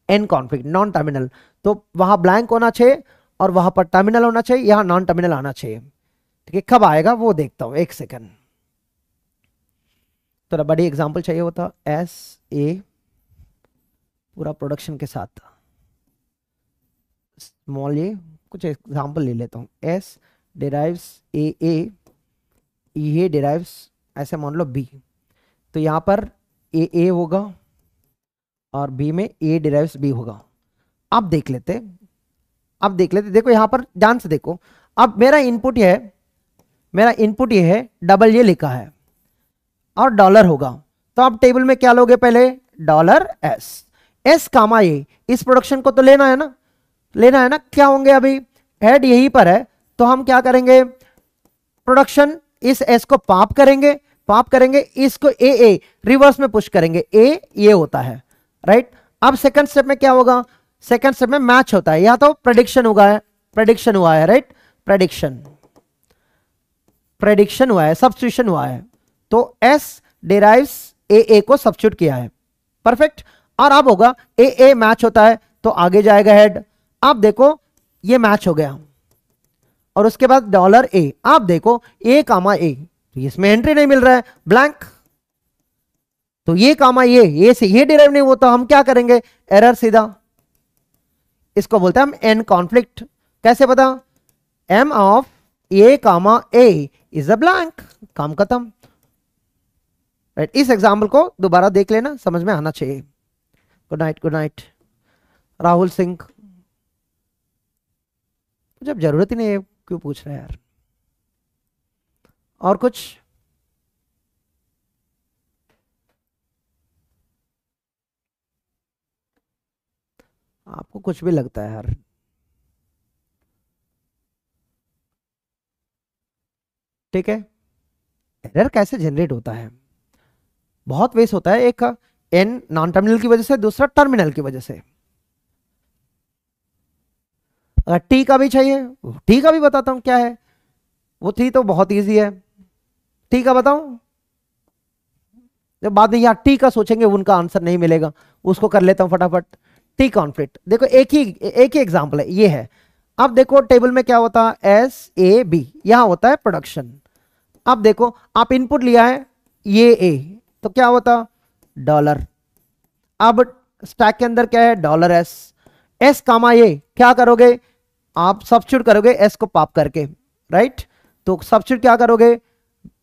एन कॉन्फ्लिक्ट नॉन टर्मिनल, तो वहां ब्लैंक होना चाहिए और वहां पर टर्मिनल होना चाहिए, यहां नॉन टर्मिनल आना चाहिए। ठीक है, कब आएगा वो देखता हूं, एक सेकंड। थोड़ा बड़ी एग्जाम्पल चाहिए होता। एस ए पूरा प्रोडक्शन के साथ, स्मॉल ए कुछ एग्जाम्पल ले लेता हूं। एस डिराइव्स ए ये डिराइव्स ऐसे मान लो बी, तो यहां पर ए होगा और बी में ए डिराइव्स बी होगा। अब देख लेते, देखो यहां पर ध्यान से देखो। अब मेरा इनपुट ये है डबल ये लिखा है और डॉलर होगा, तो आप टेबल में क्या लोगे पहले, डॉलर एस कामा ए। इस प्रोडक्शन को तो लेना है ना, क्या होंगे अभी हेड यहीं पर है, तो हम क्या करेंगे, प्रोडक्शन इस एस को पाप करेंगे, इसको ए रिवर्स में पुश करेंगे, ए ये होता है, राइट। अब सेकंड स्टेप में क्या होगा, सेकंड स्टेप में मैच होता है, या तो प्रेडिक्शन हुआ है, राइट। प्रेडिक्शन हुआ है, सब्स्टिट्यूशन हुआ है, तो एस डिराइव्स ए को सब्स्टिट्यूट किया है, परफेक्ट। और अब होगा ए मैच होता है तो आगे जाएगा हेड। आप देखो ये मैच हो गया और उसके बाद डॉलर ए, आप देखो ए कामा ए, तो इसमें एंट्री नहीं मिल रहा है, ब्लैंक। तो ये कामा ये से ये डिराइव नहीं होता, हम क्या करेंगे, एरर सीधा। इसको बोलते हैं हम एन कॉन्फ्लिक्ट। कैसे पता, M of A comma A is a blank, काम खत्म, राइट। इस एग्जाम्पल को दोबारा देख लेना, समझ में आना चाहिए। Good night Rahul Singh. जब जरूरत ही नहीं है क्यों पूछ रहे हैं यार। और कुछ, आपको कुछ भी लगता है यार। ठीक है, एरर कैसे जनरेट होता है, बहुत वेस होता है। एक एन नॉन टर्मिनल की वजह से, दूसरा टर्मिनल की वजह से। अगर टी का भी चाहिए, टी का भी बताता हूं क्या है वो। टी तो बहुत इजी है, टी का बताऊं, जब बाद में यहाँ टी का सोचेंगे उनका आंसर नहीं मिलेगा, उसको कर लेता हूं फटाफट। टी कॉन्फ्लिक्ट देखो, एक ही एग्जांपल है, ये है। अब देखो टेबल में क्या होता है, एस ए बी, यहां होता है प्रोडक्शन। अब देखो आप इनपुट लिया है ये ए, तो क्या होता, डॉलर। अब स्टैक के अंदर क्या है, डॉलर एस कामा ये, क्या करोगे आप, सब्स्टिट्यूट करोगे एस को पाप करके, राइट। तो सब्स्टिट्यूट क्या करोगे,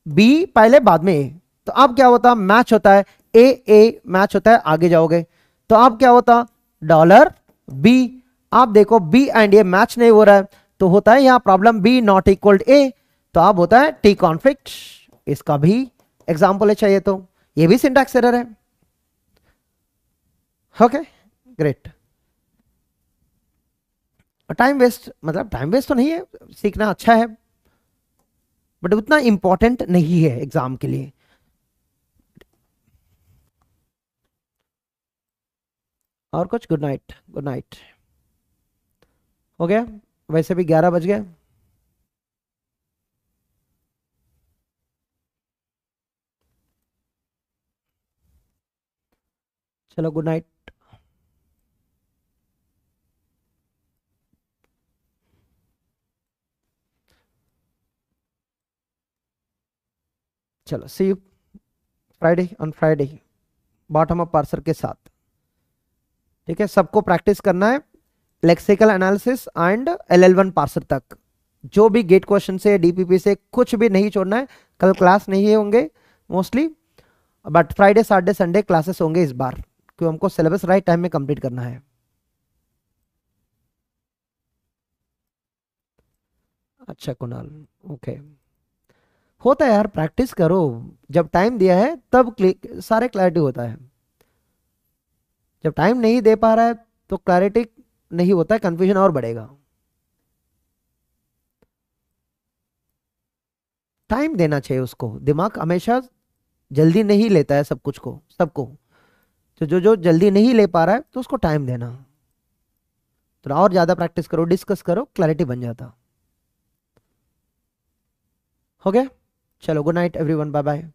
बी पहले बाद में ए, तो अब क्या होता, मैच होता है, ए मैच होता है, आगे जाओगे तो अब क्या होता, डॉलर बी। आप देखो बी एंड ए मैच नहीं हो रहा है, तो होता है यहां प्रॉब्लम, बी नॉट इक्वल ए, तो अब होता है टी कॉन्फ्लिक्ट। इसका भी एग्जाम्पल है चाहिए तो, ये भी सिंटैक्स एरर है। Okay great. टाइम वेस्ट, मतलब टाइम वेस्ट तो नहीं है, सीखना अच्छा है, बट उतना इंपॉर्टेंट नहीं है एग्जाम के लिए। और कुछ, गुड नाइट हो गया, वैसे भी 11 बज गए। चलो गुड नाइट। चलो see you Friday bottom up parser के साथ। ठीक है, सबको प्रैक्टिस करना है lexical analysis and LL1 parser तक। जो भी गेट क्वेश्चन से, डीपीपी से कुछ भी नहीं छोड़ना है। कल क्लास नहीं होंगे mostly, but Friday Saturday Sunday classes होंगे इस बार, क्योंकि हमको सिलेबस राइट टाइम में कंप्लीट करना है। अच्छा कुणाल, ओके, होता है यार, प्रैक्टिस करो, जब टाइम दिया है तब सारे क्लैरिटी होता है। जब टाइम नहीं दे पा रहा है तो क्लैरिटी नहीं होता है, कंफ्यूजन और बढ़ेगा। टाइम देना चाहिए उसको, दिमाग हमेशा जल्दी नहीं लेता है सब कुछ को, सबको। तो जो जो जल्दी नहीं ले पा रहा है तो उसको टाइम देना। थोड़ा और ज्यादा प्रैक्टिस करो, डिस्कस करो, क्लैरिटी बन जाता। हो गया? चलो, good night everyone, bye bye.